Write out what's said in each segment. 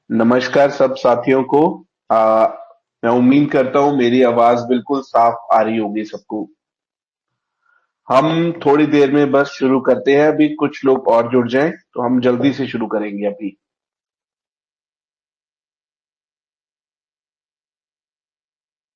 नमस्कार सब साथियों को। आ, मैं उम्मीद करता हूँ मेरी आवाज बिल्कुल साफ आ रही होगी सबको। हम थोड़ी देर में बस शुरू करते हैं, अभी कुछ लोग और जुड़ जाएं तो हम जल्दी से शुरू करेंगे अभी।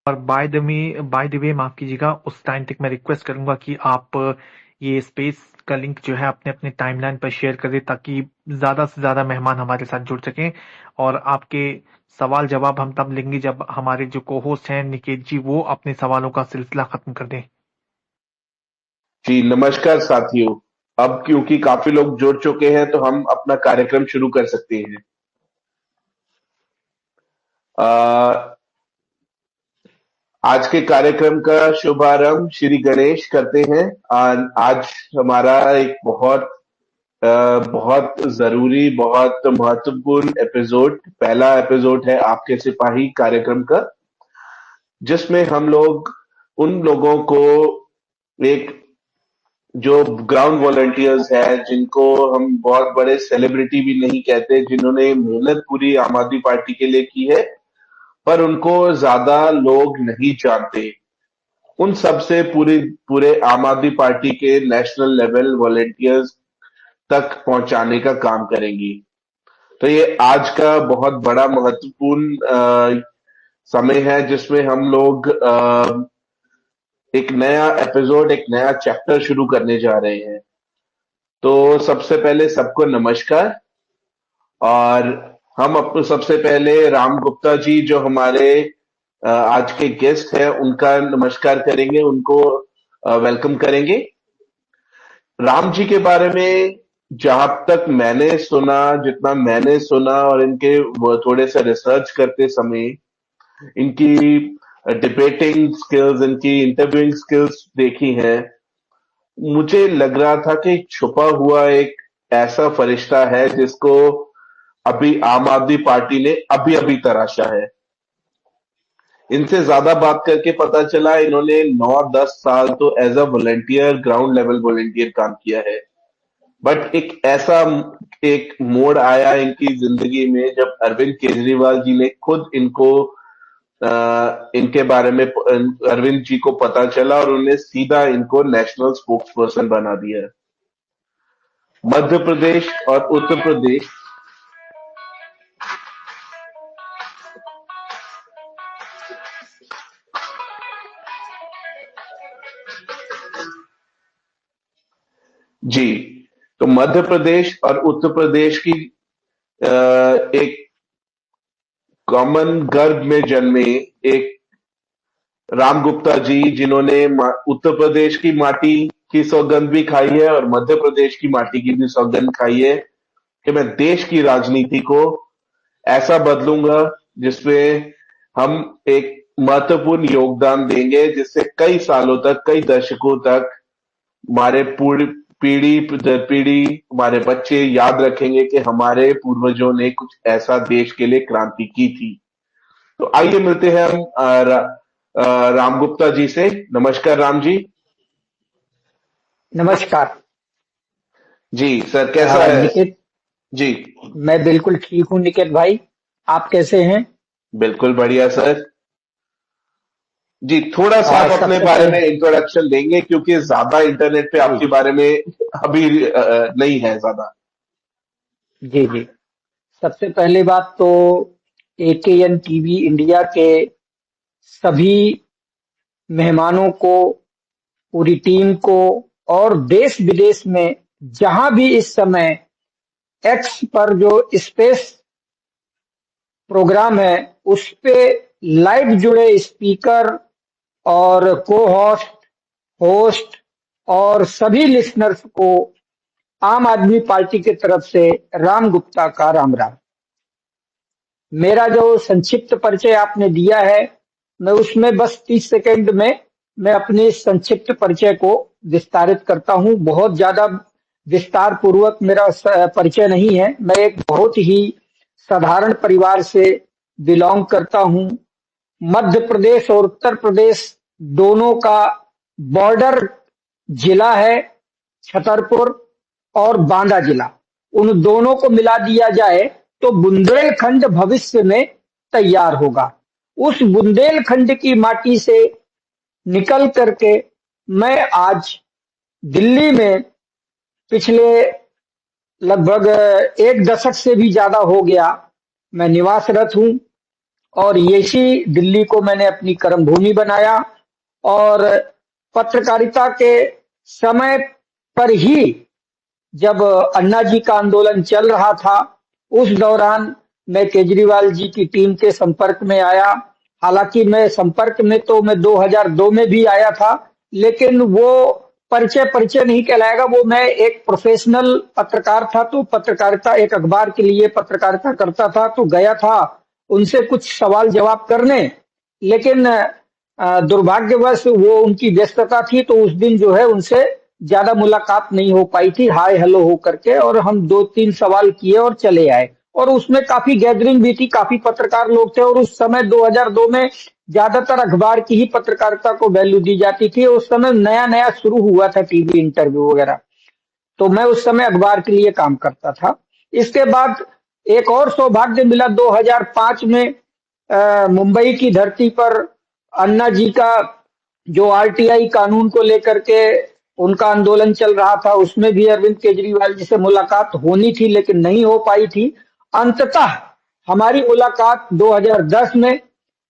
और बाय द वे माफ कीजिएगा, उस टाइम तक मैं रिक्वेस्ट करूंगा कि आप ये स्पेस का लिंक जो है अपने अपने टाइमलाइन पर शेयर कर दें, ताकि ज्यादा से ज्यादा मेहमान हमारे साथ जुड़ सकें। और आपके सवाल जवाब हम तब लेंगे जब हमारे जो को होस्ट हैं निकेत जी, वो अपने सवालों का सिलसिला खत्म कर दें। जी नमस्कार साथियों। अब क्योंकि काफी लोग जुड़ चुके हैं तो हम अपना कार्यक्रम शुरू कर सकते हैं। आ, आज के कार्यक्रम का शुभारंभ श्री गणेश करते हैं। आज हमारा एक बहुत जरूरी, बहुत महत्वपूर्ण एपिसोड, पहला एपिसोड है आपके सिपाही कार्यक्रम का, जिसमें हम लोग उन लोगों को, एक जो ग्राउंड वॉलंटियर्स हैं, जिनको हम बहुत बड़े सेलिब्रिटी भी नहीं कहते, जिन्होंने मेहनत पूरी आम आदमी पार्टी के लिए की है पर उनको ज्यादा लोग नहीं जानते, उन सब से पूरी पूरे आम आदमी पार्टी के नेशनल लेवल वॉलंटियर्स तक पहुंचाने का काम करेंगी। तो ये आज का बहुत बड़ा महत्वपूर्ण समय है, जिसमें हम लोग एक नया एपिसोड, एक नया चैप्टर शुरू करने जा रहे हैं। तो सबसे पहले सबको नमस्कार। और हम अपने सबसे पहले राम गुप्ता जी, जो हमारे आज के गेस्ट हैं, उनका नमस्कार करेंगे, उनको वेलकम करेंगे। राम जी के बारे में जहां तक मैंने सुना, जितना मैंने सुना और इनके वो थोड़े से रिसर्च करते समय इनकी डिबेटिंग स्किल्स, इनकी इंटरव्यूइंग स्किल्स देखी हैं, मुझे लग रहा था कि छुपा हुआ एक ऐसा फरिश्ता है जिसको अभी आम आदमी पार्टी ने अभी अभी तराशा है। इनसे ज्यादा बात करके पता चला इन्होंने 9-10 साल तो as a volunteer, ground level volunteer काम किया है। बट एक मोड़ आया इनकी जिंदगी में जब अरविंद केजरीवाल जी ने खुद इनके बारे में अरविंद जी को पता चला और उन्हें सीधा इनको नेशनल स्पोक्स पर्सन बना दिया। मध्य प्रदेश और उत्तर प्रदेश। जी, तो मध्य प्रदेश और उत्तर प्रदेश की एक कॉमन गर्भ में जन्मे एक राम गुप्ता जी, जिन्होंने उत्तर प्रदेश की माटी की सौगंध भी खाई है और मध्य प्रदेश की माटी की भी सौगंध खाई है कि मैं देश की राजनीति को ऐसा बदलूंगा जिसमें हम एक महत्वपूर्ण योगदान देंगे, जिससे कई सालों तक, कई दशकों तक हमारे पूरी पीढ़ी दर पीढ़ी, हमारे बच्चे याद रखेंगे कि हमारे पूर्वजों ने कुछ ऐसा देश के लिए क्रांति की थी। तो आइए मिलते हैं हम राम गुप्ता जी से। नमस्कार राम जी। नमस्कार। जी सर, कैसा है? निकेत, जी मैं बिल्कुल ठीक हूँ निकेत भाई। आप कैसे हैं? बिल्कुल बढ़िया सर। जी, थोड़ा सा आप अपने सबसे बारे पहले में इंट्रोडक्शन देंगे, क्योंकि ज्यादा इंटरनेट पे जी आपके बारे में अभी नहीं है ज्यादा। जी जी। सबसे पहली बात तो एकेएन टीवी इंडिया के सभी मेहमानों को, पूरी टीम को, और देश विदेश में जहां भी इस समय एक्स पर जो स्पेस प्रोग्राम है उस पे लाइव जुड़े स्पीकर और को होस्ट, होस्ट और सभी लिसनर्स को आम आदमी पार्टी की तरफ से राम गुप्ता का राम राम। मेरा जो संक्षिप्त परिचय आपने दिया है, मैं उसमें बस 30 सेकंड में मैं अपने इस संक्षिप्त परिचय को विस्तारित करता हूं। बहुत ज्यादा विस्तार पूर्वक मेरा परिचय नहीं है। मैं एक बहुत ही साधारण परिवार से बिलोंग करता हूं। मध्य प्रदेश और उत्तर प्रदेश दोनों का बॉर्डर जिला है छतरपुर और बांदा जिला। उन दोनों को मिला दिया जाए तो बुंदेलखंड भविष्य में तैयार होगा। उस बुंदेलखंड की माटी से निकल करके मैं आज दिल्ली में पिछले लगभग 1 दशक से भी ज्यादा हो गया मैं निवासरत हूं और इसी दिल्ली को मैंने अपनी कर्मभूमि बनाया। और पत्रकारिता के समय पर ही जब अन्ना जी का आंदोलन चल रहा था, उस दौरान मैं केजरीवाल जी की टीम के संपर्क में आया। हालांकि मैं संपर्क में तो मैं 2002 में भी आया था, लेकिन वो परिचय नहीं कहलाएगा। वो मैं एक प्रोफेशनल पत्रकार था, तो पत्रकारिता एक अखबार के लिए पत्रकारिता करता था, तो गया था उनसे कुछ सवाल जवाब करने। लेकिन दुर्भाग्यवश वो उनकी व्यस्तता थी, तो उस दिन जो है उनसे ज्यादा मुलाकात नहीं हो पाई थी, हाय हेलो हो करके, और हम 2-3 सवाल किए और चले आए। और उसमें काफी गैदरिंग भी थी, काफी पत्रकार लोग थे। और उस समय 2002 में ज्यादातर अखबार की ही पत्रकारिता को वैल्यू दी जाती थी। उस समय नया नया शुरू हुआ था टीवी इंटरव्यू वगैरह, तो मैं उस समय अखबार के लिए काम करता था। इसके बाद एक और सौभाग्य मिला 2005 में, मुंबई की धरती पर अन्ना जी का जो आरटीआई कानून को लेकर के उनका आंदोलन चल रहा था, उसमें भी अरविंद केजरीवाल जी से मुलाकात होनी थी लेकिन नहीं हो पाई थी। अंततः हमारी मुलाकात 2010 में,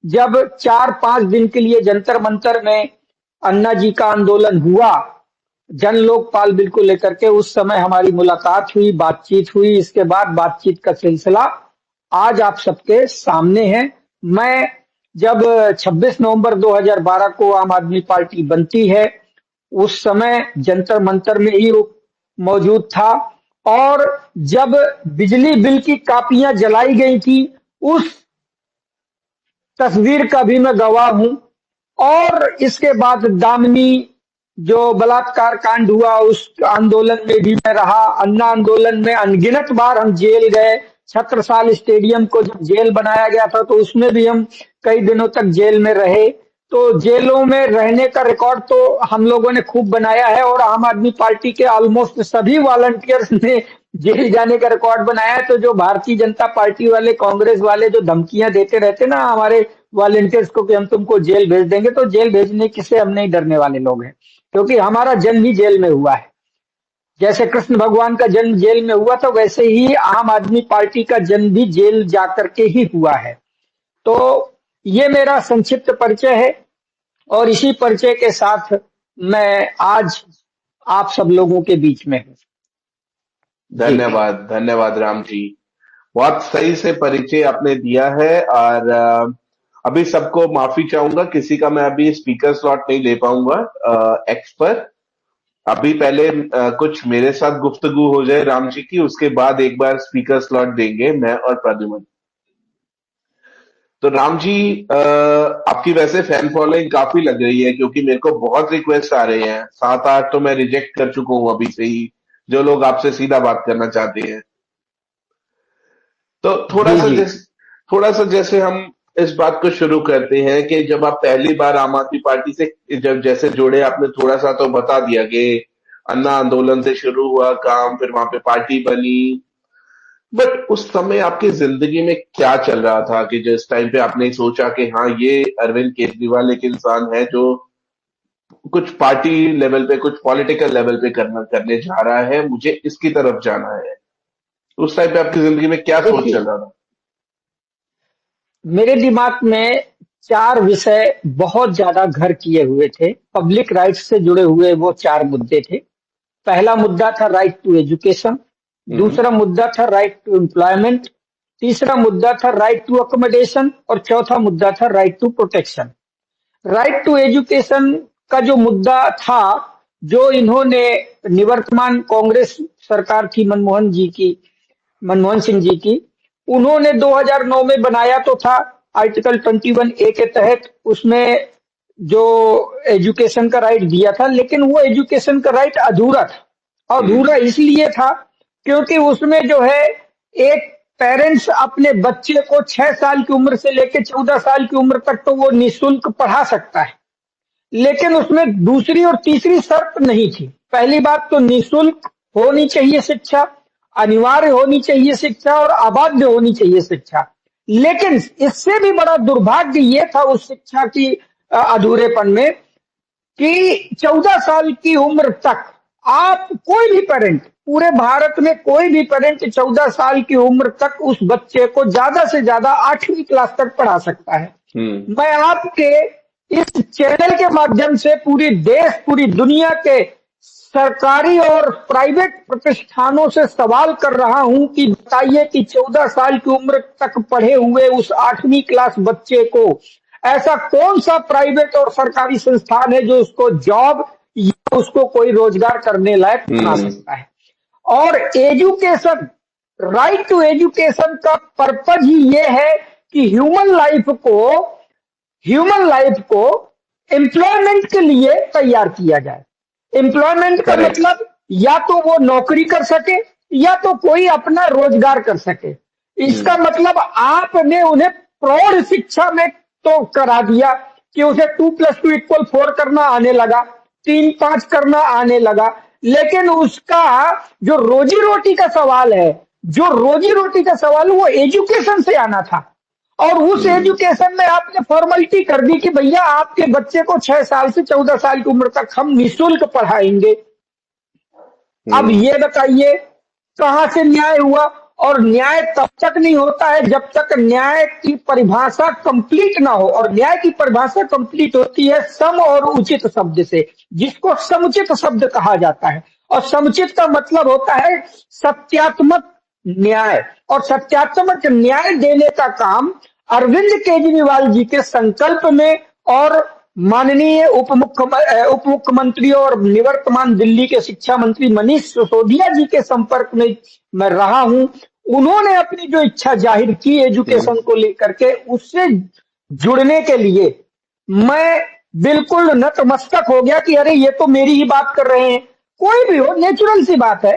जब 4-5 दिन के लिए जंतर मंतर में अन्ना जी का आंदोलन हुआ जन लोकपाल बिल को लेकर के, उस समय हमारी मुलाकात हुई, बातचीत हुई। इसके बाद बातचीत का सिलसिला आज आप सबके सामने है। मैं जब 26 नवंबर 2012 को आम आदमी पार्टी बनती है, उस समय जंतर मंतर में ही मौजूद था। और जब बिजली बिल की कापियां जलाई गई थी, उस तस्वीर का भी मैं गवाह हूं। और इसके बाद दामिनी जो बलात्कार कांड हुआ, उस आंदोलन में भी मैं रहा। अन्ना आंदोलन में अनगिनत बार हम जेल गए। छत्रसाल स्टेडियम को जब जेल बनाया गया था, तो उसमें भी हम कई दिनों तक जेल में रहे। तो जेलों में रहने का रिकॉर्ड तो हम लोगों ने खूब बनाया है, और आम आदमी पार्टी के ऑलमोस्ट सभी वॉलंटियर्स ने जेल जाने का रिकॉर्ड बनाया है। तो जो भारतीय जनता पार्टी वाले, कांग्रेस वाले जो धमकियां देते रहते ना हमारे वॉलंटियर्स को कि हम तुमको जेल भेज देंगे, तो जेल भेजने से हम नहीं डरने वाले लोग हैं, क्योंकि हमारा जन्म ही जेल में हुआ है। जैसे कृष्ण भगवान का जन्म जेल में हुआ था, वैसे ही आम आदमी पार्टी का जन्म भी जेल जाकर के ही हुआ है। तो ये मेरा संक्षिप्त परिचय है, और इसी परिचय के साथ मैं आज आप सब लोगों के बीच में हूँ। धन्यवाद, धन्यवाद राम जी। बहुत सही से परिचय आपने दिया है। और अभी सबको माफी चाहूंगा, किसी का मैं अभी स्पीकर स्लॉट नहीं ले पाऊंगा एक्स पर। अभी पहले कुछ मेरे साथ गुफ्तगू हो जाए राम जी की, उसके बाद एक बार स्पीकर स्लॉट देंगे मैं और प्रद्युमन। तो राम जी, आपकी वैसे फैन फॉलोइंग काफी लग रही है, क्योंकि मेरे को बहुत रिक्वेस्ट आ रहे हैं। 7-8 तो मैं रिजेक्ट कर चुका हूं अभी से ही, जो लोग आपसे सीधा बात करना चाहते हैं। तो थोड़ा सा जैसे हम इस बात को शुरू करते हैं कि जब आप पहली बार आम आदमी पार्टी से जब जैसे जुड़े, आपने थोड़ा सा तो बता दिया कि अन्ना आंदोलन से शुरू हुआ काम, फिर वहां पे पार्टी बनी। बट उस समय आपकी जिंदगी में क्या चल रहा था कि जिस टाइम पे आपने सोचा कि हाँ, ये अरविंद केजरीवाल एक इंसान है जो कुछ पार्टी लेवल पे, कुछ पॉलिटिकल लेवल पे करने जा रहा है, मुझे इसकी तरफ जाना है। उस टाइम पे आपकी जिंदगी में क्या सोच चल रहा था? मेरे दिमाग में 4 विषय बहुत ज्यादा घर किए हुए थे। पब्लिक राइट्स से जुड़े हुए वो 4 मुद्दे थे। पहला मुद्दा था राइट टू एजुकेशन, दूसरा मुद्दा था राइट टू एम्प्लॉयमेंट, तीसरा मुद्दा था राइट टू अकोमोडेशन, और चौथा मुद्दा था right to protection. Right to education का जो मुद्दा था, जो इन्होंने निवर्तमान कांग्रेस सरकार थी मनमोहन सिंह जी की, उन्होंने 2009 में बनाया तो था आर्टिकल 21A के तहत, उसमें जो एजुकेशन का राइट दिया था, लेकिन वो एजुकेशन का राइट अधूरा था। अधूरा इसलिए था क्योंकि उसमें जो है एक पेरेंट्स अपने बच्चे को 6 साल की उम्र से लेकर 14 साल की उम्र तक तो वो निःशुल्क पढ़ा सकता है, लेकिन उसमें दूसरी और तीसरी शर्त नहीं थी। पहली बात तो निःशुल्क होनी चाहिए शिक्षा, अनिवार्य होनी चाहिए शिक्षा और अबाध्य होनी चाहिए शिक्षा। लेकिन इससे भी बड़ा दुर्भाग्य ये था उस शिक्षा की अधूरेपन में कि 14 साल की उम्र तक आप कोई भी पेरेंट, पूरे भारत में कोई भी पेरेंट 14 साल की उम्र तक उस बच्चे को ज्यादा से ज्यादा 8वीं क्लास तक पढ़ा सकता है। मैं आपके इस चैनल के माध्यम से पूरी दुनिया के सरकारी और प्राइवेट प्रतिष्ठानों से सवाल कर रहा हूं कि बताइए कि 14 साल की उम्र तक पढ़े हुए उस 8वीं क्लास बच्चे को ऐसा कौन सा प्राइवेट और सरकारी संस्थान है जो उसको जॉब या उसको कोई रोजगार करने लायक बना सकता है। और एजुकेशन, राइट टू एजुकेशन का पर्पज ही ये है कि ह्यूमन लाइफ को एम्प्लॉयमेंट के लिए तैयार किया जाए। एम्प्लॉयमेंट का मतलब या तो वो नौकरी कर सके या तो कोई अपना रोजगार कर सके। इसका मतलब आपने उन्हें प्रौढ़ शिक्षा में तो करा दिया कि उसे 2+2=4 करना आने लगा, 3-5 करना आने लगा, लेकिन उसका जो रोजी रोटी का सवाल है वो एजुकेशन से आना था। और उस एजुकेशन में आपने फॉर्मेलिटी कर दी कि भैया आपके बच्चे को 6 साल से 14 साल की उम्र तक हम निःशुल्क पढ़ाएंगे। अब ये बताइए कहां से न्याय हुआ? और न्याय तब तक नहीं होता है जब तक न्याय की परिभाषा कंप्लीट ना हो। और न्याय की परिभाषा कंप्लीट होती है सम और उचित शब्द से, जिसको समुचित शब्द कहा जाता है। और समुचित का मतलब होता है सत्यात्मक न्याय। और सत्यात्मक न्याय देने का काम अरविंद केजरीवाल जी के संकल्प में और माननीय उप मुख्यमंत्री और निवर्तमान दिल्ली के शिक्षा मंत्री मनीष सिसोदिया जी के संपर्क में मैं रहा हूं। उन्होंने अपनी जो इच्छा जाहिर की एजुकेशन को लेकर के, उससे जुड़ने के लिए मैं बिल्कुल नतमस्तक हो गया कि अरे ये तो मेरी ही बात कर रहे हैं। कोई भी हो, नेचुरल सी बात है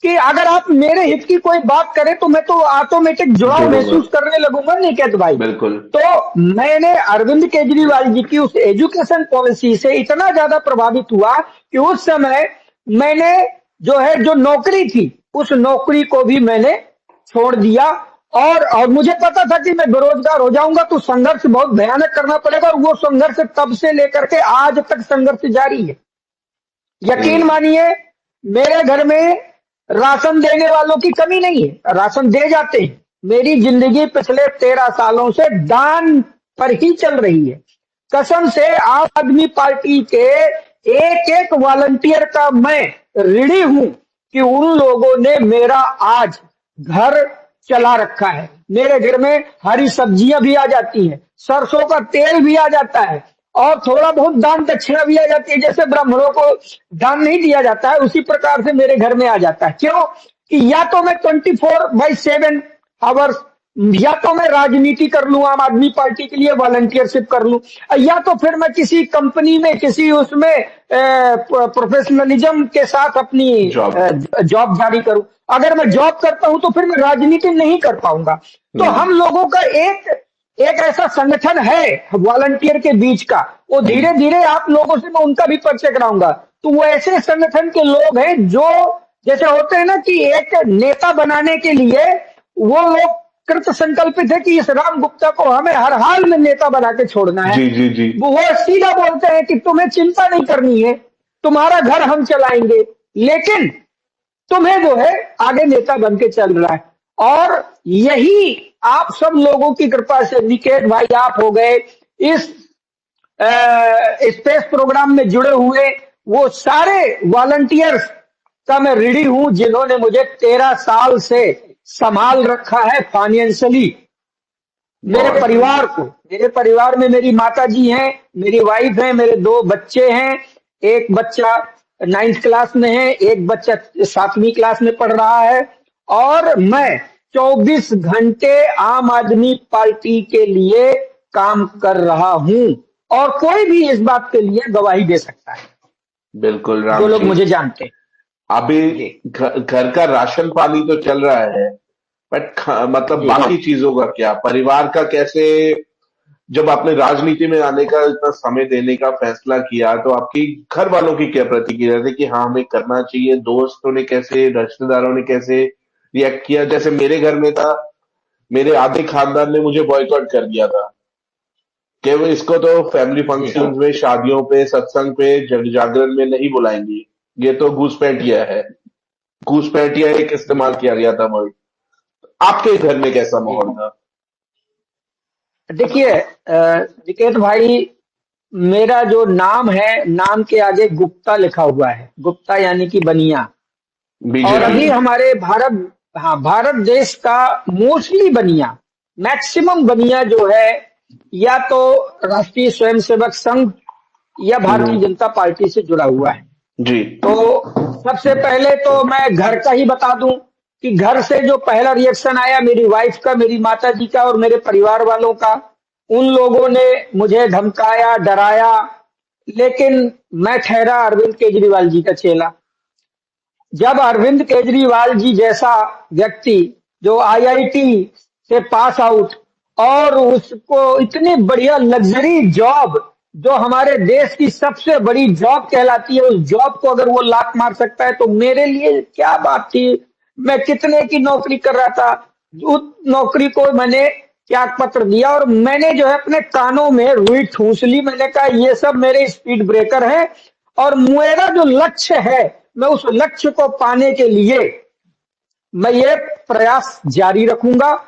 कि अगर आप मेरे हित की कोई बात करें तो मैं तो ऑटोमेटिक जुड़ाव महसूस करने लगूंगा, नहीं कहते भाई? बिल्कुल। तो मैंने अरविंद केजरीवाल जी की उस एजुकेशन पॉलिसी से इतना ज्यादा प्रभावित हुआ कि उस समय मैंने जो नौकरी थी उस नौकरी को भी मैंने छोड़ दिया। और मुझे पता था कि मैं बेरोजगार हो जाऊंगा तो संघर्ष बहुत भयानक करना पड़ेगा, और वो संघर्ष तब से लेकर के आज तक संघर्ष जारी है। यकीन मानिए मेरे घर में राशन देने वालों की कमी नहीं है, राशन दे जाते हैं। मेरी जिंदगी पिछले 13 सालों से दान पर ही चल रही है। कसम से आम आदमी पार्टी के एक वॉलंटियर का मैं ऋणी हूं कि उन लोगों ने मेरा आज घर चला रखा है। मेरे घर में हरी सब्जियां भी आ जाती हैं, सरसों का तेल भी आ जाता है, और थोड़ा बहुत दान दक्षिणा भी आ जाती है। जैसे ब्राह्मणों को दान नहीं दिया जाता है उसी प्रकार से मेरे घर में आ जाता है। क्यों? कि या तो मैं 24/7 आवर्स या तो मैं राजनीति कर लूं, आम आदमी पार्टी के लिए वॉलंटियरशिप कर लूं, या तो फिर मैं किसी कंपनी में किसी उसमें प्रोफेशनलिज्म के साथ अपनी जॉब जारी करूं। अगर मैं जॉब करता हूं तो फिर मैं राजनीति नहीं कर पाऊंगा। तो हम लोगों का एक ऐसा संगठन है वॉलंटियर के बीच का, वो धीरे धीरे आप लोगों से मैं उनका भी परिचय कराऊंगा। तो वो ऐसे संगठन के लोग हैं जो जैसे होते हैं ना कि एक नेता बनाने के लिए वो लोग कृत संकल्पित है कि इस राम गुप्ता को हमें हर हाल में नेता बना के छोड़ना है। जी। वो सीधा बोलते हैं कि तुम्हें चिंता नहीं करनी है, तुम्हारा घर हम चलाएंगे, लेकिन तुम्हें जो है आगे नेता बन के चल रहा है। और यही आप सब लोगों की कृपा से, निकेत भाई आप हो गए, इस स्पेस प्रोग्राम में जुड़े हुए वो सारे वॉलंटियर्स का मैं ऋणी हूं जिन्होंने मुझे 13 साल से संभाल रखा है फाइनेंशियली। मेरे परिवार में मेरी माता जी हैं, मेरी वाइफ है, मेरे 2 बच्चे हैं। एक बच्चा 9th क्लास में है, एक बच्चा 7वीं क्लास में पढ़ रहा है। और मैं 24 घंटे आम आदमी पार्टी के लिए काम कर रहा हूं, और कोई भी इस बात के लिए गवाही दे सकता है। बिल्कुल राम जो लोग जी, मुझे जानते हैं। अभी घर का राशन पानी तो चल रहा है, बट मतलब बाकी चीजों का क्या, परिवार का कैसे? जब आपने राजनीति में आने का इतना समय देने का फैसला किया तो आपकी घर वालों की क्या प्रतिक्रिया थी कि हाँ हमें करना चाहिए? दोस्तों ने कैसे, रिश्तेदारों ने कैसे रिएक्ट किया। जैसे मेरे घर में था, मेरे आधे खानदान ने मुझे बॉयकॉट कर दिया था कि वो इसको तो फैमिली जी हाँ। फंक्शंस में, शादियों पे, सत्संग पे, जागरण में नहीं बुलाएंगे, ये तो घूसपैठिया है। घूसपैठिया एक इस्तेमाल किया गया था वर्ड। आपके घर में कैसा जी माहौल था? देखिए निकेत भाई, मेरा जो नाम है, नाम के आगे गुप्ता लिखा हुआ है, गुप्ता यानी कि बनिया। और बीजेपी। अभी हमारे भारत, हाँ, भारत देश का मोस्टली बनिया, मैक्सिमम बनिया जो है, या तो राष्ट्रीय स्वयंसेवक संघ या भारतीय हम्म, जनता पार्टी से जुड़ा हुआ है। जी। तो सबसे पहले तो मैं घर का ही बता दूं कि घर से जो पहला रिएक्शन आया, मेरी वाइफ का, मेरी माता जी का और मेरे परिवार वालों का, उन लोगों ने मुझे धमकाया, डराया, लेकिन मैं ठहरा अरविंद केजरीवाल जी का चेला। जब अरविंद केजरीवाल जी जैसा व्यक्ति, जो आईआईटी से पास आउट, और उसको इतनी बढ़िया लग्जरी जॉब, जो हमारे देश की सबसे बड़ी जॉब कहलाती है, उस जॉब को अगर वो लात मार सकता है तो मेरे लिए क्या बात थी। मैं कितने की नौकरी कर रहा था, उस नौकरी को मैंने त्याग पत्र दिया और मैंने जो है अपने कानों में रुई ठूंस ली। मैंने कहा ये सब मेरे स्पीड ब्रेकर है और मेरा जो लक्ष्य है, मैं उस लक्ष्य को पाने के लिए मैं ये प्रयास जारी रखूंगा।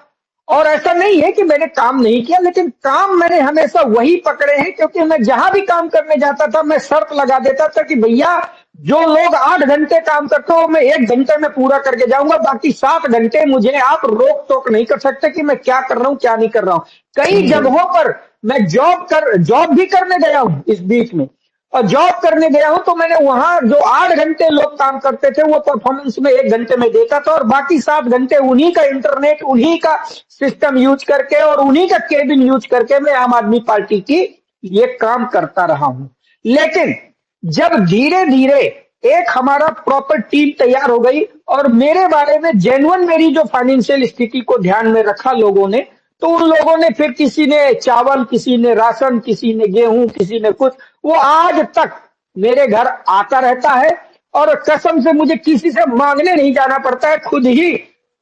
और ऐसा नहीं है कि मैंने काम नहीं किया, लेकिन काम मैंने हमेशा वही पकड़े हैं, क्योंकि मैं जहां भी काम करने जाता था मैं शर्त लगा देता था कि भैया जो लोग 8 घंटे काम करते हो मैं 1 घंटे में पूरा करके जाऊंगा, बाकी 7 घंटे मुझे आप रोक टोक नहीं कर सकते कि मैं क्या कर रहा हूं क्या नहीं कर रहा हूं। कई जगहों पर मैं जॉब भी करने गया हूं इस बीच में, और जॉब करने गया हूं तो मैंने वहां जो 8 घंटे लोग काम करते थे वो परफॉर्मेंस में 1 घंटे में देखा था, और बाकी 7 घंटे उन्हीं का इंटरनेट, उन्हीं का सिस्टम यूज करके और उन्हीं का केबिन यूज करके मैं आम आदमी पार्टी की ये काम करता रहा हूं। लेकिन जब धीरे धीरे एक हमारा प्रॉपर टीम तैयार हो गई और मेरे बारे में जेन्युइन मेरी जो फाइनेंशियल स्थिति को ध्यान में रखा लोगों ने, तो उन लोगों ने फिर किसी ने चावल, किसी ने राशन, किसी ने गेहूं, किसी ने कुछ, वो आज तक मेरे घर आता रहता है। और कसम से मुझे किसी से मांगने नहीं जाना पड़ता है, खुद ही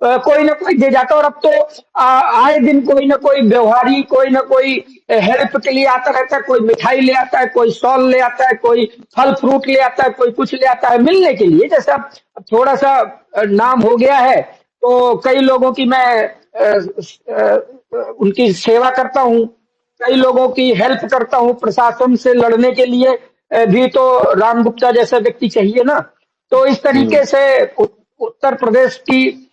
कोई ना कोई दे जाता है। और अब तो आए दिन कोई ना कोई व्यवहारी, कोई ना कोई हेल्प के लिए आता रहता है, कोई मिठाई ले आता है, कोई सॉल ले आता है, कोई फल फ्रूट ले आता है, कोई कुछ ले आता है मिलने के लिए। जैसे अब थोड़ा सा नाम हो गया है तो कई लोगों की मैं उनकी सेवा करता हूँ, कई लोगों की हेल्प करता हूँ। प्रशासन से लड़ने के लिए भी तो राम गुप्ता जैसा व्यक्ति चाहिए ना। तो इस तरीके से उत्तर प्रदेश की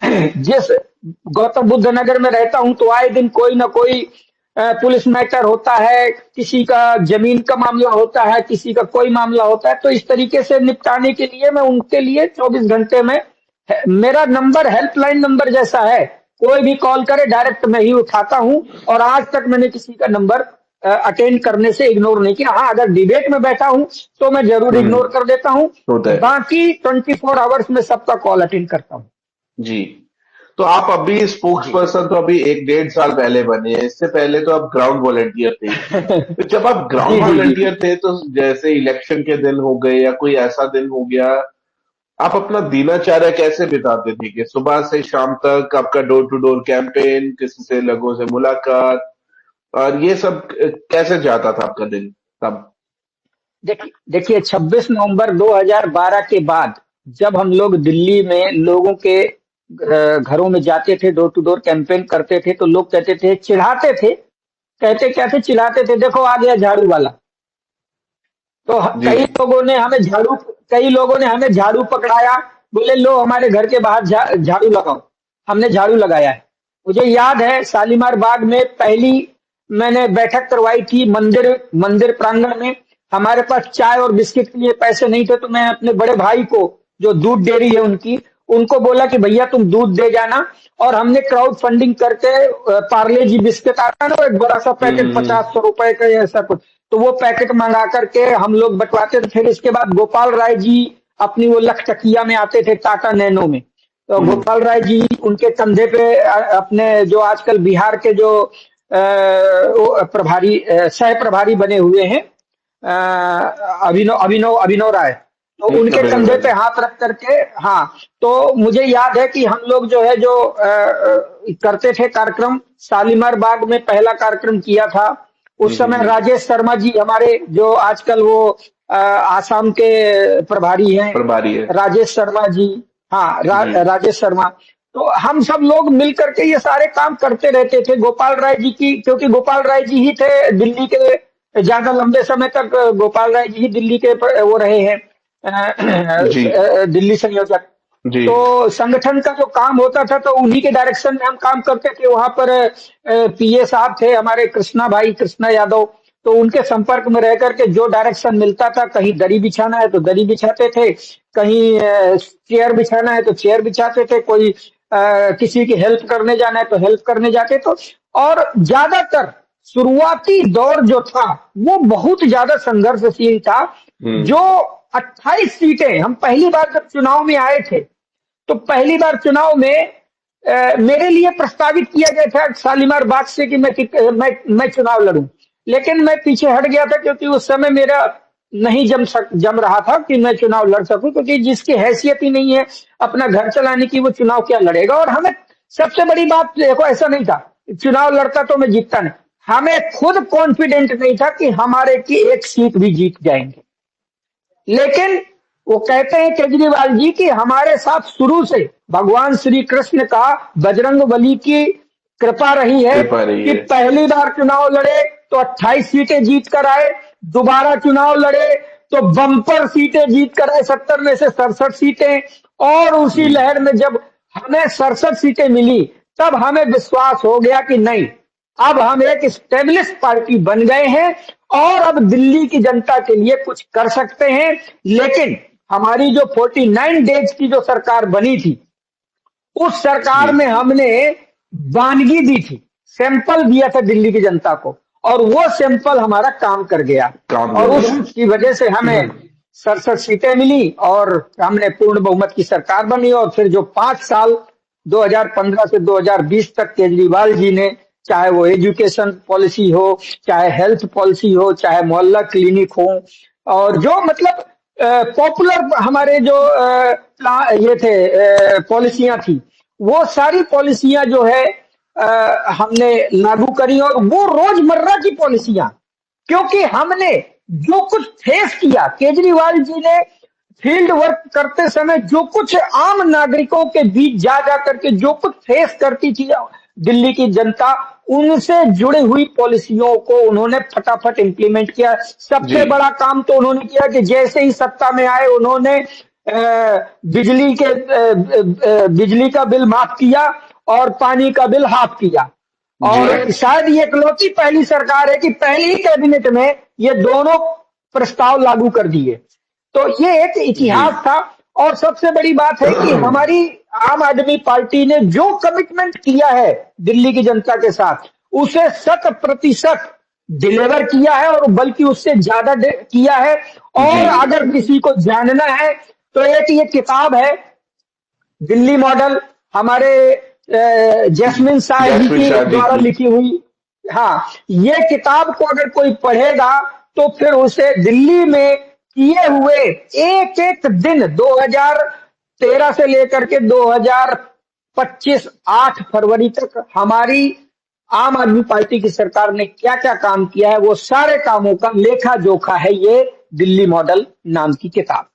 जिस गौतम बुद्ध नगर में रहता हूं तो आए दिन कोई ना कोई पुलिस मैटर होता है, किसी का जमीन का मामला होता है, किसी का कोई मामला होता है। तो इस तरीके से निपटाने के लिए मैं उनके लिए 24 घंटे में, मेरा नंबर हेल्पलाइन नंबर जैसा है, कोई भी कॉल करे डायरेक्ट मैं ही उठाता हूं। और आज तक मैंने किसी का नंबर अटेंड करने से इग्नोर नहीं किया। हाँ, अगर डिबेट में बैठा हूं तो मैं जरूर हम्म, इग्नोर कर देता हूं, होता है। बाकी 24 आवर्स में सबका कॉल अटेंड करता हूं। जी। तो आप अभी स्पोक्स जी। पर्सन तो अभी 1 डेढ़ साल पहले बने हैं, इससे पहले तो आप ग्राउंड वॉलेंटियर थे। तो जब आप जी ग्राउंड जी जी जी। वॉलेंटियर थे तो जैसे इलेक्शन के दिन हो गए या कोई ऐसा दिन हो गया, आप अपना दिनचर्या कैसे बिताते थे? कि सुबह से शाम तक आपका डोर टू डोर कैंपेन, किसी से लोगों से मुलाकात, और ये सब कैसे जाता था आपका दिन तब? देखिए 26 नवंबर 2012 के बाद जब हम लोग दिल्ली में लोगों के घरों में जाते थे, डोर टू डोर कैंपेन करते थे, तो लोग कहते थे, चिढ़ाते थे, कहते क्या थे, चिल्लाते थे, देखो आ गया झाड़ू वाला। तो जी। कई लोगों ने हमें झाड़ू पकड़ाया, बोले लो हमारे घर के बाहर झाड़ू लगाओ। हमने झाड़ू लगाया है। मुझे याद है शालीमार बाग में पहली मैंने बैठक करवाई थी, मंदिर मंदिर प्रांगण में। हमारे पास चाय और बिस्किट के लिए पैसे नहीं थे, तो मैं अपने बड़े भाई को, जो दूध डेयरी है उनकी, उनको बोला कि भैया तुम दूध दे जाना। और हमने क्राउड फंडिंग करके पार्ले जी बिस्किट आता है ना, वो एक बड़ा सा पैकेट, हम्म, 50-100 रुपए का या ऐसा कुछ, तो वो पैकेट मंगा करके हम लोग बंटवाते थे। फिर इसके बाद गोपाल राय जी अपनी वो लखटकिया में आते थे, टाटा नैनो में। तो हम्म, गोपाल राय जी उनके कंधे पे अपने जो आजकल बिहार के जो सह प्रभारी बने हुए हैं, अभिनव अभिनव अभिनव राय, तो उनके बड़े कंधे भाई। पे हाथ रख करके, हाँ, तो मुझे याद है कि हम लोग जो है जो करते थे कार्यक्रम, शालीमार बाग में पहला कार्यक्रम किया था। उस समय हम्म। राजेश शर्मा जी हमारे, जो आजकल वो आसाम के प्रभारी हैं, प्रभारी है। राजेश शर्मा जी, हाँ, जी राजेश शर्मा। तो हम सब लोग मिल करके ये सारे काम करते रहते थे। गोपाल राय जी की, क्योंकि गोपाल राय जी ही थे दिल्ली के, ज्यादा लंबे समय तक गोपाल राय जी ही दिल्ली के वो रहे हैं, जी दिल्ली संयोजक। जी तो संगठन का जो काम होता था तो उन्हीं के डायरेक्शन में हम काम करते थे। वहां पर पीए साहब थे हमारे, कृष्णा भाई, कृष्णा यादव। तो उनके संपर्क में रह करके जो डायरेक्शन मिलता था, कहीं दरी बिछाना है तो दरी बिछाते थे, कहीं चेयर बिछाना है तो चेयर बिछाते थे, कोई किसी की हेल्प करने जाना है तो हेल्प करने जाते। तो और ज्यादातर शुरुआती दौर जो था वो बहुत ज्यादा संघर्षशील था। हम्म। जो 28 सीटें, हम पहली बार जब चुनाव में आए थे तो पहली बार चुनाव में मेरे लिए प्रस्तावित किया गया था शालीमार बाग से कि मैं चुनाव लड़ूं। लेकिन मैं पीछे हट गया था, क्योंकि उस समय मेरा नहीं जम रहा था कि मैं चुनाव लड़ सकूं, क्योंकि जिसकी हैसियत ही नहीं है अपना घर चलाने की, वो चुनाव क्या लड़ेगा। और हमें सबसे बड़ी बात देखो, ऐसा नहीं था चुनाव लड़ता तो मैं जीतता नहीं, हमें खुद कॉन्फिडेंट नहीं था कि हमारे की एक सीट भी जीत जाएंगे। लेकिन वो कहते हैं केजरीवाल जी कि हमारे साथ शुरू से भगवान श्री कृष्ण का, बजरंग बली की कृपा रही है कृपा रही कि है। पहली बार चुनाव लड़े तो 28 सीटें जीत कर आए, दोबारा चुनाव लड़े तो बम्पर सीटें जीत कर आए, 70 में से 67 सीटें। और उसी हम्म। लहर में जब हमें 67 सीटें मिली, तब हमें विश्वास हो गया कि नहीं, अब हम एक स्टेबलिश पार्टी बन गए हैं और अब दिल्ली की जनता के लिए कुछ कर सकते हैं। लेकिन हमारी जो 49 डेज की जो सरकार बनी थी, उस सरकार जी में हमने वानगी दी थी, सैंपल दिया था दिल्ली की जनता को, और वो सैंपल हमारा काम कर गया। काम और कर गया। उसकी वजह से हमें 67 सीटें मिली और हमने पूर्ण बहुमत की सरकार बनी। और फिर जो 5 साल 2015 से 2020 तक केजरीवाल जी ने, चाहे वो एजुकेशन पॉलिसी हो, चाहे हेल्थ पॉलिसी हो, चाहे मोहल्ला क्लिनिक हो, और जो मतलब पॉपुलर हमारे जो ये थे पॉलिसियां थी, वो सारी पॉलिसियां जो है हमने लागू करी। और वो रोजमर्रा की पॉलिसियां, क्योंकि हमने जो कुछ फेस किया, केजरीवाल जी ने फील्ड वर्क करते समय जो कुछ आम नागरिकों के बीच जा जा करके जो कुछ फेस करती थी दिल्ली की जनता, उनसे जुड़ी हुई पॉलिसियों को उन्होंने फटाफट इंप्लीमेंट किया। जी सबसे बड़ा काम तो उन्होंने किया कि जैसे ही सत्ता में आए उन्होंने बिजली का बिल माफ किया और पानी का बिल हाफ किया। जी और शायद ये इकलौती पहली सरकार है कि पहली ही कैबिनेट में ये दोनों प्रस्ताव लागू कर दिए। तो ये एक जी इतिहास था। और सबसे बड़ी बात है कि हमारी आम आदमी पार्टी ने जो कमिटमेंट किया है दिल्ली की जनता के साथ, उसे 100% डिलीवर किया है, और बल्कि उससे ज्यादा किया है। जी। और अगर किसी को जानना है तो एक ये किताब है, दिल्ली मॉडल, हमारे जैस्मिन शाह जी जैस्मिन की शाह जी द्वारा की। लिखी हुई। हाँ, ये किताब को अगर कोई पढ़ेगा तो फिर उसे दिल्ली में किए हुए एक एक दिन, 2013 से लेकर के 2025 8 फरवरी तक हमारी आम आदमी पार्टी की सरकार ने क्या क्या काम किया है, वो सारे कामों का लेखा जोखा है ये दिल्ली मॉडल नाम की किताब।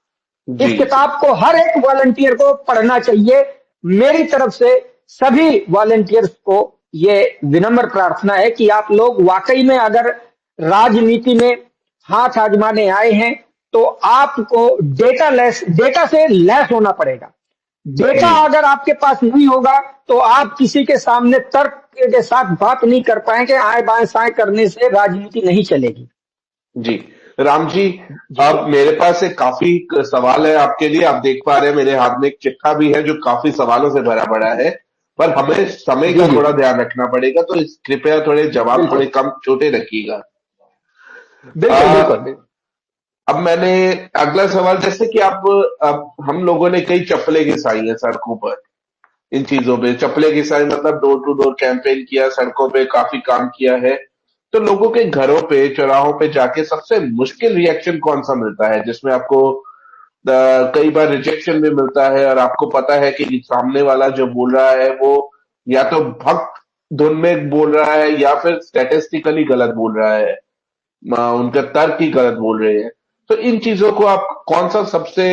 जी इस किताब को हर एक वॉलंटियर को पढ़ना चाहिए। मेरी तरफ से सभी वॉलंटियर्स को ये विनम्र प्रार्थना है कि आप लोग वाकई में अगर राजनीति में हाथ आजमाने आए हैं तो आपको डेटा से लैस होना पड़ेगा। डेटा जी अगर आपके पास नहीं होगा तो आप किसी के सामने तर्क के साथ बात नहीं कर पाएंगे। आए बाएं साएं करने से राजनीति नहीं चलेगी। जी। राम जी, जी अब मेरे पास एक काफी सवाल है आपके लिए। आप देख पा रहे हैं मेरे हाथ में एक चिट्ठा भी है जो काफी सवालों से भरा पड़ा है, पर हमें समय जी का जी, थोड़ा ध्यान रखना पड़ेगा, तो कृपया थोड़े जवाब थोड़े बिल्कुल कम छोटे रखिएगा। बिल्कुल बिल्कुल आ, बिल्कुल। अब मैंने अगला सवाल, जैसे कि आप, अब हम लोगों ने कई चप्पलें घिसाई हैं सड़कों पर, इन चीजों पे चप्पलें घिसाई मतलब डोर टू डोर कैंपेन किया, सड़कों पे काफी काम किया है। तो लोगों के घरों पे, चौराहों पे जाके सबसे मुश्किल रिएक्शन कौन सा मिलता है, जिसमें आपको कई बार रिजेक्शन भी मिलता है और आपको पता है कि सामने वाला जो बोल रहा है वो या तो भक्त धुन में बोल रहा है या फिर स्टैटिस्टिकली गलत बोल रहा है, उनका तर्क ही गलत बोल रहे हैं। तो इन चीजों को आप कौन सा सबसे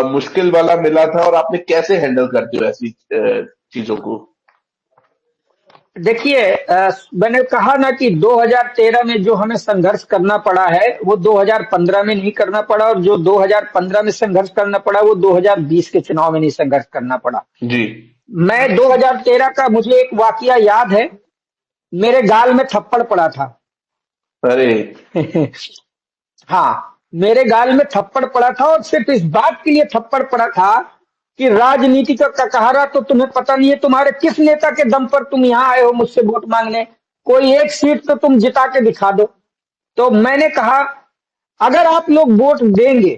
मुश्किल वाला मिला था और आपने कैसे हैंडल करते हो ऐसी चीजों को? देखिए, मैंने कहा ना कि 2013 में जो हमें संघर्ष करना पड़ा है वो 2015 में नहीं करना पड़ा, और जो 2015 में संघर्ष करना पड़ा वो 2020 के चुनाव में नहीं संघर्ष करना पड़ा। जी। मैं 2013 का मुझे एक वाकया याद है, मेरे गाल में थप्पड़ पड़ा था। अरे। हाँ, मेरे गाल में थप्पड़ पड़ा था, और सिर्फ इस बात के लिए थप्पड़ पड़ा था कि राजनीति का ककहरा तो तुम्हें पता नहीं है, तुम्हारे किस नेता के दम पर तुम यहाँ आए हो मुझसे वोट मांगने, कोई एक सीट तो तुम जिता के दिखा दो। तो मैंने कहा अगर आप लोग वोट देंगे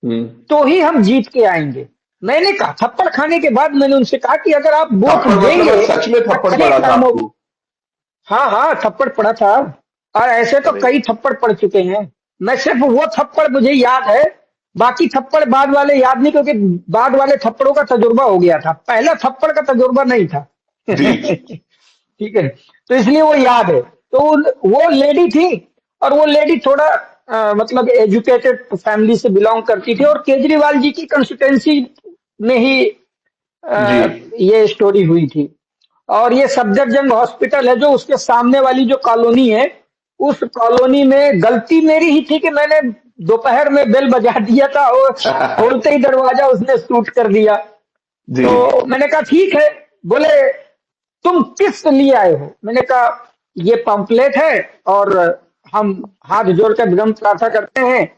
तो ही हम जीत के आएंगे। मैंने कहा, थप्पड़ खाने के बाद मैंने उनसे कहा कि अगर आप वोट थप्पड़ देंगे, मतलब सच में थप्पड़ अच्छे पड़ा था कामों, आपको? हाँ हाँ थप्पड़ पड़ा था, और ऐसे तो अरे। कई थप्पड़ पड़ चुके हैं। मैं सिर्फ वो थप्पड़ मुझे याद है, बाकी थप्पड़ बाद वाले याद नहीं, क्योंकि बाद वाले थप्पड़ों का तजुर्बा हो गया था, पहला थप्पड़ का तजुर्बा नहीं था। जी। ठीक है, तो इसलिए वो याद है। तो वो लेडी थी, और वो लेडी थोड़ा मतलब एजुकेटेड फैमिली से बिलोंग करती थी, और केजरीवाल जी की कंस्टिट्यूंसी में ही जी। ये स्टोरी हुई थी। और ये सफदरजंग हॉस्पिटल है जो उसके सामने वाली जो कॉलोनी है, उस कॉलोनी में गलती मेरी ही थी कि मैंने दोपहर में बेल बजा दिया था, और खोलते ही दरवाजा उसने शूट कर दिया। जी। तो मैंने कहा ठीक है। बोले तुम किस लिए आए हो? मैंने कहा ये पंपलेट है, और हम हाथ जोड़कर विनम्र प्रार्थना करते हैं,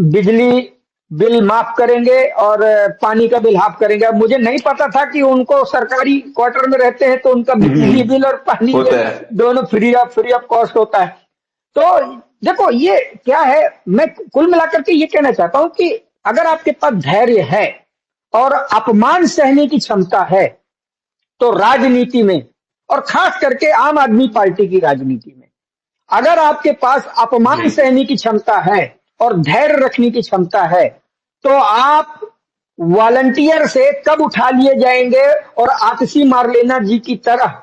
बिजली बिल माफ करेंगे और पानी का बिल हाफ करेंगे। अब मुझे नहीं पता था कि उनको सरकारी क्वार्टर में रहते हैं तो उनका बिजली बिल और पानी होता बिल है। दोनों फ्री ऑफ कॉस्ट होता है। तो देखो ये क्या है, मैं कुल मिलाकर के ये कहना चाहता हूं कि अगर आपके पास धैर्य है और अपमान सहने की क्षमता है, तो राजनीति में, और खास करके आम आदमी पार्टी की राजनीति में, अगर आपके पास अपमान जी। सहने की क्षमता है और धैर्य रखने की क्षमता है, तो आप वॉलंटियर से कब उठा लिए जाएंगे और आतिशी मारलेना जी की तरह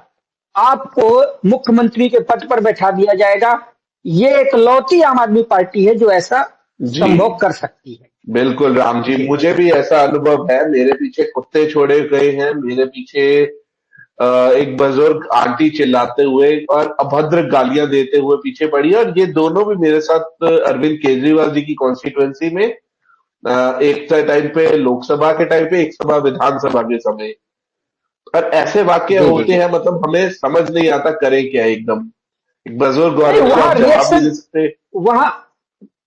आपको मुख्यमंत्री के पद पर बैठा दिया जाएगा। ये एकलौती आम आदमी पार्टी है जो ऐसा जी। संभव कर सकती है। बिल्कुल राम जी, जी मुझे भी ऐसा अनुभव है। मेरे पीछे कुत्ते छोड़े गए हैं, मेरे पीछे एक बुजुर्ग आंटी चिल्लाते हुए और अभद्र गालियां देते हुए पीछे पड़ी है, और ये दोनों भी मेरे साथ अरविंद केजरीवाल जी की कॉन्स्टिट्युएंसी में एक टाइम पे लोकसभा के टाइम पे, एक सभा विधानसभा के समय। और ऐसे वाकये जी जी होते जी। हैं, मतलब हमें समझ नहीं आता करें क्या। एकदम एक बुजुर्ग नहीं, औरत को वहां आप जवाब नहीं रिएक्शन, दे सकते। वहां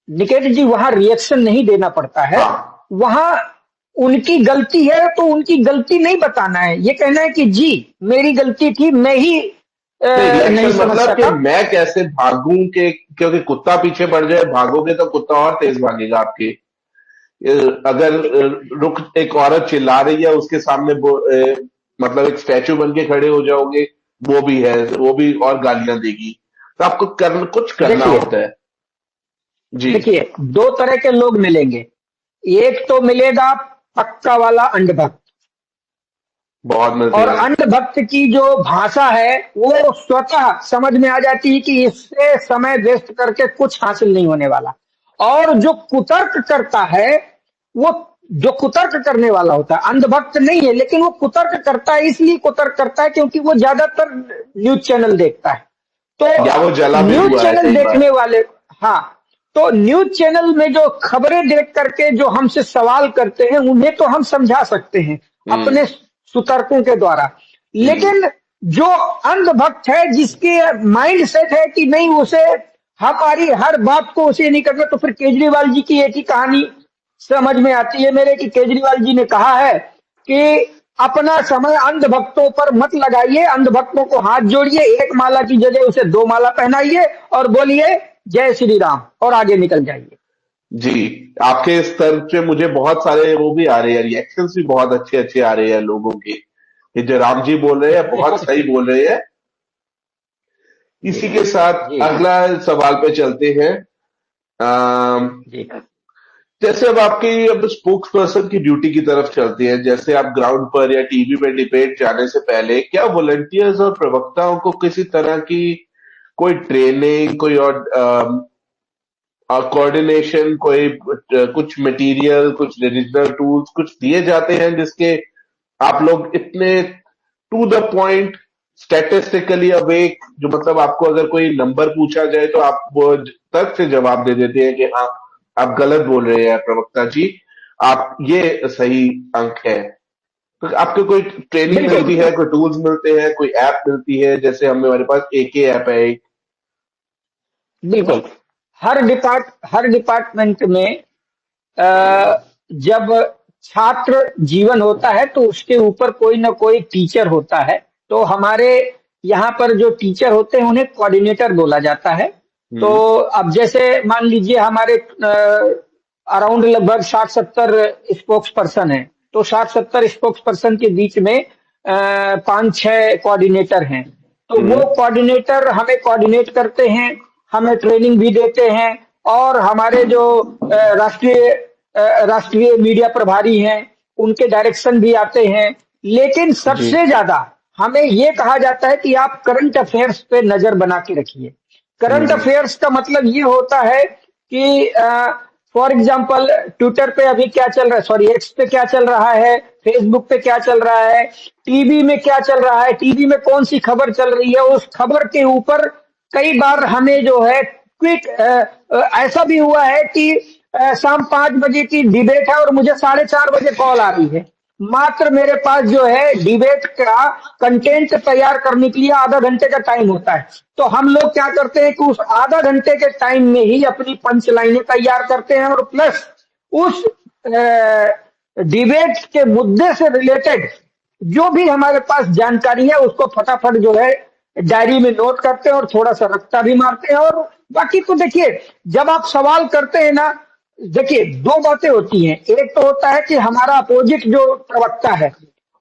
निकेत जी वहां रिएक्शन नहीं देना पड़ता है। हाँ। वहां उनकी गलती है तो उनकी गलती नहीं बताना है, ये कहना है कि जी मेरी गलती थी, मैं ही नहीं, नहीं रिएक्शन समझ मतलब कि सका। मैं कैसे भागूं के, क्योंकि कुत्ता पीछे पड़ जाए, भागोगे तो कुत्ता और तेज भागेगा आपके। अगर रुक एक औरत चिल्ला रही है उसके सामने मतलब एक स्टैचू बन के खड़े हो जाओगे, वो भी है, वो भी और गालियां देगी। तो आपको कुछ करना देखिए होता है। जी। देखिए, दो तरह के लोग मिलेंगे। एक तो मिलेगा पक्का वाला अंधभक्त, बहुत मिलते और हैं। अंधभक्त की जो भाषा है वो स्वतः समझ में आ जाती है कि इससे समय वेस्ट करके कुछ हासिल नहीं होने वाला। और जो कुतर्क करता है, वो जो कुतर्क करने वाला होता है, अंधभक्त नहीं है लेकिन वो कुतर्क करता है, इसलिए कुतर्क करता है क्योंकि वो ज्यादातर न्यूज चैनल देखता है। या वो तो जला भी न्यूज हुआ है चैनल कई बार। देखने वाले, हाँ, तो न्यूज चैनल में जो खबरें देख करके जो हमसे सवाल करते हैं उन्हें तो हम समझा सकते हैं हम्म। अपने सुतर्कों के द्वारा। हम्म। लेकिन जो अंधभक्त है, जिसके माइंड सेट है कि नहीं, उसे हमारी हर बात को उसे नहीं करना, तो फिर केजरीवाल जी की एक ही कहानी समझ में आती है मेरे, कि केजरीवाल जी ने कहा है कि अपना समय अंधभक्तों पर मत लगाइए, अंधभक्तों को हाथ जोड़िए, एक माला की जगह उसे दो माला पहनाइए और बोलिए जय श्री राम, और आगे निकल जाइए। जी। आपके स्तर पे मुझे बहुत सारे वो भी आ रहे हैं, रिएक्शंस भी बहुत अच्छे अच्छे आ रहे हैं लोगों के। ये जो राम जी बोल रहे हैं बहुत सही बोल रहे हैं। जी इसी के साथ जी अगला सवाल पे चलते हैं। अम, जी जैसे अब आपकी अब स्पोक्स पर्सन की ड्यूटी की तरफ चलती है, जैसे आप ग्राउंड पर या टीवी पे डिबेट जाने से पहले क्या वॉलंटियर्स और प्रवक्ताओं को किसी तरह की कोई ट्रेनिंग, कोई और कोऑर्डिनेशन, कोई कुछ मटेरियल, कुछ रीजनल टूल्स कुछ दिए जाते हैं जिसके आप लोग इतने to the point, statistically awake, जो मतलब आपको अगर कोई नंबर पूछा जाए तो आप वो तर्क से जवाब दे देते हैं कि हाँ आप गलत बोल रहे हैं प्रवक्ता जी, आप ये सही अंक है। तो आपको कोई ट्रेनिंग बिल्कुल मिलती है, कोई टूल्स मिलते हैं, कोई ऐप मिलती है, जैसे हमारे पास एके ऐप है एक। बिल्कुल हर डिपार्टमेंट में जब छात्र जीवन होता है तो उसके ऊपर कोई ना कोई टीचर होता है। तो हमारे यहाँ पर जो टीचर होते हैं उन्हें कोऑर्डिनेटर बोला जाता है। तो हम्म। अब जैसे मान लीजिए हमारे अराउंड लगभग 60-70 स्पोक्स पर्सन है। तो 60-70 स्पोक्स पर्सन के बीच में 5-6 कोऑर्डिनेटर हैं। तो वो हम्म। कोऑर्डिनेटर हमें कोऑर्डिनेट करते हैं, हमें ट्रेनिंग भी देते हैं। और हमारे जो राष्ट्रीय मीडिया प्रभारी हैं उनके डायरेक्शन भी आते हैं। लेकिन जी। सबसे ज्यादा हमें ये कहा जाता है कि आप करंट अफेयर्स पे नजर बना के रखिए। करंट हम्म। अफेयर्स का मतलब ये होता है कि फॉर एग्जाम्पल ट्विटर पे अभी क्या चल रहा है, सॉरी एक्स पे क्या चल रहा है, फेसबुक पे क्या चल रहा है, टीवी में क्या चल रहा है, टीवी में कौन सी खबर चल रही है, उस खबर के ऊपर कई बार हमें जो है क्विक ऐसा भी हुआ है कि शाम 5 बजे की डिबेट है और मुझे 4:30 बजे कॉल आ रही है। मात्र मेरे पास जो है डिबेट का कंटेंट तैयार करने के लिए आधा घंटे का टाइम होता है। तो हम लोग क्या करते हैं कि उस आधा घंटे के टाइम में ही अपनी पंच लाइनें तैयार करते हैं और प्लस उस डिबेट के मुद्दे से रिलेटेड जो भी हमारे पास जानकारी है उसको फटाफट जो है डायरी में नोट करते हैं और थोड़ा सा रट्टा भी मारते हैं। और बाकी तो देखिए जब आप सवाल करते हैं ना, देखिए दो बातें होती हैं। एक तो होता है कि हमारा अपोजिट जो प्रवक्ता है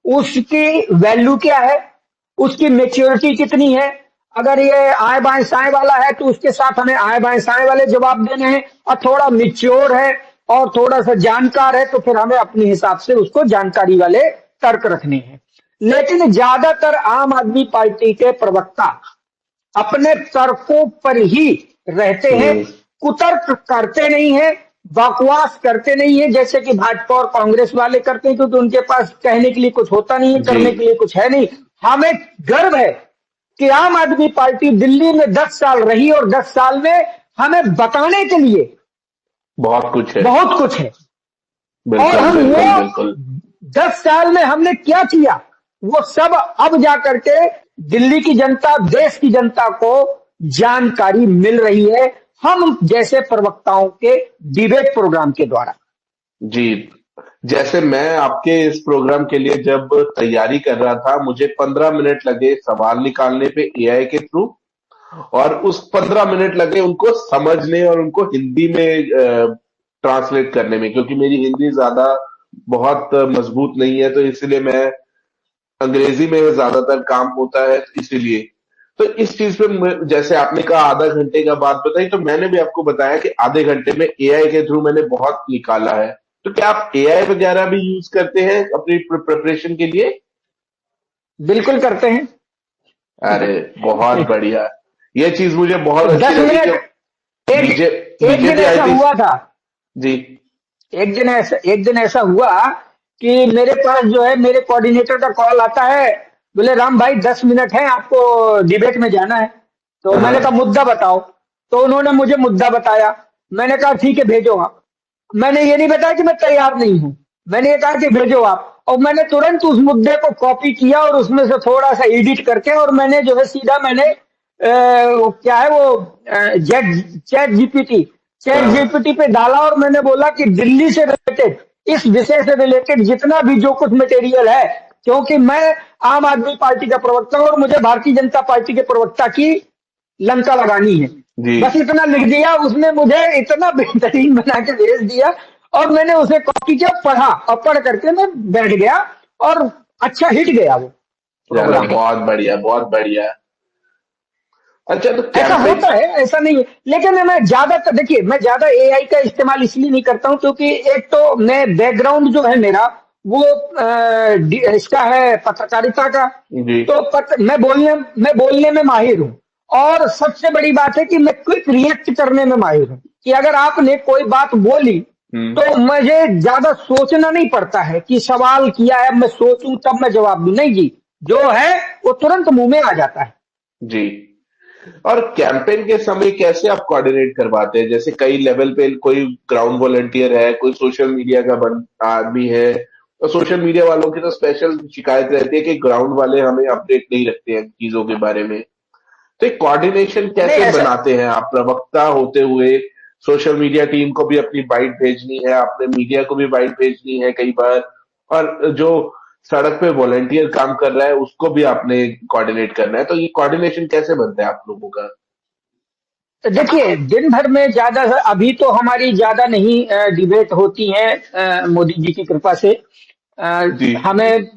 उसकी वैल्यू क्या है, उसकी मेच्योरिटी कितनी है। अगर ये आए बाएं साएं वाला है तो उसके साथ हमें आए बाएं साएं वाले जवाब देने हैं। और थोड़ा मिच्योर है और थोड़ा सा जानकार है तो फिर हमें अपने हिसाब से उसको जानकारी वाले तर्क रखने हैं। लेकिन ज्यादातर आम आदमी पार्टी के प्रवक्ता अपने तर्कों पर ही रहते हैं, हम्म। कुतर्क करते नहीं है, बकवास करते नहीं है जैसे कि भाजपा और कांग्रेस वाले करते हैं, क्योंकि उनके पास कहने के लिए कुछ होता नहीं है, जी। करने के लिए कुछ है नहीं। हमें गर्व है कि आम आदमी पार्टी दिल्ली में 10 साल रही और 10 साल में हमें बताने के लिए बहुत कुछ है। बहुत कुछ है। और बिल्कुल हम बिल्कुल वो बिल्कुल। 10 साल में हमने क्या किया वो सब अब जाकर के दिल्ली की जनता, देश की जनता को जानकारी मिल रही है हम जैसे प्रवक्ताओं के डिबेट प्रोग्राम के द्वारा। जी। जैसे मैं आपके इस प्रोग्राम के लिए जब तैयारी कर रहा था, मुझे 15 मिनट लगे सवाल निकालने पे एआई के थ्रू, और उस 15 मिनट लगे उनको समझने और उनको हिंदी में ट्रांसलेट करने में, क्योंकि मेरी हिंदी ज्यादा बहुत मजबूत नहीं है, तो इसलिए मैं अंग्रेजी में ज्यादातर काम होता है, इसीलिए। तो इस चीज पे जैसे आपने कहा आधा घंटे का बात बताई, तो मैंने भी आपको बताया कि आधे घंटे में एआई के थ्रू मैंने बहुत निकाला है। तो क्या आप एआई वगैरह भी यूज करते हैं अपनी प्रिपरेशन के लिए? बिल्कुल करते हैं। अरे बहुत बढ़िया। ये चीज मुझे बहुत अच्छी 10 लगी कि मिनट एक एक दिन बीजेपी आई ऐसा थी। हुआ था, जी। एक दिन ऐसा हुआ कि मेरे पास जो है मेरे कोऑर्डिनेटर का कॉल आता है, बोले राम भाई 10 मिनट है आपको डिबेट में जाना है। तो मैंने कहा हाँ। मुद्दा बताओ। तो उन्होंने मुझे मुद्दा बताया। मैंने कहा ठीक है भेजो आप। मैंने ये नहीं बताया कि मैं तैयार नहीं हूं, मैंने ये कहा कि भेजो आप। और मैंने तुरंत उस मुद्दे को कॉपी किया और उसमें से थोड़ा सा एडिट करके और मैंने जो है सीधा मैंने वो क्या है वो चैट हाँ। जीपीटी पे डाला और मैंने बोला कि दिल्ली से रिलेटेड, इस विषय से रिलेटेड जितना भी जो कुछ मटेरियल है, क्योंकि मैं आम आदमी पार्टी का प्रवक्ता हूं और मुझे भारतीय जनता पार्टी के प्रवक्ता की लंका लगानी है। जी। बस इतना लिख दिया, उसने मुझे इतना बेहतरीन बना के भेज दिया और मैंने उसे कॉपी किया, पढ़ा और पढ़ करके मैं बैठ गया और अच्छा हिट गया वो चलो प्रोग्राम। बहुत बढ़िया बहुत बढ़िया। अच्छा, तो ऐसा कैंपेन। होता है, ऐसा नहीं है, लेकिन मैं ज्यादातर देखिए, मैं ज्यादा एआई का इस्तेमाल इसलिए नहीं करता हूं क्योंकि एक तो मैं बैकग्राउंड जो है मेरा वो इसका है पत्रकारिता का। जी। तो मैं बोलने में माहिर हूँ। और सबसे बड़ी बात है कि मैं क्विक रिएक्ट करने में माहिर हूँ, कि अगर आपने कोई बात बोली हम्म। तो मुझे ज्यादा सोचना नहीं पड़ता है कि सवाल किया है, मैं सोचूं तब मैं जवाब दूं, नहीं जी, जो है वो तुरंत मुंह में आ जाता है। जी। और कैंपेन के समय कैसे आप कोऑर्डिनेट करवाते हैं? जैसे कई लेवल पे कोई ग्राउंड वॉलंटियर है, कोई सोशल मीडिया का आदमी है, और सोशल मीडिया वालों की तो स्पेशल शिकायत रहती है कि ग्राउंड वाले हमें अपडेट नहीं रखते हैं चीजों के बारे में। तो एक कोऑर्डिनेशन नहीं कैसे ऐसा, बनाते हैं आप प्रवक्ता होते हुए? सोशल मीडिया टीम को भी अपनी बाइट भेजनी है, आपने मीडिया को भी बाइट भेजनी है कई बार, और जो सड़क पे वॉलंटियर काम कर रहा है उसको भी आपने कोऑर्डिनेट करना है। तो ये कोऑर्डिनेशन कैसे बनता है आप लोगों का? देखिए दिन भर में ज्यादा, अभी तो हमारी ज्यादा नहीं डिबेट होती है, मोदी जी की कृपा से। जी। हमें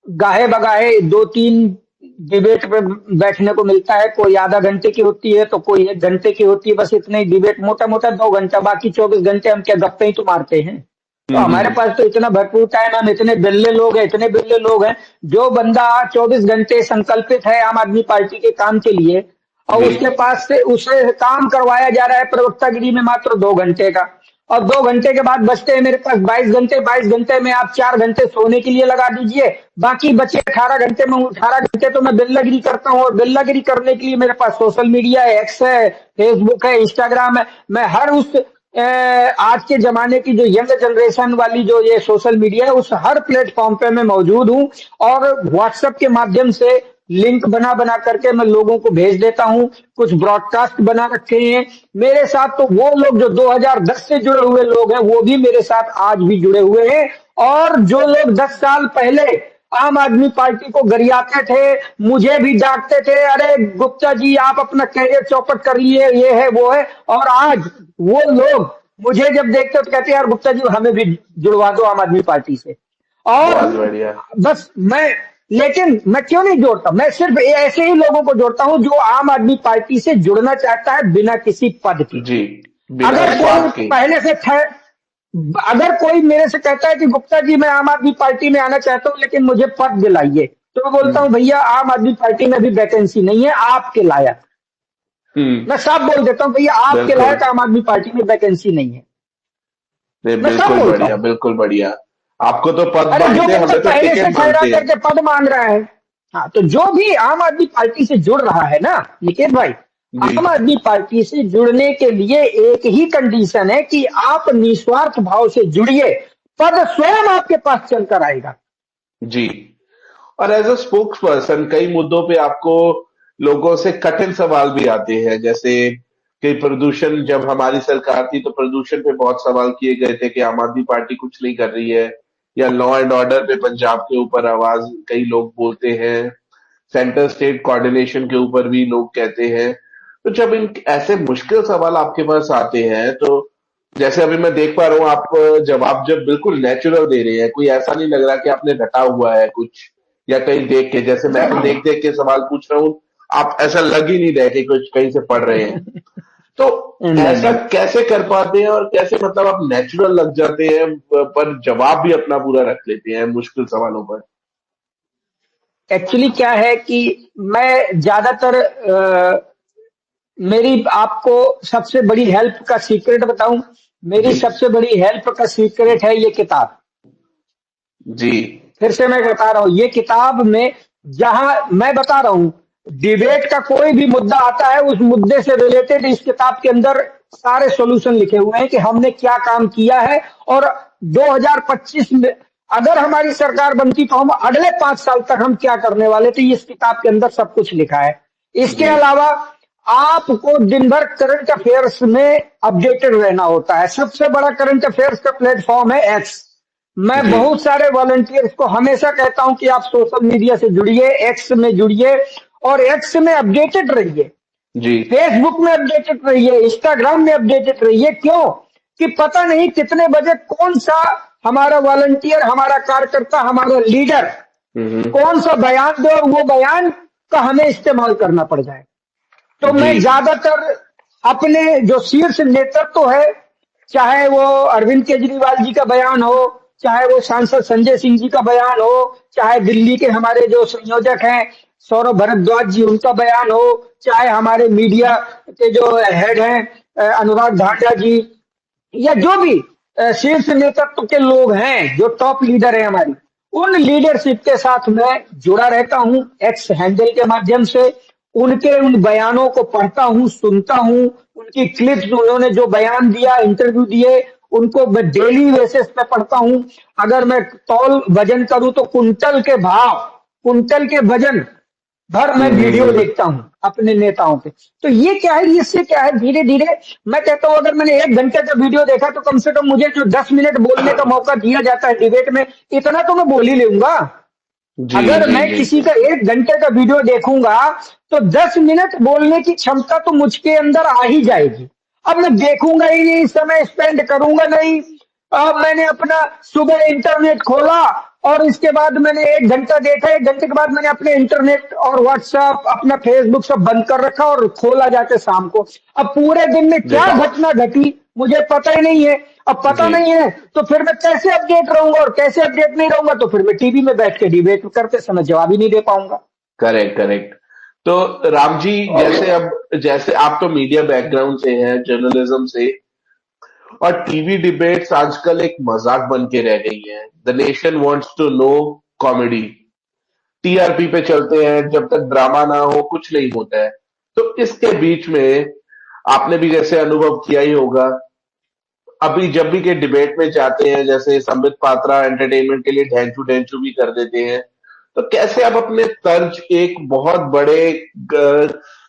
गाहे बगाहे दो तीन डिबेट पे बैठने को मिलता है, कोई आधा घंटे की होती है तो कोई एक घंटे की होती है, बस इतने ही डिबेट, मोटा मोटा 2 घंटा, बाकी 24 घंटे हम क्या गप्पे ही तो मारते हैं। तो हमारे पास तो इतना भरपूर टाइम, हम इतने बिल्ले लोग हैं, इतने बिल्ले लोग हैं। जो बंदा 24 घंटे संकल्पित है आम आदमी पार्टी के काम के लिए, और जी। उसके पास से उसे काम करवाया जा रहा है प्रवक्तागिरी में मात्र 2 घंटे का, और 2 घंटे के बाद बचते हैं मेरे पास 22 घंटे। 22 घंटे में आप 4 घंटे सोने के लिए लगा दीजिए, बाकी बचे 18 घंटे में, 18 घंटे तो मैं बिल्लागिरी करता हूँ। और बिल्लागिरी करने के लिए मेरे पास सोशल मीडिया है, एक्स है, फेसबुक है, इंस्टाग्राम है। मैं हर उस आज के जमाने की जो यंग जनरेशन वाली जो ये सोशल मीडिया है, उस हर प्लेटफॉर्म पे मैं मौजूद हूँ। और व्हाट्सएप के माध्यम से लिंक बना बना करके मैं लोगों को भेज देता हूँ। कुछ ब्रॉडकास्ट बना रखे हैं मेरे साथ, तो वो लोग जो 2010 से जुड़े हुए लोग हैं वो भी मेरे साथ आज भी जुड़े हुए हैं। और जो लोग 10 साल पहले आम आदमी पार्टी को गरियाते थे, मुझे भी डांटते थे, अरे गुप्ता जी आप अपना कैरियर चौपट कर लिए, ये है वो है, और आज वो लोग मुझे जब देखते तो कहते हैं यार गुप्ता जी हमें भी जुड़वा दो आम आदमी पार्टी से। और बहुत बढ़िया। बस मैं, लेकिन मैं क्यों नहीं जोड़ता, मैं सिर्फ ऐसे ही लोगों को जोड़ता हूं जो आम आदमी पार्टी से जुड़ना चाहता है बिना किसी पद के। जी। बिना अगर कोई स्वार्थ के। पहले से अगर कोई मेरे से कहता है कि गुप्ता जी मैं आम आदमी पार्टी में आना चाहता हूं लेकिन मुझे पद दिलाइए, तो मैं बोलता हूं भैया आम आदमी पार्टी में भी वैकेंसी नहीं है आपके लायक। हम्म। मैं साफ बोल देता हूं भैया आपके बिल्कुल। लायक आम आदमी पार्टी में वैकेंसी नहीं है। नहीं, मैं साफ बिल्कुल बोलता बढ़िया, हूं। बिल्कुल बढ़िया। आपको तो पद अरे जो मांगते हैं, बंदा हमें तो पहले से टिकट ठहरा मांगते हैं। करके पद मांग रहा है, हाँ, तो जो भी आम आदमी पार्टी से जुड़ रहा है ना निकेत भाई, जी। आम आदमी पार्टी से जुड़ने के लिए एक ही कंडीशन है कि आप निस्वार्थ भाव से जुड़िए, पद स्वयं आपके पास चलकर आएगा। जी। और एज अ स्पोक्स पर्सन कई मुद्दों पे आपको लोगों से कठिन सवाल भी आते हैं, जैसे कि प्रदूषण, जब हमारी सरकार थी तो प्रदूषण पे बहुत सवाल किए गए थे कि आम आदमी पार्टी कुछ नहीं कर रही है, या लॉ एंड ऑर्डर पे पंजाब के ऊपर आवाज कई लोग बोलते हैं, सेंटर स्टेट कोऑर्डिनेशन के ऊपर भी लोग कहते हैं। तो जब इन ऐसे मुश्किल सवाल आपके पास आते हैं, तो जैसे अभी मैं देख पा रहा हूँ, आप जवाब जब बिल्कुल नेचुरल दे रहे हैं, कोई ऐसा नहीं लग रहा कि आपने रटा हुआ है कुछ, या कहीं देख के, जैसे मैं तो देख देख के सवाल पूछ रहा हूँ, आप ऐसा लग ही नहीं रहे कि कुछ कहीं से पढ़ रहे हैं। तो नहीं ऐसा नहीं, कैसे कर पाते हैं, और कैसे मतलब आप नेचुरल लग जाते हैं पर जवाब भी अपना पूरा रख लेते हैं मुश्किल सवालों पर? एक्चुअली क्या है कि मैं ज्यादातर मेरी आपको सबसे बड़ी हेल्प का सीक्रेट बताऊं, मेरी जी। सबसे बड़ी हेल्प का सीक्रेट है ये किताब। जी। फिर से मैं बता रहा हूं, ये किताब में जहां मैं बता रहा हूं डिबेट का कोई भी मुद्दा आता है, उस मुद्दे से रिलेटेड इस किताब के अंदर सारे सॉल्यूशन लिखे हुए हैं कि हमने क्या काम किया है। और 2025 में अगर हमारी सरकार बनती तो हम अगले 5 साल तक हम क्या करने वाले थे, ये इस किताब के अंदर सब कुछ लिखा है। इसके जी। अलावा आपको दिन भर करंट अफेयर्स में अपडेटेड रहना होता है। सबसे बड़ा करंट अफेयर्स का प्लेटफॉर्म है एक्स। मैं जी। बहुत सारे वॉलंटियर्स को हमेशा कहता हूं कि आप सोशल मीडिया से जुड़िए, एक्स में जुड़िए, और एक्स में अपडेटेड रहिए, जी। फेसबुक में अपडेटेड रहिए, इंस्टाग्राम में अपडेटेड रहिए। क्यों कि पता नहीं कितने बजे कौन सा हमारा वॉलंटियर, हमारा कार्यकर्ता, हमारा लीडर हम्म। कौन सा बयान दे और वो बयान का हमें इस्तेमाल करना पड़ जाए। तो जी। मैं ज्यादातर अपने जो शीर्ष नेतृत्व है, चाहे वो अरविंद केजरीवाल जी का बयान हो, चाहे वो सांसद संजय सिंह जी का बयान हो, चाहे दिल्ली के हमारे जो संयोजक हैं सौरभ भारद्वाज जी उनका बयान हो, चाहे हमारे मीडिया के जो हेड हैं अनुराग धांडा जी, या जो भी शीर्ष नेतृत्व के लोग हैं जो टॉप लीडर है हमारी, उन लीडरशिप के साथ मैं जुड़ा रहता हूं एक्स हैंडल के माध्यम से। उनके उन बयानों को पढ़ता हूं, सुनता हूं, उनकी क्लिप्स, उन्होंने जो बयान दिया, इंटरव्यू दिए, उनको मैं डेली बेसिस पे पढ़ता हूं। अगर मैं तौल वजन करूं तो कुंटल के भाव, कुंटल के वजन भर मैं वीडियो हम्म। देखता हूं अपने नेताओं के। तो ये क्या है, इससे क्या है, धीरे धीरे मैं कहता हूं अगर मैंने 1 घंटे का वीडियो देखा तो कम से कम मुझे जो 10 मिनट बोलने का मौका दिया जाता है डिबेट में, इतना तो मैं बोल ही लूंगा। जी अगर जी मैं जी किसी जी। का 1 घंटे का वीडियो देखूंगा तो 10 मिनट बोलने की क्षमता तो मुझके अंदर आ ही जाएगी। अब मैं देखूंगा ही नहीं, समय स्पेंड करूंगा नहीं। अब मैंने अपना सुबह इंटरनेट खोला और इसके बाद मैंने 1 घंटा देखा, 1 घंटे के बाद मैंने अपने इंटरनेट और व्हाट्सएप अपना फेसबुक सब बंद कर रखा और खोला जाके शाम को। अब पूरे दिन में क्या देखा। घटना घटी मुझे पता ही नहीं है। अब पता जी। नहीं है तो फिर मैं कैसे अपडेट रहूंगा, और कैसे अपडेट नहीं रहूंगा तो फिर मैं टीवी में बैठ के डिबेट करते समय जवाब ही नहीं दे पाऊंगा। Correct correct. तो राम जी, जैसे अब, जैसे आप तो मीडिया बैकग्राउंड से हैं, जर्नलिज्म से, और टीवी डिबेट्स आजकल एक मजाक बन के रह गई हैं। The nation wants to know comedy, TRP पे चलते हैं, जब तक ड्रामा ना हो कुछ नहीं होता है। तो इसके बीच में आपने भी जैसे अनुभव किया ही होगा, अभी जब भी के डिबेट में जाते हैं, जैसे संबित पात्रा एंटरटेनमेंट के लिए ढेंचू ढेंचू भी कर देते हैं, तो कैसे आप अपने तर्ज एक बहुत बड़े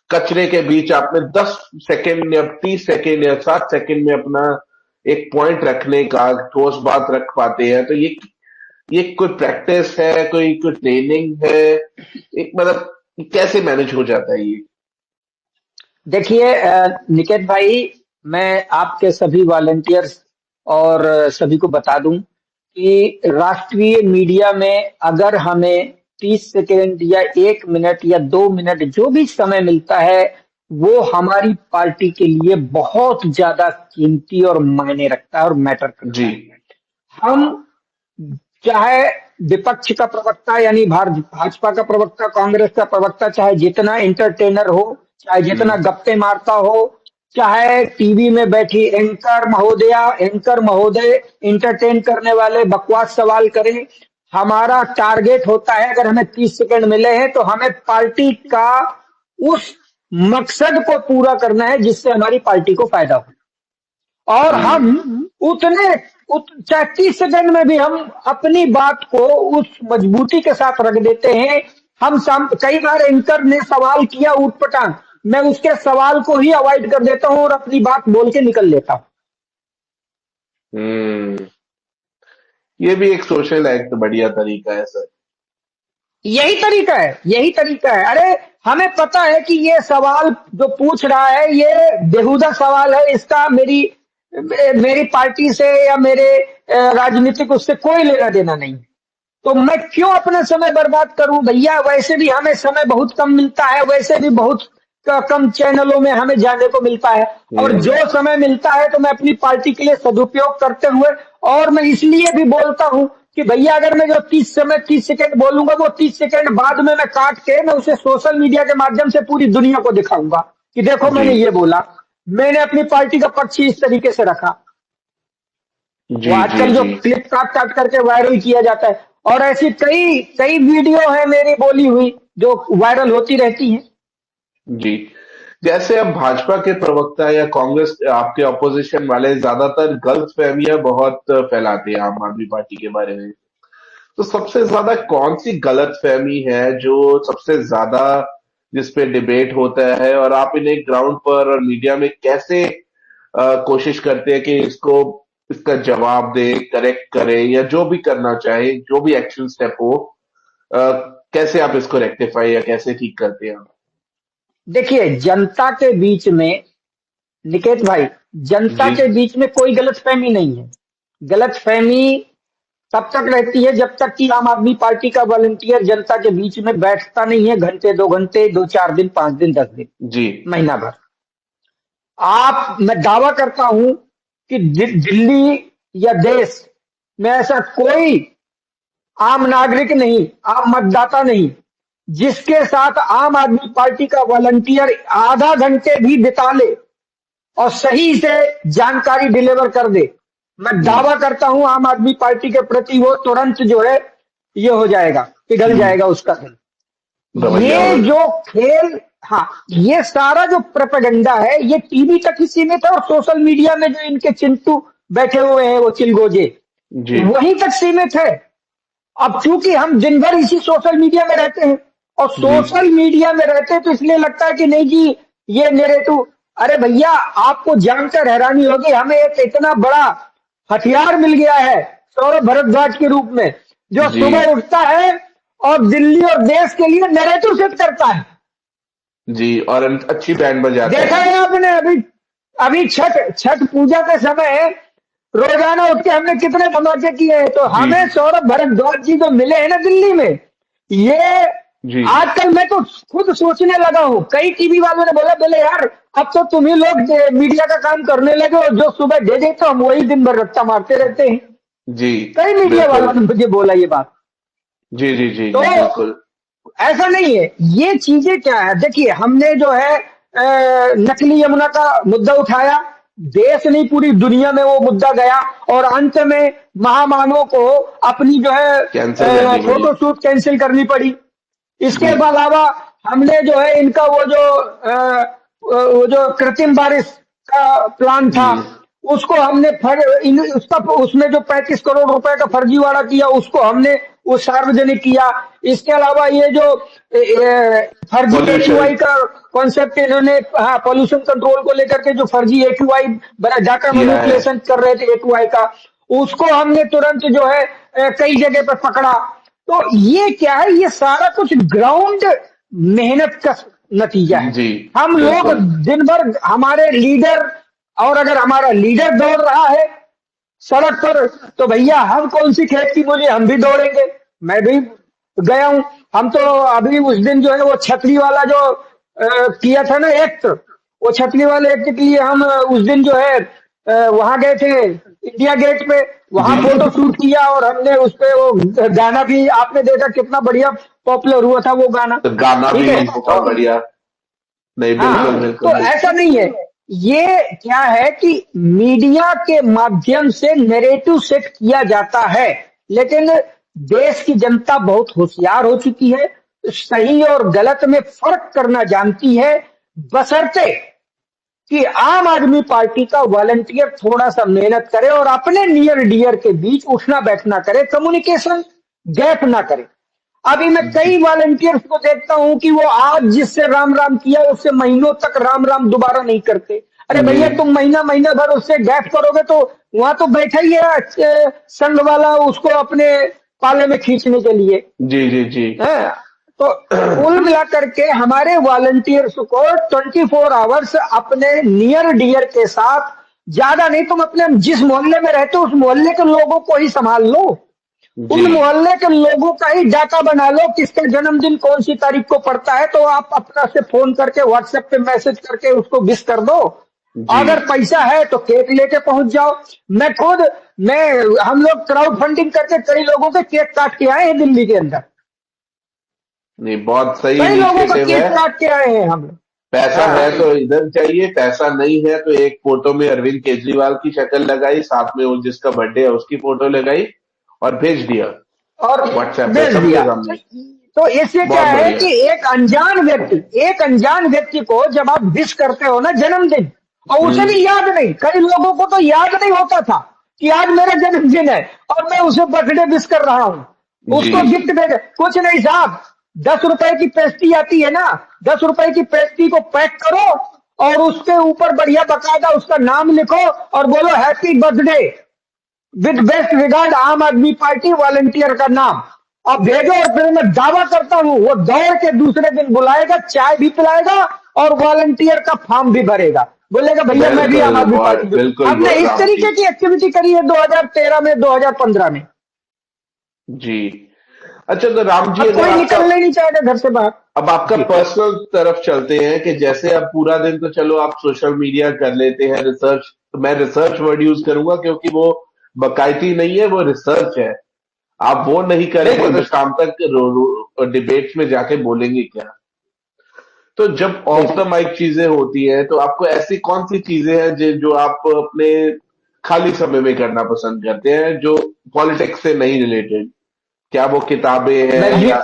कचरे के बीच आपने 10 सेकेंड या 30 सेकेंड या 7 सेकेंड में अपना एक पॉइंट रखने का ठोस बात रख पाते हैं? तो ये कोई प्रैक्टिस है, कोई ट्रेनिंग है, एक मतलब कैसे मैनेज हो जाता है ये? देखिए निकेत भाई, मैं आपके सभी वॉलंटियर्स और सभी को बता दूं कि राष्ट्रीय मीडिया में अगर हमें 30 सेकेंड या 1 मिनट या 2 मिनट जो भी समय मिलता है, वो हमारी पार्टी के लिए बहुत ज्यादा कीमती और मायने रखता है और मैटर जी। करता है। हम चाहे विपक्ष का प्रवक्ता यानी भाजपा का प्रवक्ता, कांग्रेस का प्रवक्ता, चाहे जितना इंटरटेनर हो, चाहे जितना हम्म। गप्पे मारता हो, चाहे टीवी में बैठी एंकर महोदया, एंकर महोदय इंटरटेन करने वाले बकवास सवाल करें, हमारा टारगेट होता है अगर हमें 30 सेकंड मिले हैं तो हमें पार्टी का उस मकसद को पूरा करना है जिससे हमारी पार्टी को फायदा हो। और हम हम्म। उतने चाहे 30 सेकंड में भी हम अपनी बात को उस मजबूती के साथ रख देते हैं। कई बार एंकर ने सवाल किया ऊटपटांग, मैं उसके सवाल को ही अवॉइड कर देता हूं और अपनी बात बोल के निकल लेता हूं। हम्म। ये भी एक सोशल एक्ट बढ़िया तरीका है सर। यही तरीका है, यही तरीका है। अरे हमें पता है कि ये सवाल जो पूछ रहा है ये बेहुदा सवाल है, इसका मेरी मेरी पार्टी से या मेरे राजनीतिक उससे कोई लेना देना नहीं। तो मैं क्यों अपना समय बर्बाद करूं भैया, वैसे भी हमें समय बहुत कम मिलता है, वैसे भी बहुत कम चैनलों में हमें जाने को मिलता है। और जो हम्म। समय मिलता है तो मैं अपनी पार्टी के लिए सदुपयोग करते हुए, और मैं इसलिए भी बोलता हूं कि भैया अगर मैं जो 30 सेकंड बोलूंगा वो 30 सेकंड बाद में मैं काट के मैं उसे सोशल मीडिया के माध्यम से पूरी दुनिया को दिखाऊंगा कि देखो जी मैंने ये बोला, मैंने अपनी पार्टी का पक्ष इस तरीके से रखा। वो जी जी आजकल जो जी। क्लिप काट काट करके वायरल किया जाता है, और ऐसी कई कई वीडियो है मेरी बोली हुई जो वायरल होती रहती हैं। जी। जैसे अब भाजपा के प्रवक्ता या कांग्रेस आपके ऑपोजिशन वाले ज्यादातर गलत फहमियां बहुत फैलाते हैं आम आदमी पार्टी के बारे में। तो सबसे ज्यादा कौन सी गलत फहमी है जो सबसे ज्यादा जिस पे डिबेट होता है, और आप इन्हें ग्राउंड पर और मीडिया में कैसे कोशिश करते हैं कि इसको, इसका जवाब दे, करेक्ट करे, या जो भी करना चाहे, जो भी एक्शन स्टेप हो, अ, कैसे आप इसको रेक्टिफाई या कैसे ठीक करते हैं आप? देखिए जनता के बीच में, निकेत भाई, जनता जी। के बीच में कोई गलतफहमी नहीं है। गलतफहमी तब तक रहती है जब तक कि आम आदमी पार्टी का वॉलंटियर जनता के बीच में बैठता नहीं है, घंटे 2 घंटे, 2 4 दिन, 5 दिन, 10 दिन, जी महीना भर। मैं दावा करता हूं कि दिल्ली या देश में ऐसा कोई आम नागरिक नहीं, आम मतदाता नहीं, जिसके साथ आम आदमी पार्टी का वॉलंटियर आधा घंटे भी बिता ले और सही से जानकारी डिलीवर कर दे। मैं दावा करता हूं आम आदमी पार्टी के प्रति वो तुरंत जो है ये हो जाएगा, पिघल जाएगा उसका दिल। ये जो खेल, हाँ, ये सारा जो प्रोपेगेंडा है ये टीवी तक ही सीमित है और सोशल मीडिया में जो इनके चिंटू बैठे हुए हैं वो चिलगोजे वहीं तक सीमित है। अब चूंकि हम दिन भर इसी सोशल मीडिया में रहते हैं और सोशल मीडिया में रहते हैं तो इसलिए लगता है कि नहीं जी ये नैरेटिव। अरे भैया आपको जानकर हैरानी होगी, हमें एक इतना बड़ा हथियार मिल गया है सौरभ भारद्वाज के रूप में, जो सुबह उठता है और दिल्ली और देश के लिए नैरेटिव सेट करता है जी, और अच्छी बैंड बजाता है। देखा है आपने अभी छठ पूजा के समय रोजाना उठ के हमने कितने धमाके किए हैं। तो हमें सौरभ भारद्वाज जी जो मिले हैं ना दिल्ली में, ये आजकल मैं तो खुद सोचने लगा हूँ, कई टीवी वालों ने बोले यार अब तो तुम ही लोग मीडिया का काम करने लगे और जो सुबह दे देते हम वही दिन भर रट्टा मारते रहते हैं। जी, कई मीडिया वालों ने मुझे बोला ये बात। जी जी जी, तो बिल्कुल ऐसा नहीं है। ये चीजें क्या है, देखिए हमने जो है नकली यमुना का मुद्दा उठाया, देश नहीं पूरी दुनिया में वो मुद्दा गया और अंत में महामानव को अपनी जो है फोटोशूट कैंसिल करनी पड़ी। इसके अलावा हमने जो है इनका वो जो कृत्रिम बारिश का प्लान था उसको हमने उसमें जो 35 करोड़ रुपए का फर्जीवाड़ा किया उसको हमने वो सार्वजनिक किया। इसके अलावा ये जो फर्जी AQI का कॉन्सेप्ट इन्होंने, हाँ, पॉल्यूशन कंट्रोल को लेकर के जो फर्जी AQI डाटा मैनिपुलेशन कर रहे थे AQI का, उसको हमने तुरंत जो है कई जगह पर पकड़ा। तो ये क्या है, ये सारा कुछ ग्राउंड मेहनत का नतीजा है। हम लोग दिन भर हमारे लीडर, और अगर हमारा लीडर दौड़ रहा है सड़क पर तो भैया हम कौन सी खेत की मूली, हम भी दौड़ेंगे। मैं भी गया हूं, हम तो अभी उस दिन जो है वो छतरी वाला जो किया था ना एक्ट, वो छतरी वाले एक्ट के लिए हम उस दिन जो है वहां गए थे इंडिया गेट पे, वहां फोटो शूट किया और हमने उस पे वो गाना भी आपने देखा कितना बढ़िया पॉपुलर हुआ था वो गाना। तो गाना भी बहुत बढ़िया। नहीं, बिल्कुल बिल्कुल। तो ऐसा नहीं है, ये क्या है कि मीडिया के माध्यम से नैरेटिव सेट किया जाता है, लेकिन देश की जनता बहुत होशियार हो चुकी है, सही और गलत में फर्क करना जानती है, बशर्ते कि आम आदमी पार्टी का वॉलंटियर थोड़ा सा मेहनत करे और अपने नियर डियर के बीच उठना बैठना करे, कम्युनिकेशन गैप ना करे। अभी मैं कई वॉलंटियर्स को देखता हूं कि वो आज जिससे राम राम किया उससे महीनों तक राम राम दोबारा नहीं करते। अरे भैया तुम महीना भर उससे गैप करोगे तो वहां तो बैठा ही है संघ वाला उसको अपने पाले में खींचने के लिए। जी जी जी। तो कुल मिला करके हमारे वॉलंटियर्स को 24 आवर्स अपने नियर डियर के साथ, ज्यादा नहीं, तुम अपने जिस मोहल्ले में रहते हो उस मोहल्ले के लोगों को ही संभाल लो, उन मोहल्ले के लोगों का ही डाटा बना लो, किसका जन्मदिन कौन सी तारीख को पड़ता है तो आप अपना से फोन करके व्हाट्सएप पे मैसेज करके उसको विश कर दो। अगर पैसा है तो केक लेके पहुंच जाओ। हम लोग क्राउड फंडिंग करके कई लोगों के केक काट के आए हैं दिल्ली के अंदर। नहीं, बहुत सही, कई लोगों का केक काट के आए हैं हम। पैसा है तो इधर चाहिए, पैसा नहीं है तो एक फोटो में अरविंद केजरीवाल की शक्ल लगाई, साथ में वो जिसका बर्थडे है उसकी फोटो लगाई और भेज दिया और व्हाट्सएप पे सबके सामने। तो इससे क्या है कि एक अनजान व्यक्ति को जब आप विश करते हो ना जन्मदिन, और उसे भी याद नहीं, कई लोगों को तो याद नहीं होता था कि आज मेरा जन्मदिन है और मैं उसे बर्थडे विश कर रहा हूं, उसको गिफ्ट दे, कुछ नहीं साहब, 10 रुपए की पेस्ट्री आती है ना, 10 रुपए की पेस्ट्री को पैक करो और उसके ऊपर बढ़िया बकायदा उसका नाम लिखो और बोलो happy birthday with best regard आम आदमी पार्टी वॉलंटियर का नाम, और भेजो। और फिर मैं दावा करता हूं वो दौड़ के दूसरे दिन बुलाएगा, चाय भी पिलाएगा और वॉलंटियर का फॉर्म भी भरेगा, बोलेगा भैया मैं भी आम आदमी पार्टी। हमने इस तरीके की एक्टिविटी करी है 2013 में, 2015 में। जी। अच्छा, तो राम जी, अब अगर कोई आपका, निकलने नहीं चाहेगा घर से बाहर। अब आपका जी पर्सनल तरफ चलते हैं कि जैसे अब पूरा दिन तो चलो आप सोशल मीडिया कर लेते हैं, रिसर्च, तो मैं रिसर्च वर्ड यूज करूंगा क्योंकि वो बकायती नहीं है, वो रिसर्च है। आप वो नहीं करेंगे बिल्कुल तो बिल्कुल शाम तक डिबेट्स में जाके बोलेंगे क्या? तो जब ऑफ बिल्कुल। द माइक चीजें होती हैं तो आपको ऐसी कौन सी चीजें हैं जो आप अपने खाली समय में करना पसंद करते हैं, जो पॉलिटिक्स से नहीं रिलेटेड? क्या वो किताबें मैं हैं यू या?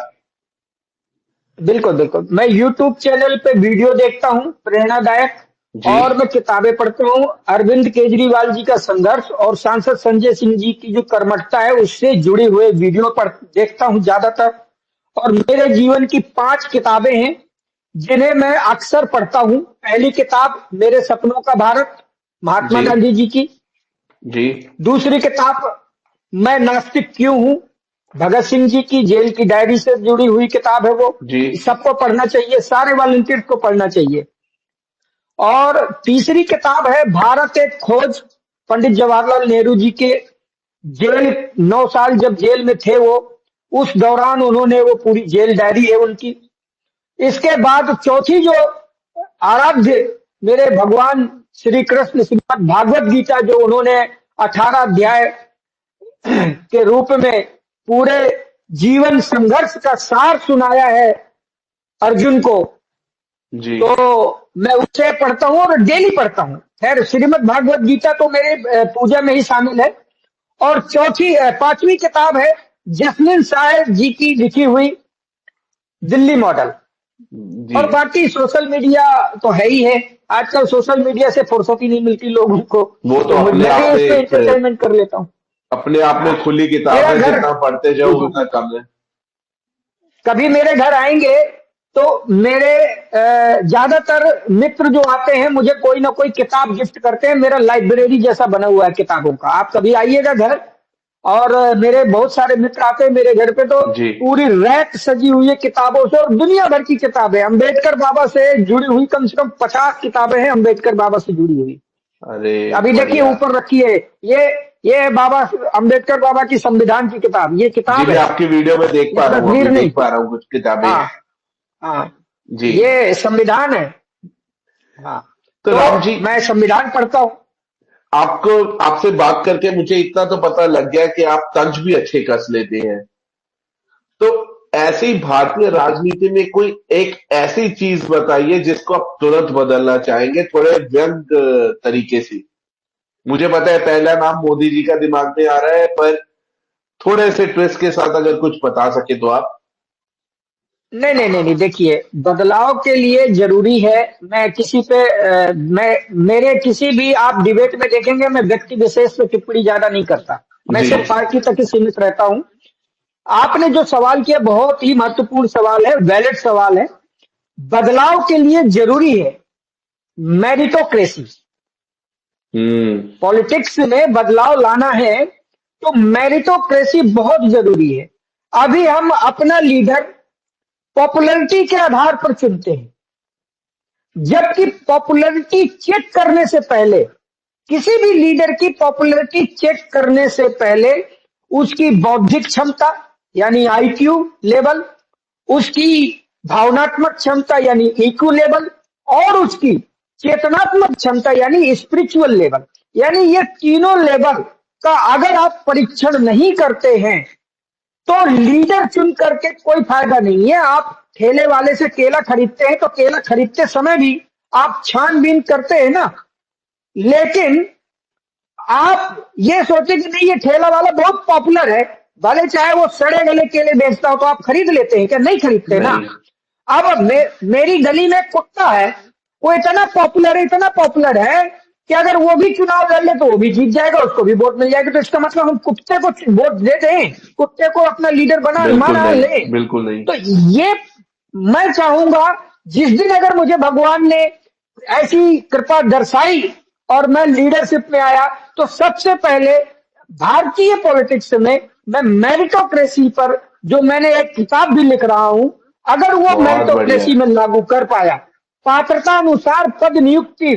बिल्कुल बिल्कुल, मैं यूट्यूब चैनल पे वीडियो देखता हूँ प्रेरणादायक, जी। और मैं किताबें पढ़ता हूँ। अरविंद केजरीवाल जी का संघर्ष और सांसद संजय सिंह जी की जो कर्मठता है उससे जुड़े हुए वीडियो पढ़ देखता हूँ ज्यादातर। और मेरे जीवन की 5 किताबें हैं जिन्हें मैं अक्सर पढ़ता हूँ। पहली किताब मेरे सपनों का भारत, महात्मा जी। गांधी जी की। जी। दूसरी किताब मैं नास्तिक क्यों हूँ, भगत सिंह जी की जेल की डायरी से जुड़ी हुई किताब है वो। जी। सबको पढ़ना चाहिए, सारे वॉलंटियर्स को पढ़ना चाहिए। और तीसरी किताब है भारत एक खोज, पंडित जवाहरलाल नेहरू जी के जेल 9 साल जब जेल में थे वो, उस दौरान उन्होंने वो पूरी जेल डायरी है उनकी। इसके बाद चौथी जो आराध्य मेरे भगवान श्री कृष्ण श्रीमद् भागवत गीता, जो उन्होंने 18 अध्याय के रूप में पूरे जीवन संघर्ष का सार सुनाया है अर्जुन को, जी। तो मैं उसे पढ़ता हूँ और डेली पढ़ता हूँ। खैर श्रीमद् भागवत गीता तो मेरे पूजा में ही शामिल है। और पांचवी किताब है जसलीन साहब जी की लिखी हुई दिल्ली मॉडल। जी। और बाकी सोशल मीडिया तो है ही है, आजकल सोशल मीडिया से फुर्सत ही नहीं मिलती लोगों को, वो तो तो अपने मैं भी आप में इसमें एंटरटेनमेंट कर लेता हूँ। अपने आप में हाँ, खुली किताब मेरा है, घर, जितना पढ़ते जी जाओ जी उतना जी, कम है। कभी मेरे घर आएंगे तो मेरे ज्यादातर मित्र जो आते हैं मुझे कोई ना कोई किताब गिफ्ट करते हैं। मेरा लाइब्रेरी जैसा बना हुआ है किताबों का। आप कभी आइएगा घर, और मेरे बहुत सारे मित्र आते हैं मेरे घर पे, तो जी। पूरी रैक सजी हुई है किताबों से, और दुनिया भर की किताबें। अंबेडकर बाबा से जुड़ी हुई कम से कम 50 किताबें हैं अंबेडकर बाबा से जुड़ी हुई। अरे अभी देखिए बढ़िया। ऊपर रखी है, ये बाबा अंबेडकर बाबा की संविधान की किताब, ये जी, किताब मैं है, आपकी वीडियो में देख ये पा रहा हूँ, अभी तस्वीर नहीं। देख पा रहा हूँ कुछ किताबें। हाँ हाँ, जी। ये संविधान है। हाँ, तो तो राम जी, मैं संविधान पढ़ता हूँ। आपको, आपसे बात करके मुझे इतना तो पता लग गया कि आप तंज भी अच्छे कस लेते हैं। तो ऐसी भारतीय राजनीति में कोई एक ऐसी चीज बताइए जिसको आप तुरंत बदलना चाहेंगे, थोड़े व्यंग तरीके से। मुझे पता है पहला नाम मोदी जी का दिमाग में आ रहा है, पर थोड़े से ट्विस्ट के साथ अगर कुछ बता सके तो आप। नहीं नहीं नहीं नहीं, देखिए बदलाव के लिए जरूरी है। मैं किसी पे मैं मेरे किसी भी आप डिबेट में देखेंगे मैं व्यक्ति विशेष पे टिप्पणी ज्यादा नहीं करता, मैं जी। सिर्फ पार्टी तक ही सीमित रहता हूँ। आपने जो सवाल किया बहुत ही महत्वपूर्ण सवाल है, वैलिड सवाल है। बदलाव के लिए जरूरी है मेरिटोक्रेसी। हम्म। पॉलिटिक्स में बदलाव लाना है तो मेरिटोक्रेसी बहुत जरूरी है। अभी हम अपना लीडर पॉपुलैरिटी के आधार पर चुनते हैं, जबकि पॉपुलैरिटी चेक करने से पहले, किसी भी लीडर की पॉपुलैरिटी चेक करने से पहले उसकी बौद्धिक क्षमता यानी आईक्यू लेवल, उसकी भावनात्मक क्षमता यानी ईक्यू लेवल, और उसकी चेतनात्मक क्षमता यानी स्पिरिचुअल लेवल, यानी ये तीनों लेवल का अगर आप परीक्षण नहीं करते हैं तो लीडर चुन करके कोई फायदा नहीं है। आप ठेले वाले से केला खरीदते हैं तो केला खरीदते समय भी आप छानबीन करते हैं ना, लेकिन आप ये सोचे कि नहीं ये ठेला वाला बहुत पॉपुलर है, भले चाहे वो सड़े गले केले बेचता हो, तो आप खरीद लेते हैं क्या? नहीं खरीदते ना। नहीं। अब मेरी गली में एक कुत्ता है, वो इतना पॉपुलर है कि अगर वो भी चुनाव लड़ ले तो वो भी जीत जाएगा, उसको भी वोट मिल जाएगा। तो इसका मतलब हम कुत्ते को वोट दे दें, कुत्ते को अपना लीडर बना बिल्कुल माना नहीं, ले? बिल्कुल नहीं। तो ये मैं चाहूंगा जिस दिन अगर मुझे भगवान ने ऐसी कृपा दर्शाई और मैं लीडरशिप में आया, तो सबसे पहले भारतीय पॉलिटिक्स में मैं मेरिटोक्रेसी पर, जो मैंने एक किताब भी लिख रहा हूं, अगर वो बहुत बढ़िया। मेरिटोक्रेसी में लागू कर पाया, पात्रता अनुसार पद नियुक्ति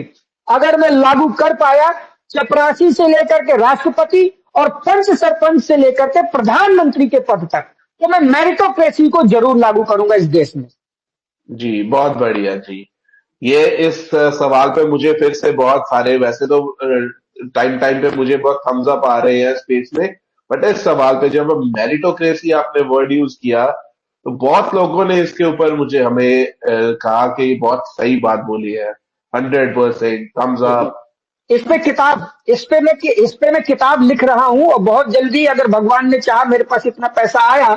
अगर मैं लागू कर पाया, चपरासी से लेकर के राष्ट्रपति और पंच सरपंच से लेकर के प्रधानमंत्री के पद तक, तो मैं मेरिटोक्रेसी को जरूर लागू करूंगा इस देश में। जी, बहुत बढ़िया जी। ये इस सवाल पे मुझे फिर से बहुत सारे, वैसे तो टाइम टाइम पे मुझे बहुत थम्स अप आ रहे हैं स्पेस में, बट इस सवाल पे जब मेरिटोक्रेसी आपने वर्ड यूज किया, तो बहुत लोगों ने इसके ऊपर मुझे हमें कहा कि ये बहुत सही बात बोली है। 100% थम्स अप। इस पे मैं किताब लिख रहा हूं, और बहुत जल्दी अगर भगवान ने चाहा, मेरे पास इतना पैसा आया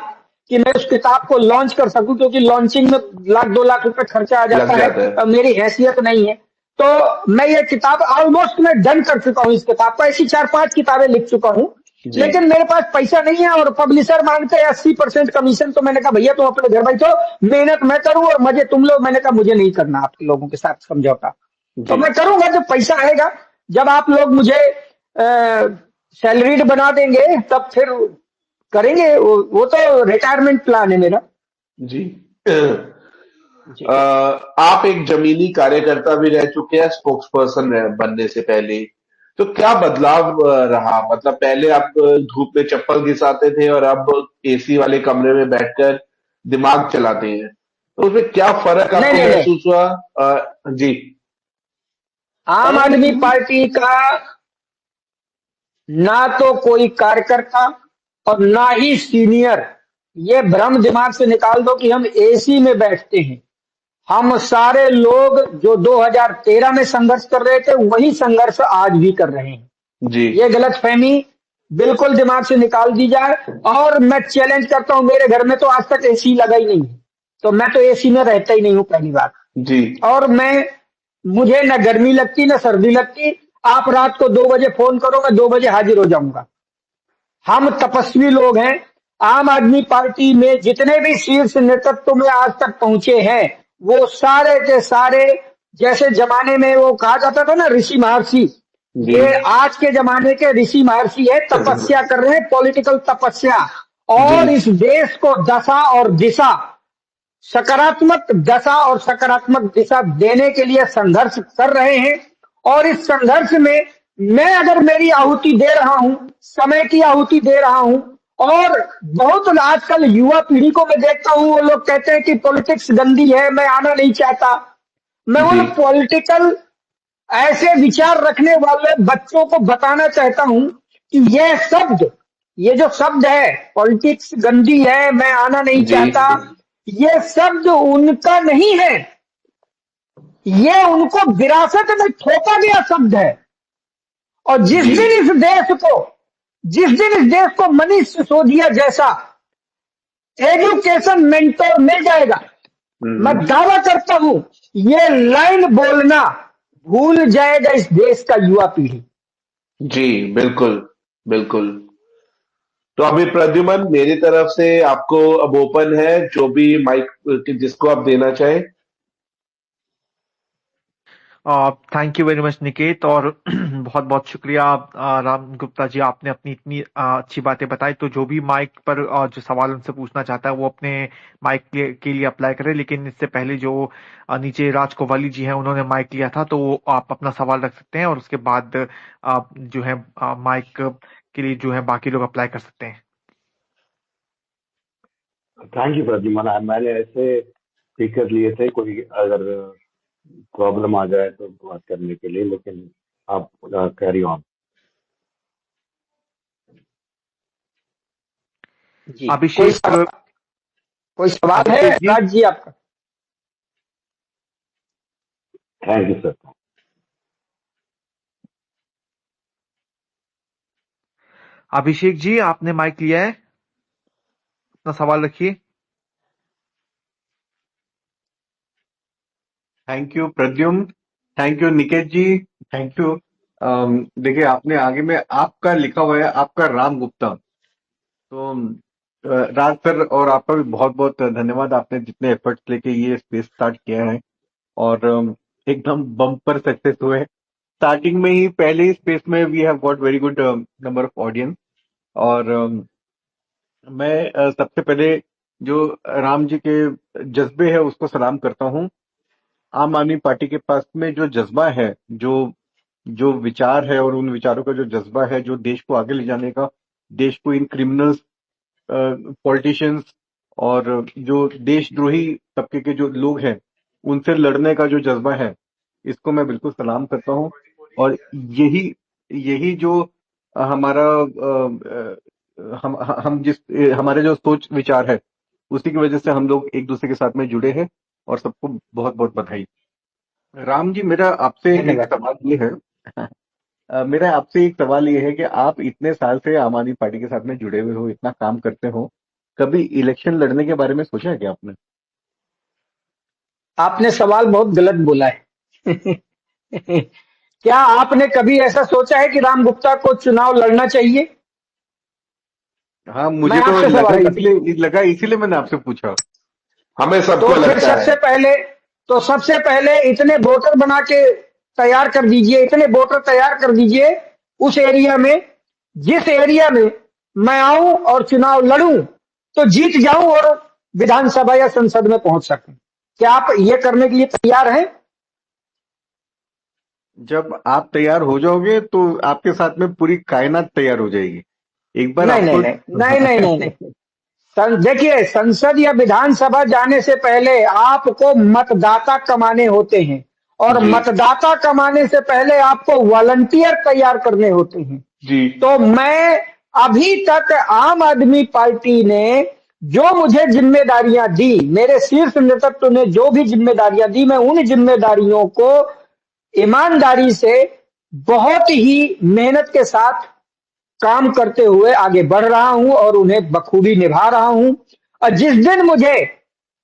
कि मैं उस किताब को लॉन्च कर सकूं, क्योंकि लॉन्चिंग में 1 लाख 2 लाख रुपए खर्चा आ लग जाता है, जाता है। और मेरी हैसियत नहीं है। तो मैं ये किताब ऑलमोस्ट मैं डन कर चुका हूं। इस किताब को ऐसी 4-5 किताबें लिख चुका हूं, जी। लेकिन मेरे पास पैसा नहीं है, और पब्लिशर मांगते हैं 80% कमीशन। तो मैंने कहा भैया तुम अपने घर बैठो, मेहनत मैं करूं और मजे तुम लोग। मैंने कहा मुझे नहीं करना आपके लोगों के साथ समझौता। तो जी। मैं करूंगा जब पैसा आएगा, जब आप लोग मुझे सैलरीड बना देंगे, तब फिर करेंगे। वो तो रिटायरमेंट प्लान है मेरा। जी। जी। आप एक जमीनी कार्यकर्ता भी रह चुके हैं, स्पोक्स पर्सन बनने से पहले। तो क्या बदलाव रहा? मतलब पहले आप धूप में चप्पल घिसाते थे और अब एसी वाले कमरे में बैठकर दिमाग चलाते हैं, तो उसमें क्या फर्क नहीं आपको नहीं नहीं, महसूस हुआ? जी। आम आदमी पार्टी का ना तो कोई कार्यकर्ता और ना ही सीनियर, ये भ्रम दिमाग से निकाल दो कि हम एसी में बैठते हैं। हम सारे लोग जो 2013 में संघर्ष कर रहे थे, वही संघर्ष आज भी कर रहे हैं। जी। ये गलतफहमी बिल्कुल दिमाग से निकाल दी जाए। और मैं चैलेंज करता हूं, मेरे घर में तो आज तक एसी लगा ही नहीं है, तो मैं तो एसी में रहता ही नहीं हूं, पहली बात। जी। और मुझे न गर्मी लगती न सर्दी लगती। आप रात को 2 बजे फोन करो, मैं 2 बजे हाजिर हो जाऊंगा। हम तपस्वी लोग हैं। आम आदमी पार्टी में जितने भी शीर्ष नेतृत्व में आज तक पहुंचे हैं, वो सारे के सारे, जैसे जमाने में वो कहा जाता था ना ऋषि महर्षि, जी। ये आज के जमाने के ऋषि महर्षि है, तपस्या कर रहे हैं, पॉलिटिकल तपस्या। जी। और इस देश को दशा और दिशा, सकारात्मक दशा और सकारात्मक दिशा देने के लिए संघर्ष कर रहे हैं। और इस संघर्ष में मैं अगर मेरी आहुति दे रहा हूं, समय की आहुति दे रहा हूं। और बहुत आजकल युवा पीढ़ी को मैं देखता हूं, वो लोग कहते हैं कि पॉलिटिक्स गंदी है, मैं आना नहीं चाहता। मैं जी। उन पॉलिटिकल ऐसे विचार रखने वाले बच्चों को बताना चाहता हूं कि ये जो शब्द है, पॉलिटिक्स गंदी है, मैं आना नहीं जी। चाहता, ये शब्द उनका नहीं है, ये उनको विरासत में थोपा गया शब्द है। और जी। जिस दिन इस देश को मनीष सिसोदिया जैसा एजुकेशन मेंटर मिल जाएगा, मैं हम्म। दावा करता हूं, ये लाइन बोलना भूल जाएगा इस देश का युवा पीढ़ी। जी। बिल्कुल। बिल्कुल। तो अभी प्रद्युमन, मेरी तरफ से आपको अब ओपन है, जो भी माइक जिसको आप देना चाहें। Thank you very much Niket, और बहुत बहुत शुक्रिया राम गुप्ता जी, आपने अपनी इतनी अच्छी बातें बताई। तो जो भी माइक पर जो सवाल उनसे पूछना चाहता है वो अपने माइक के लिए अप्लाई करे। लेकिन इससे पहले जो नीचे राज कोवाली जी हैं, उन्होंने माइक लिया था, तो आप अपना सवाल रख सकते हैं और उसके बाद आप जो है माइक के लिए जो है बाकी लोग अप्लाई कर सकते हैं। Thank you Pradyuman. मैंने ऐसे स्पीकर लिए थे, कोई अगर प्रॉब्लम आ जाए तो बात करने के लिए, लेकिन आप कैरी ऑन। जी, अभिषेक कोई सवाल है अभिषेक जी राज जी आपका? Thank you sir. Abhishek ji, आपने माइक लिया है, अपना सवाल रखिए। Thank you Pradyumna, thank you Niket ji, thank you. देखिए, आपने आगे में आपका लिखा हुआ है, आपका राम गुप्ता। तो राज सर और आपका भी बहुत बहुत धन्यवाद, आपने जितने एफर्ट्स लेके ये स्पेस स्टार्ट किया है, और एकदम बम्पर सक्सेस हुए। स्टार्टिंग में ही पहले ही स्पेस में we have got very good number of audience. और मैं सबसे पहले जो राम जी के जज्बे है उसको सलाम करता हूँ। आम आदमी पार्टी के पास में जो जज्बा है, जो जो विचार है और उन विचारों का जो जज्बा है, जो देश को आगे ले जाने का, देश को इन क्रिमिनल्स, पॉलिटिशियंस और जो देशद्रोही तबके के जो लोग हैं उनसे लड़ने का जो जज्बा है, इसको मैं बिल्कुल सलाम करता हूँ। और यही यही जो हमारा हम जिस हमारे जो सोच विचार है, उसी की वजह से हम लोग एक दूसरे के साथ में जुड़े हैं। और सबको बहुत बहुत बधाई। राम जी, मेरा आपसे एक धन्यवाद। सवाल ये है मेरा आपसे एक सवाल ये है कि आप इतने साल से आम आदमी पार्टी के साथ में जुड़े हुए हो, इतना काम करते हो, कभी इलेक्शन लड़ने के बारे में सोचा है क्या आपने? आपने सवाल बहुत गलत बोला है। क्या आपने कभी ऐसा सोचा है कि राम गुप्ता को चुनाव लड़ना चाहिए? हाँ, मैं मुझे तो आपसे सवाल लगा इसीलिए मैंने आपसे पूछा। हमें तो सबको फिर लगता है। सबसे पहले इतने वोटर बना के तैयार कर दीजिए, इतने वोटर तैयार कर दीजिए उस एरिया में, जिस एरिया में मैं आऊं और चुनाव लड़ूं तो जीत जाऊं और विधानसभा या संसद में पहुंच सकूं। क्या आप ये करने के लिए तैयार हैं? जब आप तैयार हो जाओगे तो आपके साथ में पूरी कायनात तैयार हो जाएगी। एक बार नहीं नहीं आपको नहीं नहीं नहीं नहीं नहीं। देखिए, संसद या विधानसभा जाने से पहले आपको मतदाता कमाने होते हैं, और जी मतदाता कमाने से पहले आपको वॉलंटियर तैयार करने होते हैं। जी तो मैं अभी तक आम आदमी पार्टी ने जो मुझे जिम्मेदारियां दी, मेरे शीर्ष नेतृत्व ने जो भी जिम्मेदारियां दी, मैं उन जिम्मेदारियों को ईमानदारी से, बहुत ही मेहनत के साथ काम करते हुए आगे बढ़ रहा हूं और उन्हें बखूबी निभा रहा हूं। और जिस दिन मुझे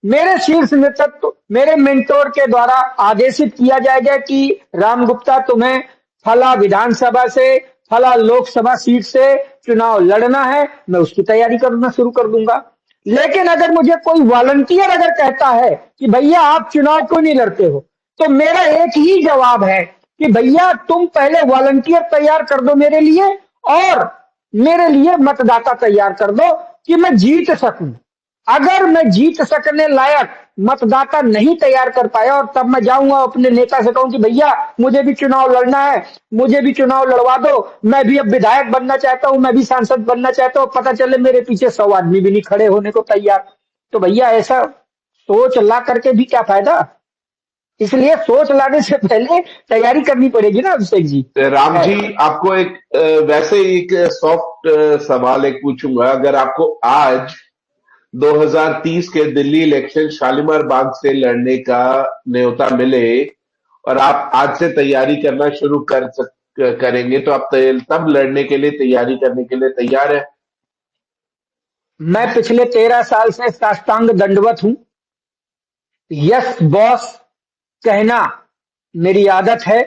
मेरे शीर्ष नेतृत्व, मेरे मेंटोर के द्वारा आदेशित किया जाएगा कि राम गुप्ता तुम्हें फला विधानसभा से, फला लोकसभा सीट से चुनाव लड़ना है, मैं उसकी तैयारी करना शुरू कर दूंगा। लेकिन अगर मुझे कोई वॉलंटियर अगर कहता है कि भैया आप चुनाव क्यों नहीं लड़ते हो, तो मेरा एक ही जवाब है कि भैया तुम पहले वॉलंटियर तैयार कर दो मेरे लिए, और मेरे लिए मतदाता तैयार कर दो कि मैं जीत सकूं। अगर मैं जीत सकने लायक मतदाता नहीं तैयार कर पाया, और तब मैं जाऊंगा अपने नेता से कहूं कि भैया मुझे भी चुनाव लड़ना है, मुझे भी चुनाव लड़वा दो, मैं भी अब विधायक बनना चाहता हूं, मैं भी सांसद बनना चाहता हूं, पता चले मेरे पीछे 100 आदमी भी नहीं खड़े होने को तैयार, तो भैया ऐसा सोच ला करके भी क्या फायदा? इसलिए सोच लाने से पहले तैयारी करनी पड़ेगी ना अभिषेक जी। राम जी, आपको एक वैसे एक सॉफ्ट सवाल एक पूछूंगा। अगर आपको आज 2030 के दिल्ली इलेक्शन शालीमार बाग से लड़ने का न्योता मिले और आप आज से तैयारी करना शुरू करेंगे, तो आप तब लड़ने के लिए, तैयारी करने के लिए तैयार है? मैं पिछले 13 साल से साष्टांग दंडवत हूं। यस बॉस कहना मेरी आदत है,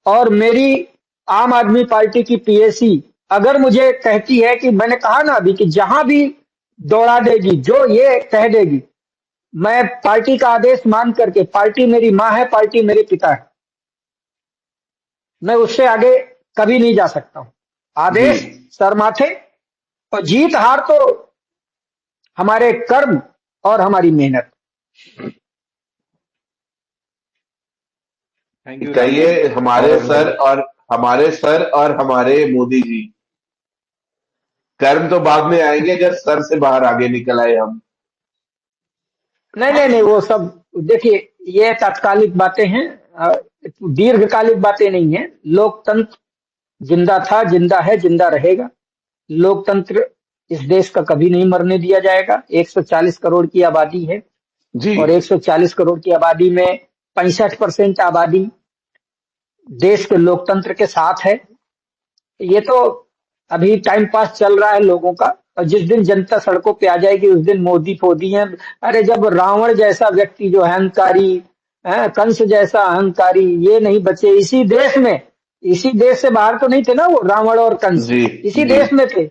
और मेरी आम आदमी पार्टी की पीएसी अगर मुझे कहती है कि, मैंने कहा ना अभी कि जहां भी दौड़ा देगी, जो ये कह देगी, मैं पार्टी का आदेश मान करके, पार्टी मेरी मां है, पार्टी मेरे पिता है, मैं उससे आगे कभी नहीं जा सकता हूं। जी, आदेश सर माथे, और जीत हार तो हमारे कर्म और हमारी मेहनत। Thank you Ram ji. कहिए हमारे सर और हमारे मोदी जी, कर्म तो बाद में आएंगे जब सर से बाहर आगे निकल आए हम। नहीं नहीं नहीं, वो सब देखिए, ये तात्कालिक बातें हैं, दीर्घकालिक बातें नहीं है। लोकतंत्र जिंदा था, जिंदा है, जिंदा रहेगा। लोकतंत्र इस देश का कभी नहीं मरने दिया जाएगा। 140 करोड़ की आबादी है, जी और 140 करोड़ की आबादी में 65% आबादी देश के लोकतंत्र के साथ है। ये तो अभी टाइम पास चल रहा है लोगों का, और जिस दिन जनता सड़कों पे आ जाएगी उस दिन मोदी फोदी हैं। अरे जब रावण जैसा व्यक्ति जो है अहंकारी, कंस जैसा अहंकारी, ये नहीं बचे इसी देश में, इसी देश से बाहर तो नहीं थे ना वो रावण और कंस, जी इसी जी, देश में थे।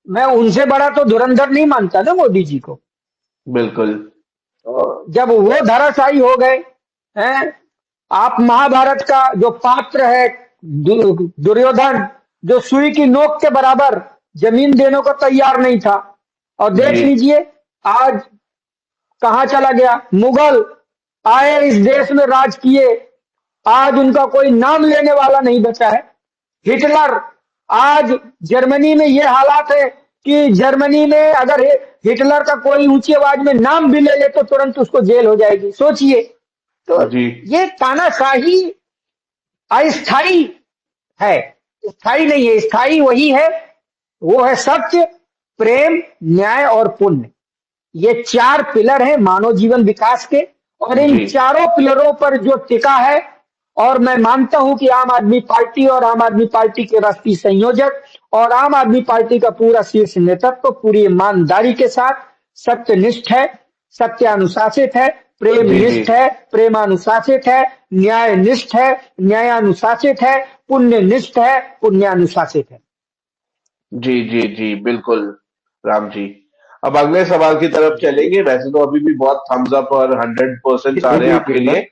मैं उनसे बड़ा तो धुरंधर नहीं मानता ना मोदी जी को। बिल्कुल। तो जब वो धराशायी हो गए हैं, आप महाभारत का जो पात्र है दुर्योधन, जो सुई की नोक के बराबर जमीन देने को तैयार नहीं था, और देख जी लीजिए आज कहां चला गया। मुगल आए, इस देश में राज किए, आज उनका कोई नाम लेने वाला नहीं बचा है। हिटलर, आज जर्मनी में ये हालात है कि जर्मनी में अगर हिटलर का कोई ऊंची आवाज में नाम भी ले ले तो तुरंत उसको जेल हो जाएगी, सोचिए। तो जी ये तानाशाही अस्थाई है, स्थाई नहीं है। स्थाई वही है, वो है सत्य, प्रेम, न्याय और पुण्य। ये 4 पिलर हैं मानव जीवन विकास के, और इन जी चारों पिलरों पर जो टिका है, और मैं मानता हूं कि आम आदमी पार्टी और आम आदमी पार्टी के राष्ट्रीय संयोजक और आम आदमी पार्टी का पूरा शीर्ष नेतृत्व तो पूरी ईमानदारी के साथ सत्यनिष्ठ है, सत्यानुशासित है, जी जी प्रेमनिष्ठ है, प्रेमानुशासित है, न्यायनिष्ठ है, न्यायानुशासित है, पुण्यनिष्ठ है, पुण्यानुशासित है। जी जी जी बिल्कुल राम जी। अब अगले सवाल की तरफ चलेंगे। वैसे तो अभी भी बहुत थम्स अप और 100% आ एक रहे हैं मिनट आपके रुकना, लिए।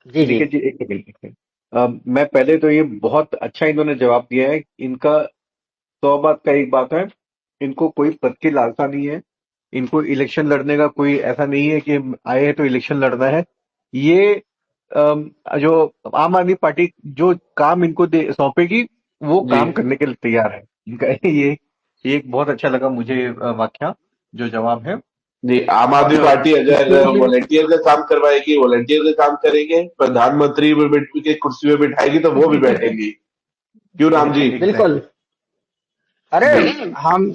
जी जी निखिल जी, एक सेकंड, एक सेकंड। मैं पहले तो ये बहुत अच्छा इन्होंने जवाब दिया है। इनका 100 बात का एक बात है, इनको कोई पद की लालसा नहीं है, इनको इलेक्शन लड़ने का कोई ऐसा नहीं है कि हम आए हैं तो इलेक्शन लड़ना है। ये जो आम आदमी पार्टी जो काम इनको दे सौंपेगी वो जी काम करने के लिए तैयार है इनका। ये एक बहुत अच्छा लगा मुझे वाक्या, जो जवाब है। जी, आम आदमी और पार्टी अगर इसके लिए वॉलेंटियर का काम करवाएगी, वॉलेंटियर का काम करेंगे। प्रधानमंत्री में बैठ के कुर्सी में बिठाएगी तो वो भी बैठेंगी। क्यों राम जी? बिल्कुल। एग्जैक्टली। अरे जी हम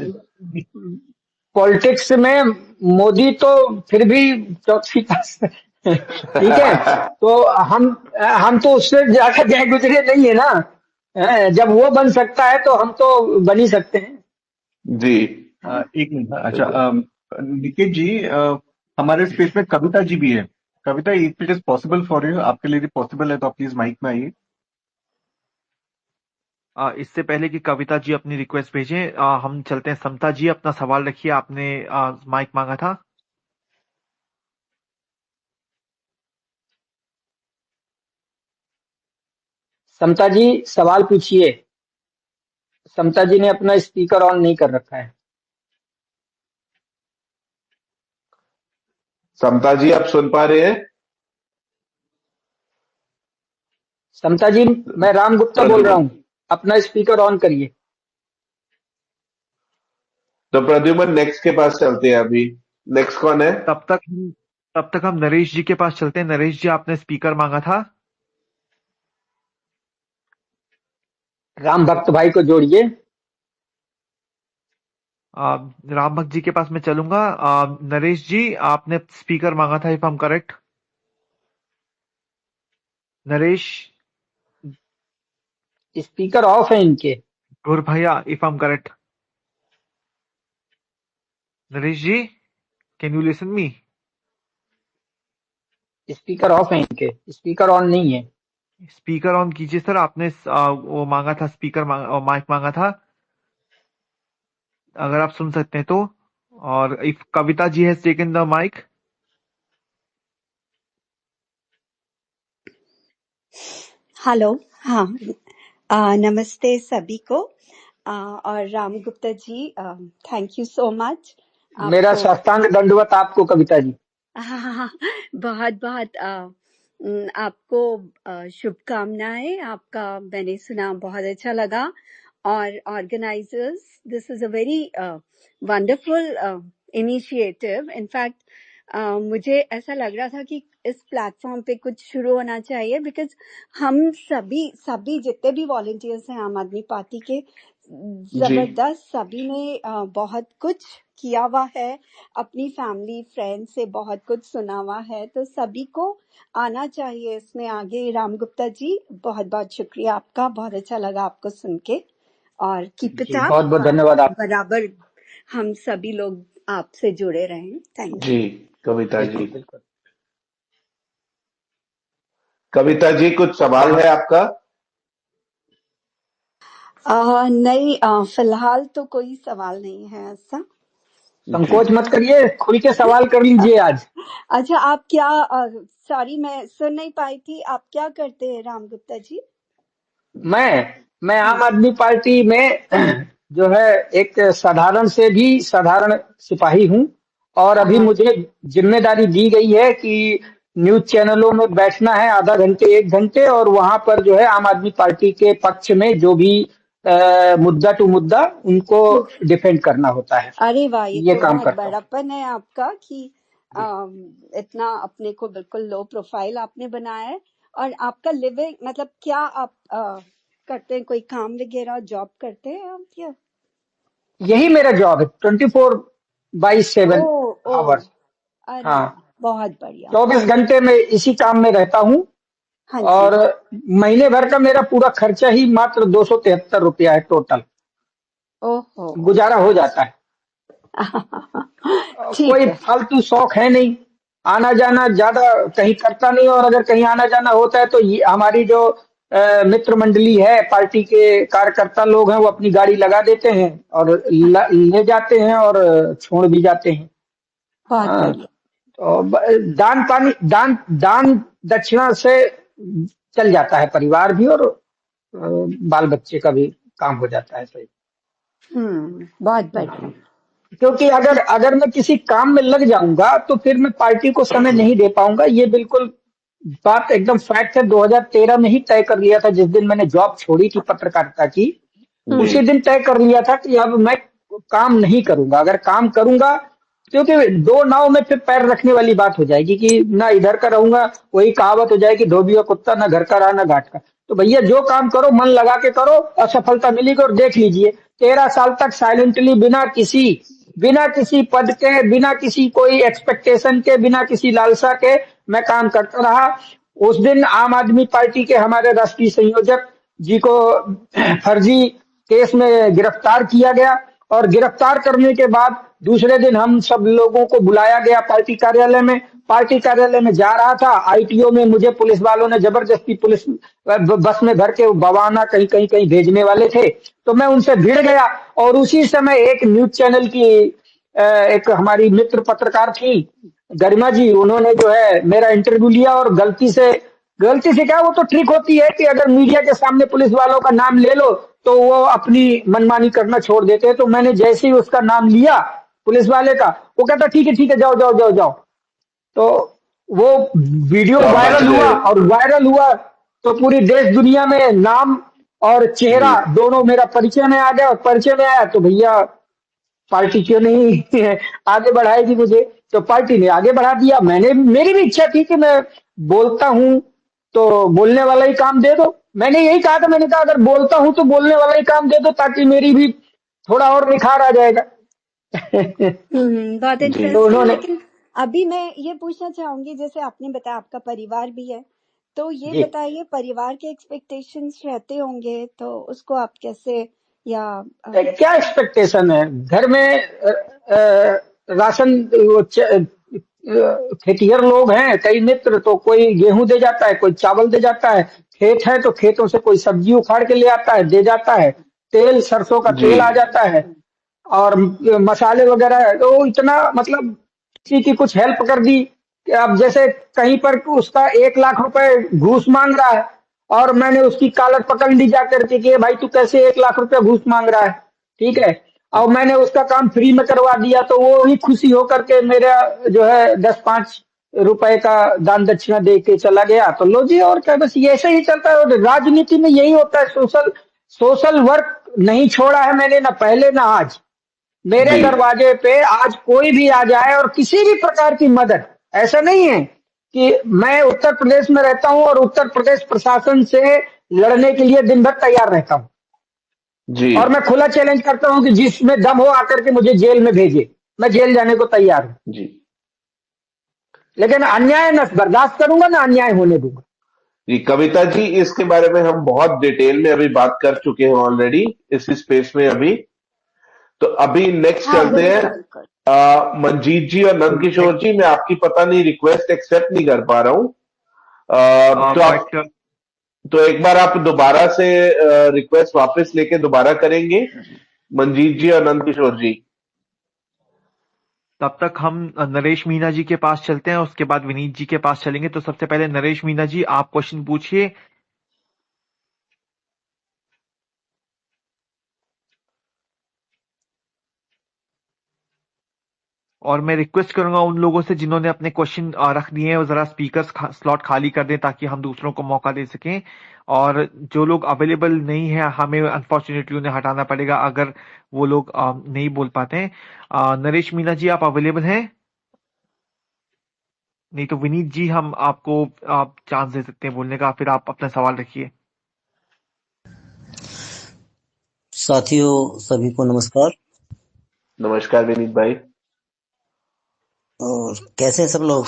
पॉलिटिक्स में मोदी तो फिर भी चौथी क्लास ठीक है, तो हम तो उससे ज्यादा गए गुजरे नहीं है ना। जब वो बन सकता है तो हम तो बन ही सकते हैं। जी एक मिनट, अच्छा, बिल्कुल। निकेत जी, हमारे स्पेस में कविता जी भी है। Kavita, if it is possible for you, आपके लिए पॉसिबल है तो आप प्लीज माइक में आइए। इससे पहले कि कविता जी अपनी रिक्वेस्ट भेजें, हम चलते हैं। समता जी, अपना सवाल रखिए, आपने माइक मांगा था। समता जी सवाल पूछिए। समता जी ने अपना स्पीकर ऑन नहीं कर रखा है। समता जी, आप सुन पा रहे हैं? समता जी, मैं राम गुप्ता बोल रहा प्रद्युमन, हूँ, अपना स्पीकर ऑन करिए। तो प्रद्युमन नेक्स्ट के पास चलते हैं अभी। नेक्स्ट कौन है? तब तक तब तक हम नरेश जी के पास चलते हैं। नरेश जी, आपने स्पीकर मांगा था। राम भक्त भाई को जोड़िए। राम भक्त जी के पास मैं चलूंगा। नरेश जी, आपने स्पीकर मांगा था, if I am correct. Naresh, speaker off है इनके। गुर भैया, if I am correct. Naresh ji, can you listen me? Speaker off है इनके, स्पीकर ऑन नहीं है। स्पीकर ऑन कीजिए सर। आपने वो मांगा था, स्पीकर माइक मांगा था, अगर आप सुन सकते हैं तो। और if Kavita ji has taken the mic. Hello. हाँ। नमस्ते सभी को। और Ram Gupta ji, thank you so much मेरा आपको। साष्टांग दंडवत आपको कविता जी। हाँ, बहुत बहुत आपको शुभकामनाएं। आपका मैंने सुना, बहुत अच्छा लगा। और organisers, this is a very wonderful initiative. In fact मुझे ऐसा लग रहा था कि इस प्लेटफॉर्म पे कुछ शुरू होना चाहिए, बिकॉज हम सभी सभी जितने भी वॉलंटियर्स हैं आम आदमी पार्टी के, जी जबरदस्त सभी ने बहुत कुछ किया हुआ है, अपनी फैमिली फ्रेंड से बहुत कुछ सुना हुआ है, तो सभी को आना चाहिए इसमें आगे। राम गुप्ता जी, बहुत बहुत शुक्रिया आपका, बहुत अच्छा लगा आपको सुन के। और कीप इट जी अप। बहुत बहुत धन्यवाद आप। बराबर हम सभी लोग आपसे जुड़े रहें। Thank ji you. कविता जी। बिल्कुल बिल्कुल। कविता जी, कुछ सवाल है आपका? नहीं, फिलहाल तो कोई सवाल नहीं है ऐसा। जी संकोच मत करिए, खुल के सवाल कर लीजिए आज। अच्छा, आप क्या, सॉरी मैं सुन नहीं पाई थी, आप क्या करते हैं राम गुप्ता जी? मैं हाँ। आम आदमी पार्टी में जो है एक साधारण से भी साधारण सिपाही हूं, और अभी हाँ। मुझे जिम्मेदारी दी गई है कि न्यूज चैनलों में बैठना है आधा घंटे 1 घंटे, और वहां पर जो है आम आदमी पार्टी के पक्ष में जो भी मुद्दा टू मुद्दा उनको डिफेंड करना होता है। अरे वाह, ये ये तो काम बहुत करता हूँ बड़प्पन है आपका कि जी। इतना अपने को बिल्कुल लो प्रोफाइल आपने बनाया है। और आपका लिविंग मतलब क्या आप करते हैं, कोई काम वगैरह जॉब करते हैं आप या? यही मेरा जॉब है, 24/7 ओ ओ, आवर्स। अरे हाँ, वाह, बहुत बढ़िया। 24 घंटे में इसी काम में रहता हूँ। हाँ जी। और महीने भर का मेरा पूरा खर्चा ही मात्र 273 रुपया है टोटल। ओहो। गुजारा हो जाता है। ठीक कोई है। फालतू शौक है नहीं, आना जाना ज्यादा कहीं करता नहीं, और अगर कहीं आना जाना होता है तो ये हमारी जो मित्र मंडली है, पार्टी के कार्यकर्ता लोग हैं, वो अपनी गाड़ी लगा देते हैं और ले जाते हैं और छोड़ भी जाते हैं। बहुत हाँ, बढ़िया। तो दान पानी दान दान दक्षिणा से चल जाता है परिवार भी, और बाल बच्चे का भी काम हो जाता है सही। बहुत बढ़िया। क्योंकि अगर अगर मैं किसी काम में लग जाऊंगा तो फिर मैं पार्टी को समय नहीं दे पाऊंगा। ये बिल्कुल बात एकदम फैक्ट है। 2013 में ही तय कर लिया था, जिस दिन मैंने जॉब छोड़ी थी पत्रकारिता की, जी उसी दिन तय कर लिया था कि अब मैं काम नहीं करूंगा। अगर काम करूंगा, क्योंकि दो नाव में फिर पैर रखने वाली बात हो जाएगी कि ना इधर का रहूंगा, वही कहावत हो जाएगी, धोबी का कुत्ता ना घर का रहा ना घाट का। तो भैया जो काम करो मन लगा के करो, असफलता मिलेगी। और देख लीजिए, 13 साल तक साइलेंटली, बिना किसी पद के, बिना किसी कोई एक्सपेक्टेशन के, बिना किसी लालसा के मैं काम करता रहा। उस दिन आम आदमी पार्टी के हमारे राष्ट्रीय संयोजक जी को फर्जी केस में गिरफ्तार किया गया, और गिरफ्तार करने के बाद दूसरे दिन हम सब लोगों को बुलाया गया पार्टी कार्यालय में। पार्टी कार्यालय में जा रहा था, आईटीओ में मुझे पुलिस वालों ने जबरदस्ती पुलिस बस में भर के बवाना कहीं कहीं कहीं भेजने वाले थे, तो मैं उनसे भिड़ गया। और उसी समय एक न्यूज चैनल की एक हमारी मित्र पत्रकार थी, गरिमा जी, उन्होंने जो है मेरा इंटरव्यू लिया, और गलती से क्या, वो तो ट्रिक होती है कि अगर मीडिया के सामने पुलिस वालों का नाम ले लो तो वो अपनी मनमानी करना छोड़ देते हैं। तो मैंने जैसे ही उसका नाम लिया पुलिस वाले का, वो कहता ठीक है, जाओ जाओ जाओ जाओ। तो वो वीडियो तो आप बच वायरल हुआ, गए। और वायरल हुआ तो पूरी देश दुनिया में नाम और जी चेहरा दोनों मेरा परिचय में आ गया। और परिचय में आया तो भैया पार्टी क्यों नहीं आगे बढ़ाएगी मुझे, तो पार्टी ने आगे बढ़ा दिया। मेरी भी इच्छा थी कि मैं बोलता हूं तो बोलने वाला ही काम दे दो। मैंने यही कहा था, मैंने कहा अगर बोलता हूं तो बोलने वाला ही काम दे दो, ताकि मेरी भी थोड़ा और निखार आ जाएगा। बहुत जी तो इंटरेस्टिंग। उन्होंने लेकिन अभी मैं ये पूछना चाहूंगी, जैसे आपने बताया आपका परिवार भी है, तो ये जी, बताइए परिवार के एक्सपेक्टेशंस रहते होंगे, तो उसको आप कैसे या क्या एक्सपेक्टेशन है घर में? राशन खेतिहर लोग हैं कई मित्र, तो कोई गेहूं दे जाता है, कोई चावल दे जाता है। खेत है तो खेतों से कोई सब्जी उखाड़ के ले आता है, दे जाता है। तेल, सरसों का जी तेल आ जाता है, और मसाले वगैरह है। तो इतना मतलब किसी की कुछ हेल्प कर दी कि अब जैसे कहीं पर उसका 1 लाख रुपए घूस मांग रहा है, और मैंने उसकी कॉलर पकड़ ली जाकर के कि भाई तू कैसे 1 लाख रुपया घूस मांग रहा है, ठीक है। और मैंने उसका काम फ्री में करवा दिया, तो वो ही खुशी होकर के मेरा जो है 10-5 रुपए का दान दक्षिणा दे के चला गया। तो लो जी, और क्या, बस ये ऐसे ही चलता है। और राजनीति में यही होता है। सोशल सोशल वर्क नहीं छोड़ा है मैंने, ना पहले ना आज। मेरे जी दरवाजे पे आज कोई भी आ जाए और किसी भी प्रकार की मदद, ऐसा नहीं है कि मैं उत्तर प्रदेश में रहता हूं और उत्तर प्रदेश प्रशासन से लड़ने के लिए दिन भर तैयार रहता हूं। जी और मैं खुला चैलेंज करता हूं कि जिसमें दम हो आकर के मुझे जेल में भेजे, मैं जेल जाने को तैयार हूं। जी लेकिन अन्याय न बर्दाश्त करूंगा, ना अन्याय होने दूंगा। जी कविता जी, इसके बारे में हम बहुत डिटेल में अभी बात कर चुके हैं ऑलरेडी इस स्पेस में अभी। तो अभी नेक्स्ट हाँ चलते हैं। बिल्कुल बिल्कुल। मंजीत जी और नंदकिशोर नेक्स्ट जी, मैं आपकी पता नहीं रिक्वेस्ट एक्सेप्ट नहीं कर पा रहा हूं। तो आप, बट तो एक बार आप दोबारा से रिक्वेस्ट वापस लेके दोबारा करेंगे, मंजीत जी और नंदकिशोर जी। तब तक हम नरेश मीना जी के पास चलते हैं, उसके बाद विनीत जी के पास चलेंगे। तो सबसे पहले नरेश मीना जी, आप क्वेश्चन पूछिए। और मैं रिक्वेस्ट करूंगा उन लोगों से जिन्होंने अपने क्वेश्चन रख दिए हैं वो जरा स्पीकर स्लॉट खाली कर दें ताकि हम दूसरों को मौका दे सकें। और जो लोग अवेलेबल नहीं है हमें अनफॉर्चुनेटली उन्हें हटाना पड़ेगा अगर वो लोग नहीं बोल पाते हैं। नरेश मीना जी आप अवेलेबल हैं? नहीं तो विनीत जी हम आपको आप चांस दे सकते हैं बोलने का, फिर आप अपना सवाल रखिए। साथियों सभी को नमस्कार। नमस्कार विनीत भाई। और कैसे हैं सब लोग?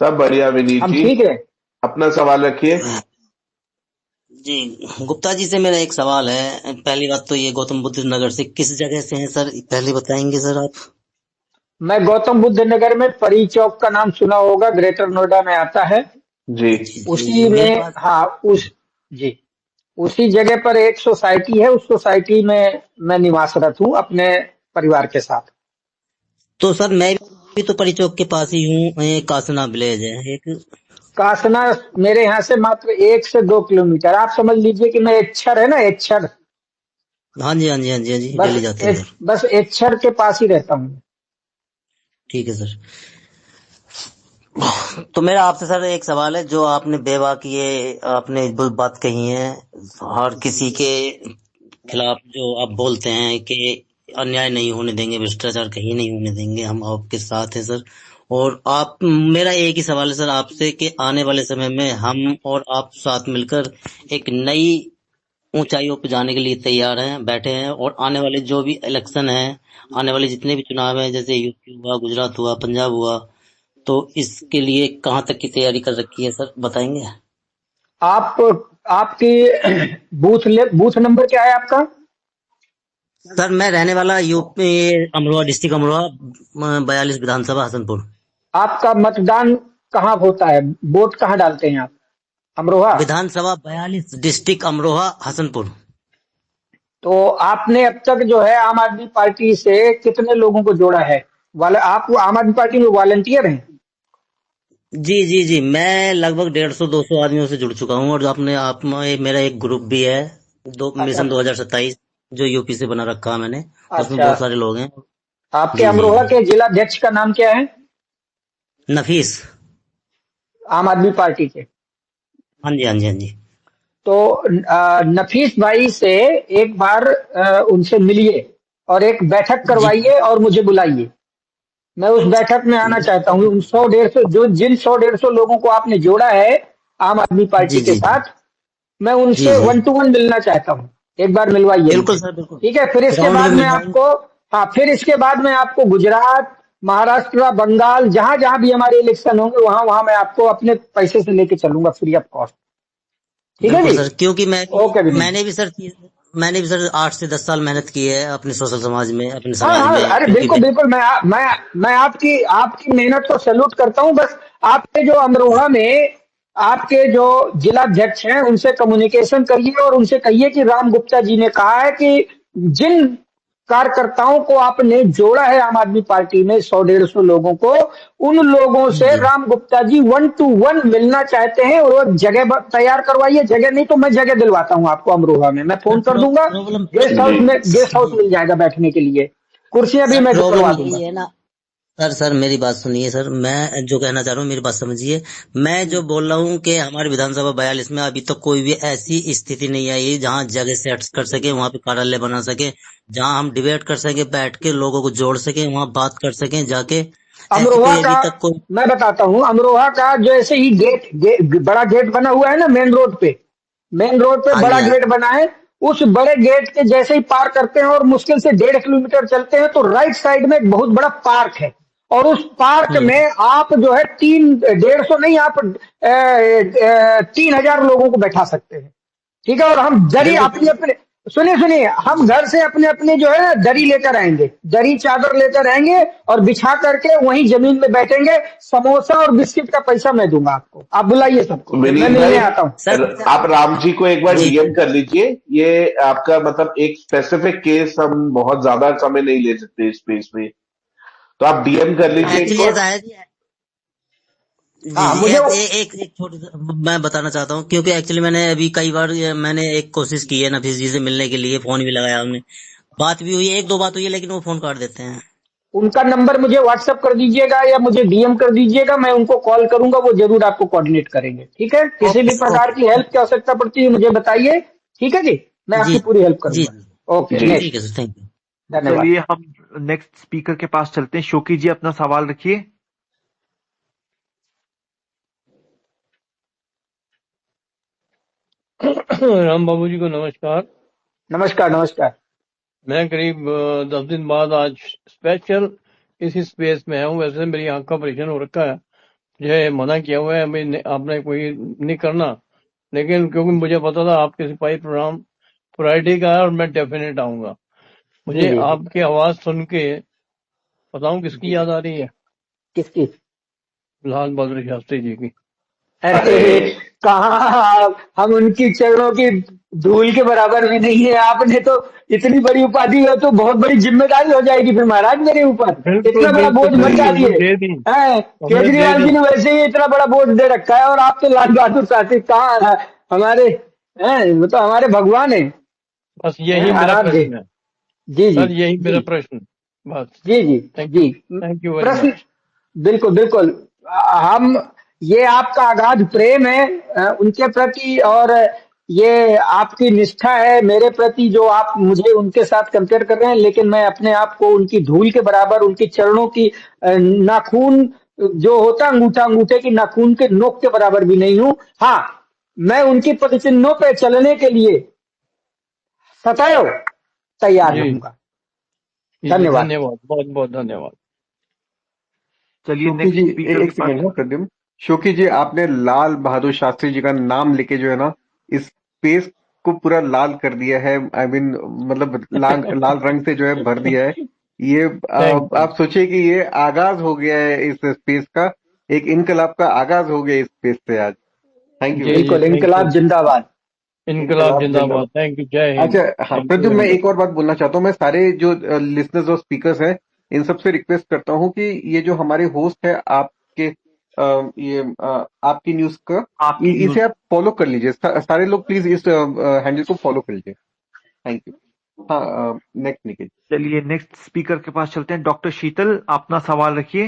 सब बढ़िया विनीत हम जी, ठीक है। अपना सवाल रखिए। जी गुप्ता जी से मेरा एक सवाल है। पहली बात तो ये गौतम बुद्ध नगर से किस जगह से हैं सर, पहले बताएंगे सर आप? मैं गौतम बुद्ध नगर में परी चौक का नाम सुना होगा, ग्रेटर नोएडा में आता है। जी जी उसी मेरे में पास जी उसी जगह पर एक सोसाइटी है, उस सोसाइटी में मैं निवासरत हूँ अपने परिवार के साथ। तो सर मैं भी तो परी चौक के पास ही हूँ। कासना विलेज है एक। कासना मेरे यहाँ से मात्र 1 से 2 किलोमीटर। आप समझ लीजिए कि मैं एच्छर है ना, एच्छर, हाँ जी हाँ जी हाँ जी हाँ जी, बस डेली जाते हैं सर। बस एच्छर के पास ही रहता हूँ। ठीक है सर। तो मेरा आपसे सर एक सवाल है। जो आपने बेबाक ये आपने बात कही है, हर किसी के खिलाफ जो आप बोलते हैं कि अन्याय नहीं होने देंगे, भ्रष्टाचार कहीं नहीं होने देंगे, हम आपके साथ हैं सर। और आप, मेरा एक ही सवाल है सर आपसे कि आने वाले समय में हम और आप साथ मिलकर एक नई ऊंचाइयों पर जाने के लिए तैयार हैं, बैठे हैं। और आने वाले जो भी इलेक्शन है, आने वाले जितने भी चुनाव हैं, जैसे यूपी हुआ, गुजरात हुआ, पंजाब हुआ, तो इसके लिए कहाँ तक की तैयारी कर रखी है सर, बताएंगे? आप आपकी बूथ नंबर क्या है आपका? सर मैं रहने वाला यूपी अमरोहा, डिस्ट्रिक्ट अमरोहा, 42 विधानसभा, हसनपुर। आपका मतदान कहाँ होता है? वोट कहाँ डालते हैं आप? अमरोहा। विधानसभा 42, डिस्ट्रिक्ट अमरोहा, हसनपुर। तो आपने अब तक जो है आम आदमी पार्टी से कितने लोगों को जोड़ा है? आप आम आदमी पार्टी में वॉलंटियर हैं? जी जी जी, मैं लगभग 150-200 आदमियों से जुड़ चुका हूँ। और आप मेरा एक ग्रुप भी है, अच्छा मिशन 2027, जो यूपी से बना रखा है मैंने। उसमें अच्छा। बहुत सारे लोग हैं। आपके जी जी अमरोहा जी। के जिलाध्यक्ष का नाम क्या है? नफीस। आम आदमी पार्टी के। हाँ जी हाँ जी हाँ जी। तो नफीस भाई से एक बार उनसे मिलिए और एक बैठक जी करवाइए और मुझे बुलाइए। मैं उस बैठक में आना चाहता हूँ। उन 100-150 जिन 100-150 लोगों को आपने जोड़ा है आम आदमी पार्टी जी के जी जी साथ, मैं जी उनसे जी। 1 to 1 मिलना चाहता हूँ। एक बार मिलवाइए बिल्कुल मुझे, सर, बिल्कुल। ठीक है? फिर इसके ग्राउंड में बाद मिल मैं जाएंगे। आपको, हाँ, फिर इसके बाद मैं आपको गुजरात, महाराष्ट्र, बंगाल, जहां जहां भी हमारे इलेक्शन होंगे वहां वहां मैं आपको अपने पैसे से लेके चलूंगा, फ्री ऑफ कॉस्ट। ठीक है बिल्कुल जी? सर, क्योंकि ओके विनीत जी। मैंने भी सर 8 से 10 साल मेहनत की है अपने सोशल समाज में, अपने हाँ समाज हाँ, में, अरे क्योंकि बिल्कुल बिल्कुल, मैं आपकी आपकी मेहनत को सैल्यूट करता हूँ। बस आपके जो अमरोहा में आपके जो जिलाध्यक्ष हैं उनसे कम्युनिकेशन करिए और उनसे कहिए कि राम गुप्ता जी ने कहा है कि जिन कार्यकर्ताओं को आपने जोड़ा है आम आदमी पार्टी में, 100-150 लोगों को, उन लोगों से जी राम गुप्ता जी 1 to 1 मिलना चाहते हैं। और वो जगह तैयार करवाइए। जगह नहीं तो मैं जगह दिलवाता हूँ आपको अमरोहा में, मैं सर, फोन कर दूंगा। प्रॉब्लम जी गेस्ट हाउस जी मिल जाएगा बैठने के लिए, कुर्सियां भी सर, मैं प्रॉब्लम जुड़वा यही दूंगा। है ना। सर मेरी बात सुनिए सर, मैं जो कहना चाह रहा हूँ मेरी बात समझिए। मैं जो बोल रहा हूँ कि हमारे विधानसभा 42 में अभी तक कोई भी ऐसी स्थिति नहीं आई जहाँ जगह सेट कर सके, वहां पे कार्यालय बना सके, जहाँ हम डिबेट कर सके, बैठ के लोगों को जोड़ सके, वहां बात कर सके जाके। ऐसी अमरोहा कोई का अभी तक कोई। मैं बताता हूँ। अमरोहा का जैसे ही बड़ा गेट बना हुआ है ना मेन रोड पे हाँ जी बड़ा हाँ गेट बना है। उस बड़े गेट के जैसे ही पार करते हैं और मुश्किल से 1.5 किलोमीटर चलते हैं तो राइट साइड में एक बहुत बड़ा पार्क है। और उस पार्क हम्म, में आप जो है 150 नहीं, आप 3,000 लोगों को बैठा सकते हैं। ठीक है? और हम दरी बिल्कुल अपने अपने, सुनिए सुनिए, हम घर से अपने अपने जो है ना दरी लेकर आएंगे, दरी चादर लेकर आएंगे और बिछा करके वहीं जमीन में बैठेंगे। समोसा और बिस्किट का पैसा मैं दूंगा आपको। आप बुलाइए सबको, मैं विनीत मिलने भाई, आता हूँ। सर आप राम जी को एक बार जी डीएम कर लीजिए। ये आपका मतलब एक स्पेसिफिक केस, हम बहुत ज्यादा समय नहीं ले सकते इस स्पेस में, तो आप डीएम कर लीजिए एक्चुअली इनको। ऐसा है जी। जी हाँ जी, मुझे एक छोटी मैं बताना चाहता हूँ, क्योंकि एक्चुअली मैंने अभी कई बार मैंने एक कोशिश की है नफीस जी से मिलने के लिए, फोन भी लगाया हमने, बात भी हुई, 1-2 बात हुई है, लेकिन वो फोन काट देते हैं। उनका नंबर मुझे व्हाट्सएप कर दीजिएगा या मुझे डीएम कर दीजिएगा, मैं उनको कॉल करूंगा, वो जरूर आपको कोऑर्डिनेट करेंगे। ठीक है, किसी ओके भी प्रकार की ओके हेल्प की आवश्यकता पड़ती है मुझे बताइए। ठीक है जी, मैं जी आपकी पूरी हेल्प जी करूंगा। ओके, जी। ठीक है नेक्स्ट। Sir, thank you. धन्यवाद। चलिए हम नेक्स्ट स्पीकर के पास चलते हैं। शोकी जी अपना सवाल रखिए। राम बाबू जी को नमस्कार। नमस्कार नमस्कार। मैं करीब 10 दिन बाद आज स्पेशल इसी स्पेस में आया हूँ। वैसे मेरी आंख का ऑपरेशन हो रखा है, मुझे मना किया हुआ है आपने कोई नहीं करना, लेकिन क्योंकि मुझे पता था आपके सिपाही प्रोग्राम फ्राइडे का है और मैं डेफिनेट आऊंगा। जी मुझे जी जी। आपकी आवाज सुन के बताऊं किसकी जी याद आ रही है? किसकी? लाल बहादुर शास्त्री जी की। अरे अरे कहाँ, हम उनकी चरणों की धूल के बराबर भी नहीं है। आपने तो इतनी बड़ी उपाधि है तो बहुत बड़ी जिम्मेदारी हो जाएगी फिर महाराज मेरे ऊपर। बिल्कुल इतना बड़ा बोझ बिल्कुल मत बिल्कुल, नहीं, वो डालिए। दे दी, हैं, हमने दे केजरीवाल दी। जी ने वैसे ही इतना बड़ा बोझ दे रखा है और आप तो लाल बहादुर शास्त्री कहाँ है हमारे, हैं, वो तो हमारे भगवान है, बस यही मेरा आराध्य। प्रश्न है जी जी सर, यही मेरा जी प्रश्न, बस। जी जी थैंक यू, जी। थैंक यू वेरी प्रश्न, मच। बिल्कुल बिल्कुल। हम, ये आपका अगाध प्रेम है उनके प्रति, और ये आपकी निष्ठा है मेरे प्रति जो आप मुझे उनके साथ कंपेयर कर रहे हैं, लेकिन मैं अपने आप को उनकी धूल के बराबर, उनकी चरणों की नाखून जो होता है अंगूठा, अंगूठे की नाखून के नोक के बराबर भी नहीं हूं। हाँ, मैं उनकी पदचिन्हों पे चलने के लिए सदैव तैयार जी रहूंगा। जी जी, धन्यवाद। धन्यवाद, बहुत बहुत धन्यवाद। चलिए शोकी जी नेक्स्ट स्पीकर एक के पास। सेकेंड ना प्रद्युम्न। शोकी जी आपने लाल बहादुर शास्त्री जी का नाम लेके जो है ना इस स्पेस को पूरा लाल कर दिया है। आई मीन मतलब लाल लाल रंग से जो है भर दिया है। ये थैंक यू। आप सोचिए कि ये आगाज हो गया है इस स्पेस का, एक इनकलाब का आगाज हो गया इस स्पेस से आज। थैंक यू जी वेरी जी, मच। बिल्कुल, थैंक यू। इनकलाब जिंदाबाद। इनकलाब इनकलाब जिंदाबाद, जिंदाबाद। थैंक यू, जय हिंद। अच्छा हाँ थैंक यू प्रद्युम्न, वेरी मैं मच। एक और बात बोलना चाहता हूँ। मैं सारे जो लिसनर्स और स्पीकर्स हैं इन सबसे रिक्वेस्ट करता हूँ कि ये जो हमारे होस्ट है आपके आपकी न्यूज का, आपकी इसे न्यूज। आप फॉलो कर लीजिए। सारे लोग प्लीज इस हैंडल को फॉलो कर लीजिए। Thank you. हाँ नेक्स्ट निखिल। चलिए नेक्स्ट स्पीकर के पास चलते हैं। डॉक्टर शीतल अपना सवाल रखिए।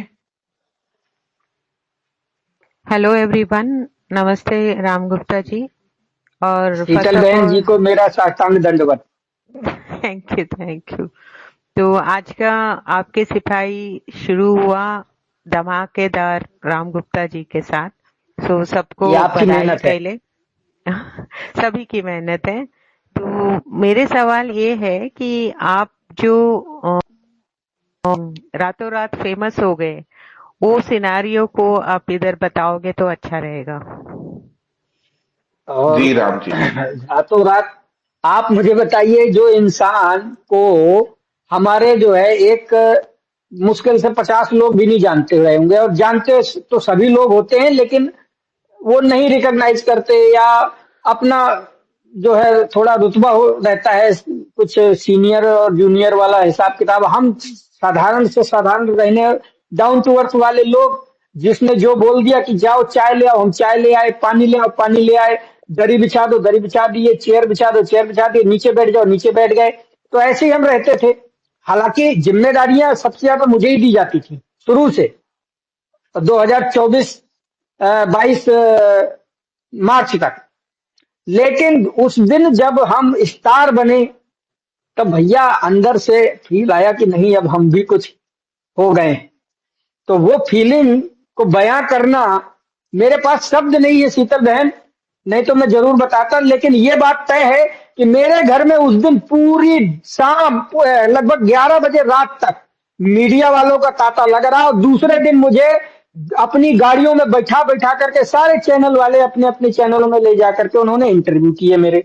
हेलो एवरीवन, नमस्ते राम गुप्ता जी। और फर्स्ट शीतल ऑफ बहन जी ऑल को मेरा साष्टांग दंडवत। Thank you, thank you. तो आज का आपके सिपाही शुरू हुआ धमाकेदार राम गुप्ता जी के साथ, सो सबको ये आपकी बधाई मेहनत है। पहले। सभी की मेहनत है। तो मेरे सवाल ये है कि आप जो रातों रात फेमस हो गए, वो सिनारियो को आप इधर बताओगे तो अच्छा रहेगा। और जी राम जी। रातों रात आप मुझे बताइए, जो इंसान को हमारे जो है एक मुश्किल से 50 लोग भी नहीं जानते रहे होंगे, और जानते तो सभी लोग होते हैं लेकिन वो नहीं रिकॉग्नाइज करते, या अपना जो है थोड़ा रुतबा हो रहता है, कुछ सीनियर और जूनियर वाला हिसाब किताब। हम साधारण से साधारण रहने, डाउन टू अर्थ वाले लोग, जिसने जो बोल दिया कि जाओ चाय ले आओ, हम चाय ले आए, पानी ले आओ, पानी ले आए, दरी बिछा दो, दरी बिछा दिए, चेयर बिछा दो, चेयर बिछा दिए, नीचे बैठ जाओ, नीचे बैठ गए। तो ऐसे ही हम रहते थे। हालांकि जिम्मेदारियां सबसे ज्यादा मुझे ही दी जाती थी शुरू से। 2024 22 मार्च तक। लेकिन उस दिन जब हम स्टार बने, तब भैया अंदर से फील आया कि नहीं, अब हम भी कुछ हो गए। तो वो फीलिंग को बयां करना, मेरे पास शब्द नहीं है शीतल बहन, नहीं तो मैं जरूर बताता। लेकिन ये बात तय है कि मेरे घर में उस दिन पूरी शाम लगभग 11 बजे रात तक मीडिया वालों का तांता लग रहा। और दूसरे दिन मुझे अपनी गाड़ियों में बैठा बैठा करके सारे चैनल वाले अपने अपने चैनलों में ले जा करके उन्होंने इंटरव्यू किए मेरे।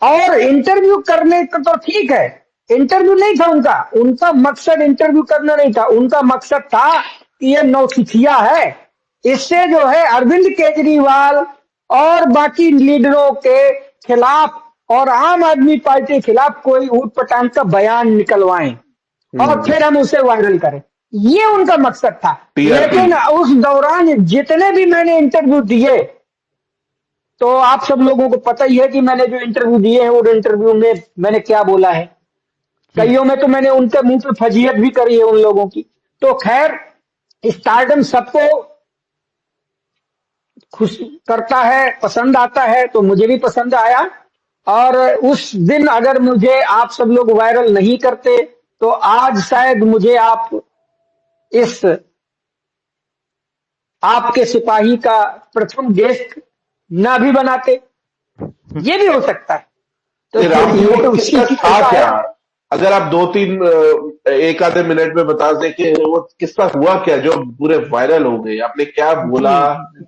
और इंटरव्यू करने का तो ठीक है, इंटरव्यू नहीं था उनका, उनका मकसद इंटरव्यू करना नहीं था। उनका मकसद था कि ये नौसिखिया है, इससे जो है अरविंद केजरीवाल और बाकी लीडरों के खिलाफ और आम आदमी पार्टी के खिलाफ कोई ऊट पटांग का बयान निकलवाएं और फिर हम उसे वायरल करें। ये उनका मकसद था। टीआरपी। लेकिन उस दौरान जितने भी मैंने इंटरव्यू दिए, तो आप सब लोगों को पता ही है कि मैंने जो इंटरव्यू दिए हैं, वो इंटरव्यू में मैंने क्या बोला है। कईयों में तो मैंने उनके मुंह पे फजीयत भी करी है उन लोगों की। तो खैर, स्टारडम सबको खुश करता है, पसंद आता है, तो मुझे भी पसंद आया। और उस दिन अगर मुझे आप सब लोग वायरल नहीं करते तो आज शायद मुझे आप इस आपके सिपाही का प्रथम गेस्ट ना भी बनाते, ये भी हो सकता है। तो राम ये वो उसी किस्सा की था कृपा क्या? है। अगर आप 2-3 एक आधे मिनट में बता दें कि वो किस्सा हुआ क्या जो पूरे वायरल हो गए, आपने क्या बोला? जी,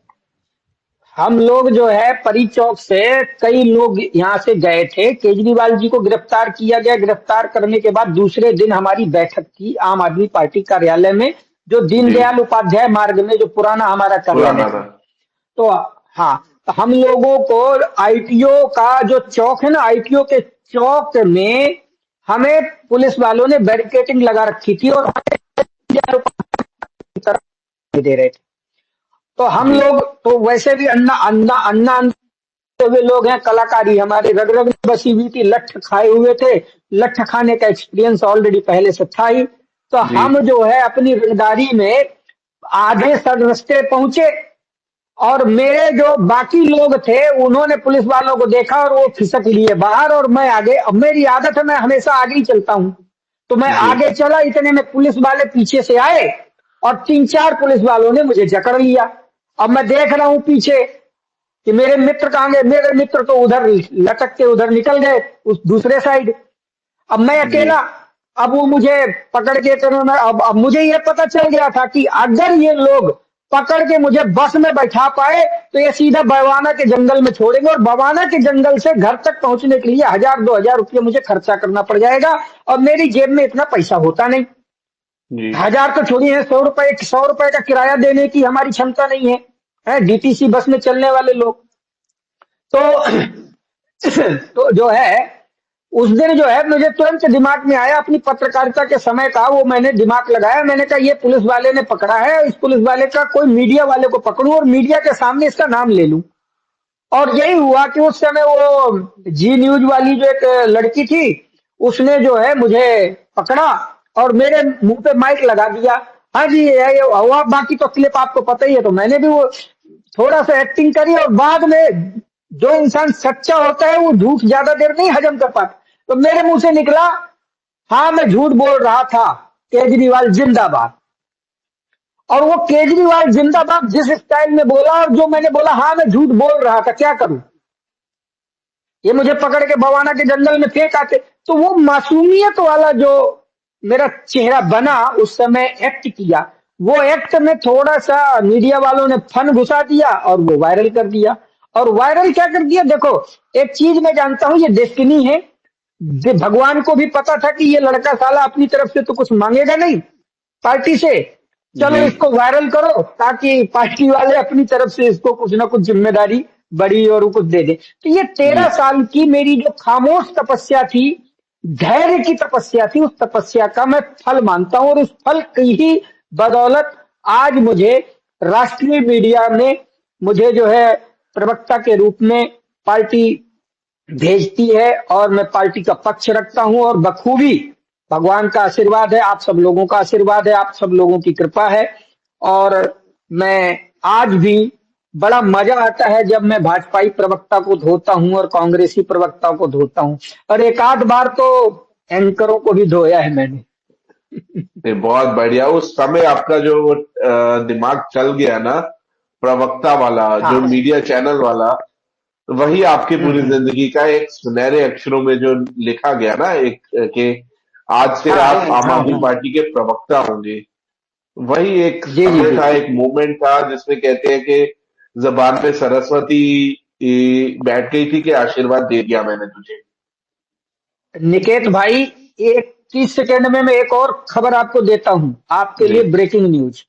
हम लोग जो है परी चौक से कई लोग यहाँ से गए थे, केजरीवाल जी को गिरफ्तार किया गया। गिरफ्तार करने के बाद दूसरे दिन हमारी बैठक थी आम आदमी पार्टी कार्यालय में, जो जी, दीनदयाल उपाध्याय मार्ग में, जो पुराना हमारा कार्यालय पुराना था। था। तो हाँ, तो हम लोगों को आईटीओ का जो चौक है ना, आईटीओ के चौक में हमें पुलिस वालों ने बैरिकेडिंग लगा रखी थी और तरफ दे रहे थे। तो हम जी, लोग तो वैसे भी अन्ना अन्ना अन्ना हुए लोग हैं, कलाकारी हमारे रग रग में बसी हुई थी, लठ खाए हुए थे, लठ खाने का एक्सपीरियंस ऑलरेडी पहले से था ही। तो जी, हम जो है अपनी रंगदारी में आधे सड़ रास्ते पहुंचे और मेरे जो बाकी लोग थे उन्होंने पुलिस वालों को देखा और वो खिसक लिए बाहर और मैं आगे। अब मेरी आदत है, मैं हमेशा आगे ही चलता हूं, तो मैं जी, आगे चला, इतने में पुलिस वाले पीछे से आए और 3-4 पुलिस वालों ने मुझे जकड़ लिया। अब मैं देख रहा हूं पीछे कि मेरे मित्र कहाँ गए, मेरे मित्र तो उधर लटक के उधर निकल गए उस दूसरे साइड। अब मैं जी, अकेला, अब वो मुझे पकड़ के अब मुझे ये पता चल गया था कि अगर ये लोग पकड़ के मुझे बस में बैठा पाए तो ये सीधा बवाना के जंगल में छोड़ेंगे और बवाना के जंगल से घर तक पहुंचने के लिए 1000-2000 रुपये मुझे खर्चा करना पड़ जाएगा और मेरी जेब में इतना पैसा होता नहीं। जी, 1000 तो छोड़िए, 100 रुपए का किराया देने की हमारी क्षमता नहीं है, डीटीसी बस में चलने वाले लोग। तो तो जो है उस दिन जो है मुझे तुरंत दिमाग में आया, अपनी पत्रकारिता के समय का वो मैंने दिमाग लगाया। मैंने कहा ये पुलिस वाले ने पकड़ा है, इस पुलिस वाले का कोई मीडिया वाले को पकड़ूं और मीडिया के सामने इसका नाम ले लूं। और यही हुआ कि उस समय वो जी न्यूज वाली जो एक लड़की थी उसने जो है मुझे पकड़ा और मेरे मुंह पे माइक लगा दिया। हाँ जी, ये हुआ, बाकी तो क्लिप आपको पता ही है। तो मैंने भी वो थोड़ा सा एक्टिंग करी और बाद में जो इंसान सच्चा होता है वो झूठ ज्यादा देर नहीं हजम कर पाता। तो मेरे मुंह से निकला, हाँ मैं झूठ बोल रहा था, केजरीवाल जिंदाबाद। और वो केजरीवाल जिंदाबाद जिस स्टाइल में बोला और जो मैंने बोला हाँ मैं झूठ बोल रहा था, क्या करूं, ये मुझे पकड़ के बवाना के जंगल में फेंक आते। तो वो मासूमियत वाला जो मेरा चेहरा बना उस समय एक्ट किया, वो एक्ट में थोड़ा सा मीडिया वालों ने फन घुसा दिया और वो वायरल कर दिया। और वायरल क्या कर दिया, देखो एक चीज मैं जानता हूं, ये डेस्टिनी है। भगवान को भी पता था कि ये लड़का साला अपनी तरफ से तो कुछ मांगेगा नहीं पार्टी से, चलो जी, इसको वायरल करो ताकि पार्टी वाले अपनी तरफ से इसको कुछ ना कुछ जिम्मेदारी बड़ी और कुछ दे दे। तो ये 13 जी, साल की मेरी जो खामोश तपस्या थी, धैर्य की तपस्या थी, उस तपस्या का मैं फल मानता हूं और उस फल की ही बदौलत आज मुझे राष्ट्रीय मीडिया में मुझे जो है प्रवक्ता के रूप में पार्टी भेजती है और मैं पार्टी का पक्ष रखता हूं और बखूबी भगवान का आशीर्वाद है, आप सब लोगों का आशीर्वाद है, आप सब लोगों की कृपा है। और मैं आज भी बड़ा मजा आता है जब मैं भाजपाई प्रवक्ता को धोता हूं और कांग्रेसी प्रवक्ता को धोता हूं, और एक आध बार तो एंकरों को भी धोया है मैंने। नहीं, बहुत बढ़िया। उस समय आपका जो दिमाग चल गया ना, प्रवक्ता वाला, जो हाँ। मीडिया चैनल वाला, वही आपकी पूरी हम्म। जिंदगी का एक सुनहरे अक्षरों में जो लिखा गया ना, एक के आज से हाँ आप आम हाँ आदमी हाँ। पार्टी के प्रवक्ता होंगे। वही एक जी जी समय जी। था, एक मोमेंट था जिसमें कहते हैं कि जबान पे सरस्वती बैठ गई थी कि आशीर्वाद दे दिया मैंने तुझे। निकेत भाई, एक 30 सेकेंड में मैं एक और खबर आपको देता हूं, आपके जी, लिए ब्रेकिंग न्यूज।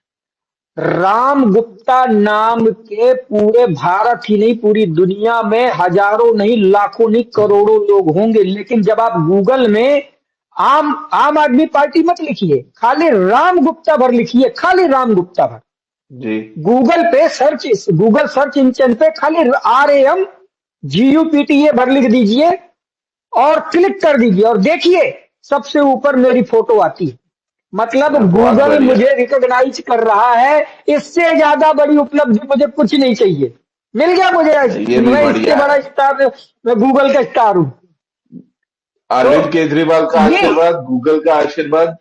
राम गुप्ता नाम के पूरे भारत ही नहीं पूरी दुनिया में हजारों नहीं, लाखों नहीं, करोड़ों लोग होंगे, लेकिन जब आप गूगल में आम आम आदमी पार्टी मत लिखिए, खाली राम गुप्ता भर लिखिए, खाली राम गुप्ता भर। जी, गूगल पे सर्च, गूगल सर्च इंजन पे खाली RAM GUPTA भर लिख दीजिए और क्लिक कर दीजिए और देखिए सबसे ऊपर मेरी फोटो आती है, मतलब बहुत गूगल बढ़िया। मुझे रिकॉग्नाइज कर रहा है। इससे ज्यादा बड़ी उपलब्धि मुझे कुछ नहीं चाहिए। मिल गया मुझे, ये भी मैं इससे बढ़िया बड़ा है। स्टार, मैं गूगल का स्टार हूं। तो अरविंद केजरीवाल का ये, आशीर्वाद, गूगल का आशीर्वाद,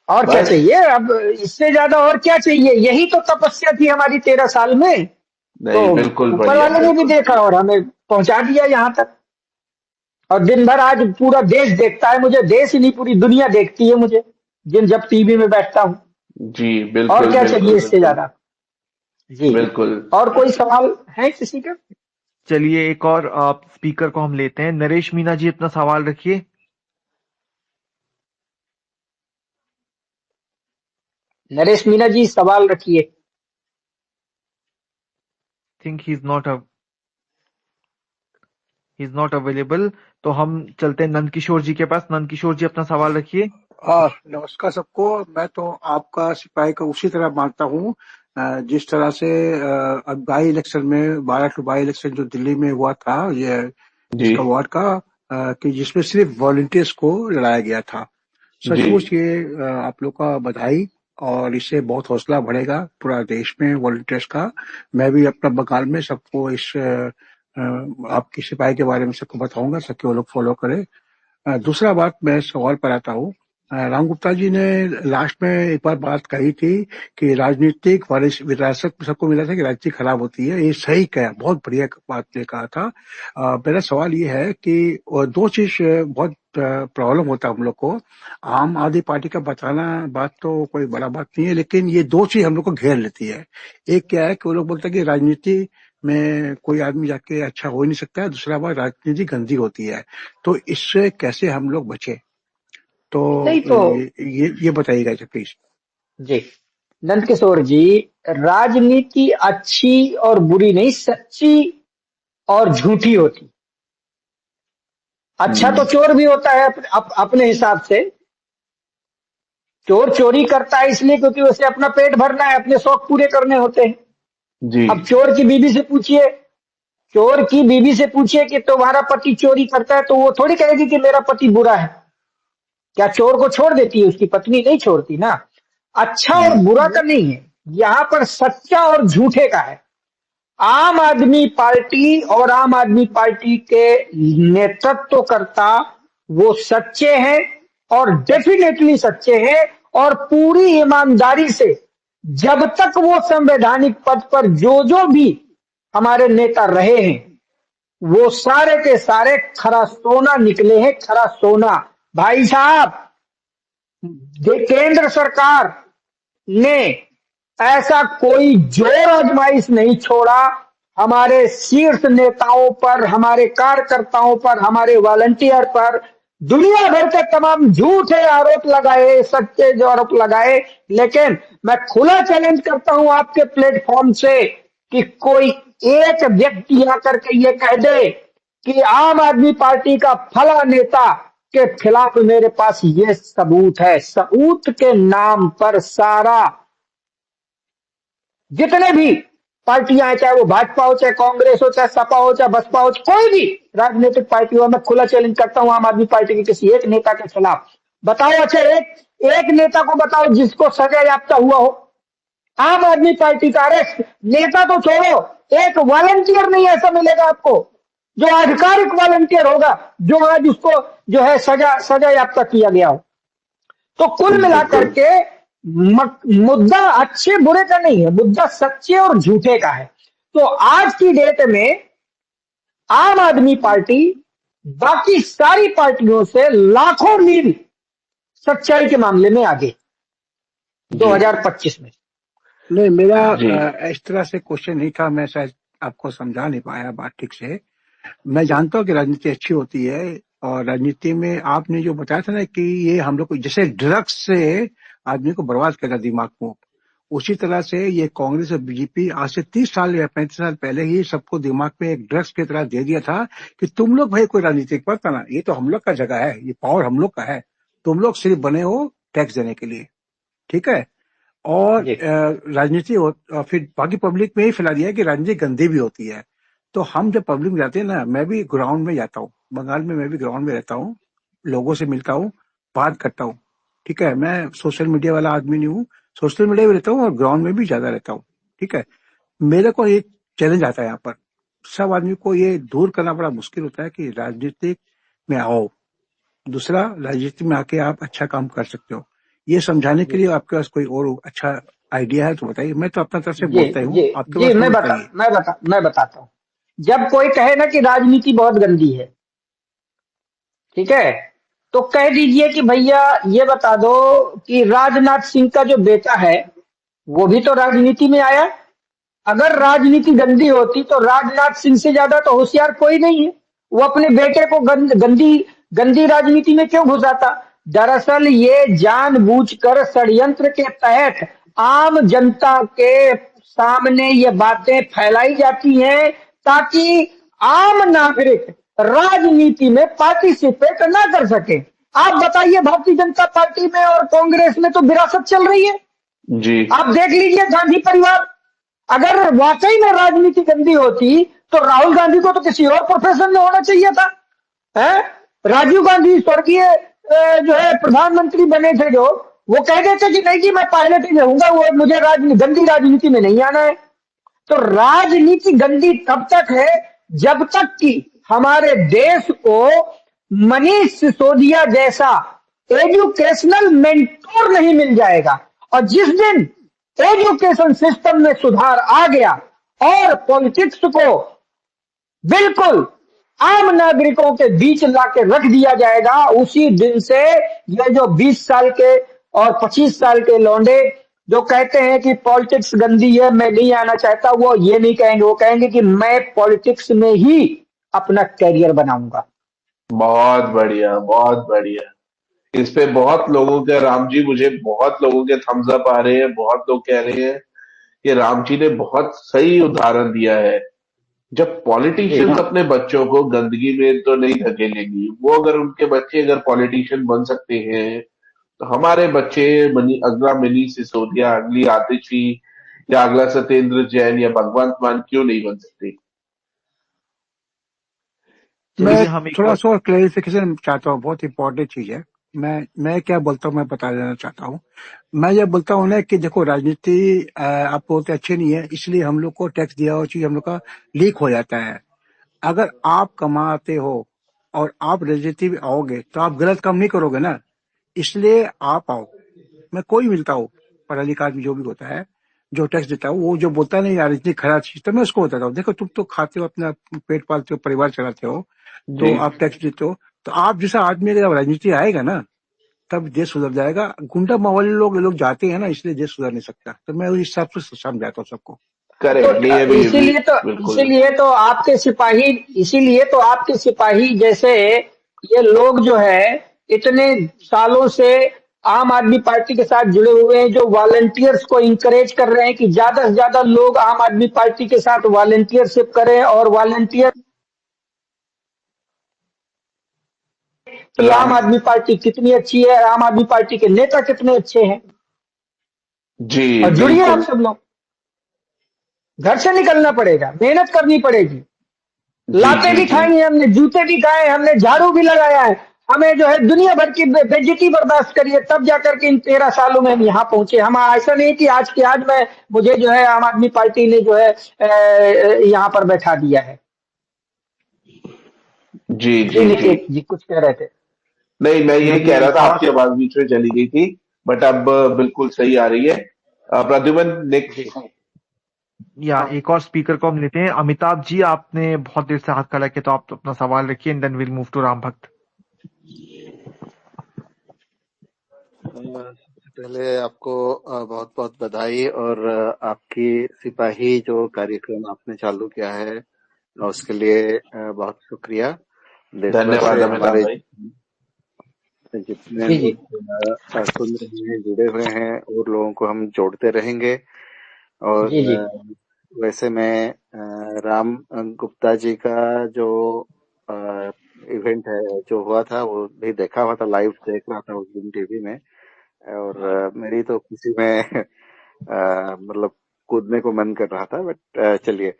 और क्या बस। चाहिए अब इससे ज्यादा, और क्या चाहिए? यही तो तपस्या थी हमारी 13 साल में। तो नहीं, बिल्कुल ऊपर बढ़िया, वाले ने भी बिल्कुल देखा बढ़िया। और हमें पहुंचा दिया यहाँ तक। और दिन भर आज पूरा देश देखता है मुझे, देश ही नहीं पूरी दुनिया देखती है मुझे, जब टीवी में बैठता हूँ। जी, और बिल्कुल क्या चाहिए बिल्कुल इससे बिल्कुल ज्यादा? जी। बिल्कुल। और कोई सवाल है किसी का? चलिए एक और स्पीकर को हम लेते हैं। नरेश मीना जी अपना सवाल रखिए। नरेश मीना जी सवाल रखिए। Think he is not available. तो हम चलते हैं नंद किशोर जी के पास। नंद किशोर जी अपना सवाल रखिए। नमस्कार सबको। मैं तो आपका सिपाही को उसी तरह मानता हूँ जिस तरह से अब बाई इलेक्शन में 12 बाई इलेक्शन जो दिल्ली में हुआ था, ये जी इसका वार्ड का, कि जिसमें सिर्फ वॉलंटियर्स को लड़ाया गया था। जी सचमुच ये आप लोग का बधाई, और इससे बहुत हौसला बढ़ेगा पूरा देश में वॉलंटियर्स का। मैं भी अपना बंगाल में सबको इस आपकी सिपाही के बारे में सबको बताऊंगा, सबके वो लोग फॉलो करें। दूसरा बात, मैं सवाल पर आता हूँ। राम गुप्ता जी ने लास्ट में एक बार बात कही थी कि राजनीतिक विरासत सबको मिला था कि राजनीति खराब होती है। ये सही कहा, बहुत बढ़िया बात ने कहा था। मेरा सवाल ये है कि दो चीज बहुत प्रॉब्लम होता है हम लोग को। आम आदमी पार्टी का बताना बात तो कोई बड़ा बात नहीं है, लेकिन ये दो चीज हम लोग को घेर लेती है। एक क्या है कि वो लोग बोलते हैं कि राजनीति में कोई आदमी जाके अच्छा हो ही नहीं सकता है। दूसरा बात, राजनीति गंदी होती है। तो इससे कैसे हम लोग बचे? तो नहीं तो ये बताइएगा प्लीज। जी, नंद किशोर जी, राजनीति अच्छी और बुरी नहीं, सच्ची और झूठी होती। अच्छा तो चोर भी होता है अपने हिसाब से। चोर चोरी करता है इसलिए क्योंकि उसे अपना पेट भरना है, अपने शौक पूरे करने होते हैं। जी अब चोर की बीवी से पूछिए, चोर की बीवी से पूछिए कि तुम्हारा पति चोरी करता है, तो वो थोड़ी कहेगी कि मेरा पति बुरा है। क्या चोर को छोड़ देती है? उसकी पत्नी नहीं छोड़ती ना। अच्छा और बुरा का नहीं है, यहाँ पर सच्चा और झूठे का है। आम आदमी पार्टी और आम आदमी पार्टी के नेतृत्वकर्ता वो सच्चे हैं, और डेफिनेटली सच्चे हैं, और पूरी ईमानदारी से जब तक वो संवैधानिक पद पर जो भी हमारे नेता रहे हैं, वो सारे के सारे खरा सोना निकले हैं, खरा सोना। भाई साहब, केंद्र सरकार ने ऐसा कोई जोर आजमाइश नहीं छोड़ा हमारे शीर्ष नेताओं पर, हमारे कार्यकर्ताओं पर, हमारे वॉलंटियर पर। दुनिया भर के तमाम झूठे आरोप लगाए, सच्चे जो आरोप लगाए, लेकिन मैं खुला चैलेंज करता हूं आपके प्लेटफॉर्म से कि कोई एक व्यक्ति आकर के ये कह दे कि आम आदमी पार्टी का फला नेता के खिलाफ मेरे पास ये सबूत है। सबूत के नाम पर सारा जितने भी पार्टियां हैं, चाहे वो भाजपा हो, चाहे कांग्रेस हो, चाहे सपा हो, चाहे बसपा हो, कोई भी राजनीतिक पार्टी हो, मैं खुला चैलेंज करता हूं आम आदमी पार्टी के किसी एक नेता के खिलाफ बताओ। अच्छा, एक नेता को बताओ जिसको सजा याफ्ता हुआ हो आम आदमी पार्टी का। अरेस्ट नेता तो छोड़ो, एक वॉलंटियर नहीं ऐसा मिलेगा आपको जो आधिकारिक वॉलंटियर होगा, जो आज उसको जो है सजा याफ्ता किया गया हो। तो कुल मिलाकर बिल्कुल। के मुद्दा अच्छे बुरे का नहीं है, मुद्दा सच्चे और झूठे का है। तो आज की डेट में आम आदमी पार्टी बाकी सारी पार्टियों से लाखों मील सच्चाई के मामले में आगे जी 2025 में। नहीं, मेरा जी इस तरह से क्वेश्चन नहीं था। मैं शायद आपको समझा नहीं पाया बात ठीक से। मैं जानता हूँ कि राजनीति अच्छी होती है, और राजनीति में आपने जो बताया था ना कि ये हम लोग को जैसे ड्रग्स से आदमी को बर्बाद करता दिमाग को, उसी तरह से ये कांग्रेस और बीजेपी आज से 30 साल या 35 साल पहले ही सबको दिमाग में एक ड्रग्स की तरह दे दिया था कि तुम लोग भाई कोई राजनीतिक मत करना, ये तो हम लोग का जगह है, ये पावर हम लोग का है, तुम लोग सिर्फ बने हो टैक्स देने के लिए, ठीक है। और जी राजनीति फिर बाकी पब्लिक में ही फैला दिया है कि राजनीति गंदी भी होती है। तो हम जब पब्लिक में जाते हैं ना, मैं भी ग्राउंड में जाता हूँ, बंगाल में मैं भी ग्राउंड में रहता हूँ, लोगों से मिलता हूँ, बात करता हूँ। ठीक है, मैं सोशल मीडिया वाला आदमी नहीं हूँ, सोशल मीडिया में रहता हूँ और ग्राउंड में भी ज्यादा रहता हूँ। ठीक है, मेरे को एक चैलेंज आता है यहाँ पर, सब आदमी को ये दूर करना बड़ा मुश्किल होता है कि राजनीतिक में आओ, दूसरा राजनीति में आके आप अच्छा काम कर सकते हो। ये समझाने के लिए आपके पास कोई और अच्छा आइडिया है तो बताइए। मैं तो अपना तरफ से जी बोलता ही हूँ, जी आपके जी पास कोई बताइए। मैं बताता हूँ। जब कोई कहे ना कि राजनीति बहुत गंदी है, ठीक है, तो कह दीजिए कि भैया ये बता दो कि राजनाथ सिंह का जो बेटा है वो भी तो राजनीति में आया। अगर राजनीति गंदी होती तो राजनाथ सिंह से ज्यादा तो होशियार कोई नहीं है। वो अपने बेटे को गंदी गंदी राजनीति में क्यों घुसाता? दरअसल ये जानबूझकर षड्यंत्र के तहत आम जनता के सामने ये बातें फैलाई जाती हैं ताकि आम नागरिक राजनीति में पार्टिसिपेट ना कर सके। आप बताइए, भारतीय जनता पार्टी में और कांग्रेस में तो विरासत चल रही है। जी आप देख लीजिए गांधी परिवार। अगर वाकई में राजनीति गंदी होती तो राहुल गांधी को तो किसी और प्रोफेशन में होना चाहिए था। है राजीव गांधी स्वर्गीय जो है प्रधानमंत्री बने थे, जो वो कह देते कि नहीं जी मैं पायलट ही रहूंगा, वो मुझे गंदी राजनीति में नहीं आना है। तो राजनीति गंदी तब तक है जब तक कि हमारे देश को मनीष सिसोदिया जैसा एजुकेशनल मेंटोर नहीं मिल जाएगा। और जिस दिन एजुकेशन सिस्टम में सुधार आ गया और पॉलिटिक्स को बिल्कुल आम नागरिकों के बीच लाके रख दिया जाएगा, उसी दिन से ये जो 20 साल के और 25 साल के लौंडे जो कहते हैं कि पॉलिटिक्स गंदी है, मैं नहीं आना चाहता, वो ये नहीं कहेंगे। वो कहेंगे कि मैं पॉलिटिक्स में ही अपना कैरियर बनाऊंगा। बहुत बढ़िया, बहुत बढ़िया। इस पे बहुत लोगों के, राम जी, मुझे बहुत लोगों के थम्स अप आ रहे हैं, बहुत लोग कह रहे हैं कि राम जी ने बहुत सही उदाहरण दिया है। जब जी पॉलिटिशियंस हाँ, अपने बच्चों को गंदगी में तो नहीं धकेलेंगी, वो अगर उनके बच्चे अगर पॉलिटिशियन बन सकते हैं तो हमारे बच्चे अगला मिनी सिसोदिया, अगली आतिशी या अगला सत्येंद्र जैन या भगवंत मान क्यों नहीं बन सकते? मैं चलिए हम एक थोड़ा और सा क्लेरिफिकेशन चाहता हूँ, बहुत इंपॉर्टेंट चीज है। मैं क्या बोलता हूँ मैं बता देना चाहता हूँ। मैं ये बोलता हूँ ना कि देखो राजनीति आप बोलते अच्छे नहीं है, इसलिए हम लोग को टैक्स दिया हुआ चीज हम लोग का लीक हो जाता है। अगर आप कमाते हो और आप राजनीति में आओगे तो आप गलत काम नहीं करोगे ना, इसलिए आप आओ। मैं कोई मिलता हूँ, पढ़ा लिखा आदमी जो भी होता है जो टैक्स देता हूँ, वो जो बोलता है नहीं यार इतनी खराब चीज, तो मैं उसको बताता हूँ देखो तुम तो खाते हो, अपना पेट पालते हो, परिवार चलाते हो, जी तो आप टैक्स देते हो। तो आप जैसा आदमी अगर राजनीति आएगा ना तब देश सुधर जाएगा। गुंडा माहौल लोग जाते हैं ना, इसलिए देश सुधर नहीं सकता। तो मैं उस हिसाब से समझाता हूँ सबको। तो करेक्ट, नहीं है भी बिल्कुल। इसीलिए तो आपके सिपाही जैसे ये लोग जो है इतने सालों से आम आदमी पार्टी के साथ जुड़े हुए हैं, जो वॉलंटियर्स को इंकरेज कर रहे हैं कि ज्यादा से ज्यादा लोग आम आदमी पार्टी के साथ वॉलंटियरशिप करें, और वॉलंटियर कि आम राम आदमी पार्टी कितनी अच्छी है, आम आदमी पार्टी के नेता कितने अच्छे हैं। जी और जुड़िए आप बिल्कुल। सब लोग, घर से निकलना पड़ेगा, मेहनत करनी पड़ेगी, जी लाते जी भी जी खाएंगे, हमने जूते भी खाए, हमने झाड़ू भी लगाया है, हमें जो है दुनिया भर की बेइज्जती बर्दाश्त करिए, तब जाकर के इन 13 सालों में हम यहाँ पहुंचे। हम ऐसा नहीं कि आज के आज में मुझे जो है आम आदमी पार्टी ने जो है यहाँ पर बैठा दिया है। जी जी जी जी। निकेत जी कुछ कह रहे थे। नहीं, मैं यही कह चलिए रहा था, एक और आपकी आवाज बीच में चली गई थी, बट अब बिल्कुल सही आ रही है। प्रद्युमन जी नेक्स्ट। या एक और स्पीकर को हम लेते हैं। अमिताभ जी, आपने बहुत देर से हाथ खड़ा किया, तो आप अपना सवाल रखिए and then will move to Ram Bhakt. सबसे पहले आपको बहुत बहुत बधाई, और आपकी सिपाही जो कार्यक्रम आपने चालू किया है उसके लिए बहुत शुक्रिया। देश भर धन्यवाद से अमिताभ हमारे भाई। जितने जी जी लोग सुन रहे हैं, जुड़े हुए हैं, और लोगों को हम जोड़ते रहेंगे। और जी जी वैसे मैं राम गुप्ता जी का जो इवेंट है जो हुआ था वो भी देखा हुआ था, लाइव देख रहा था उस दिन टीवी में। और मेरी तो खुशी में मतलब कूदने को मन कर रहा था। बट चलिए,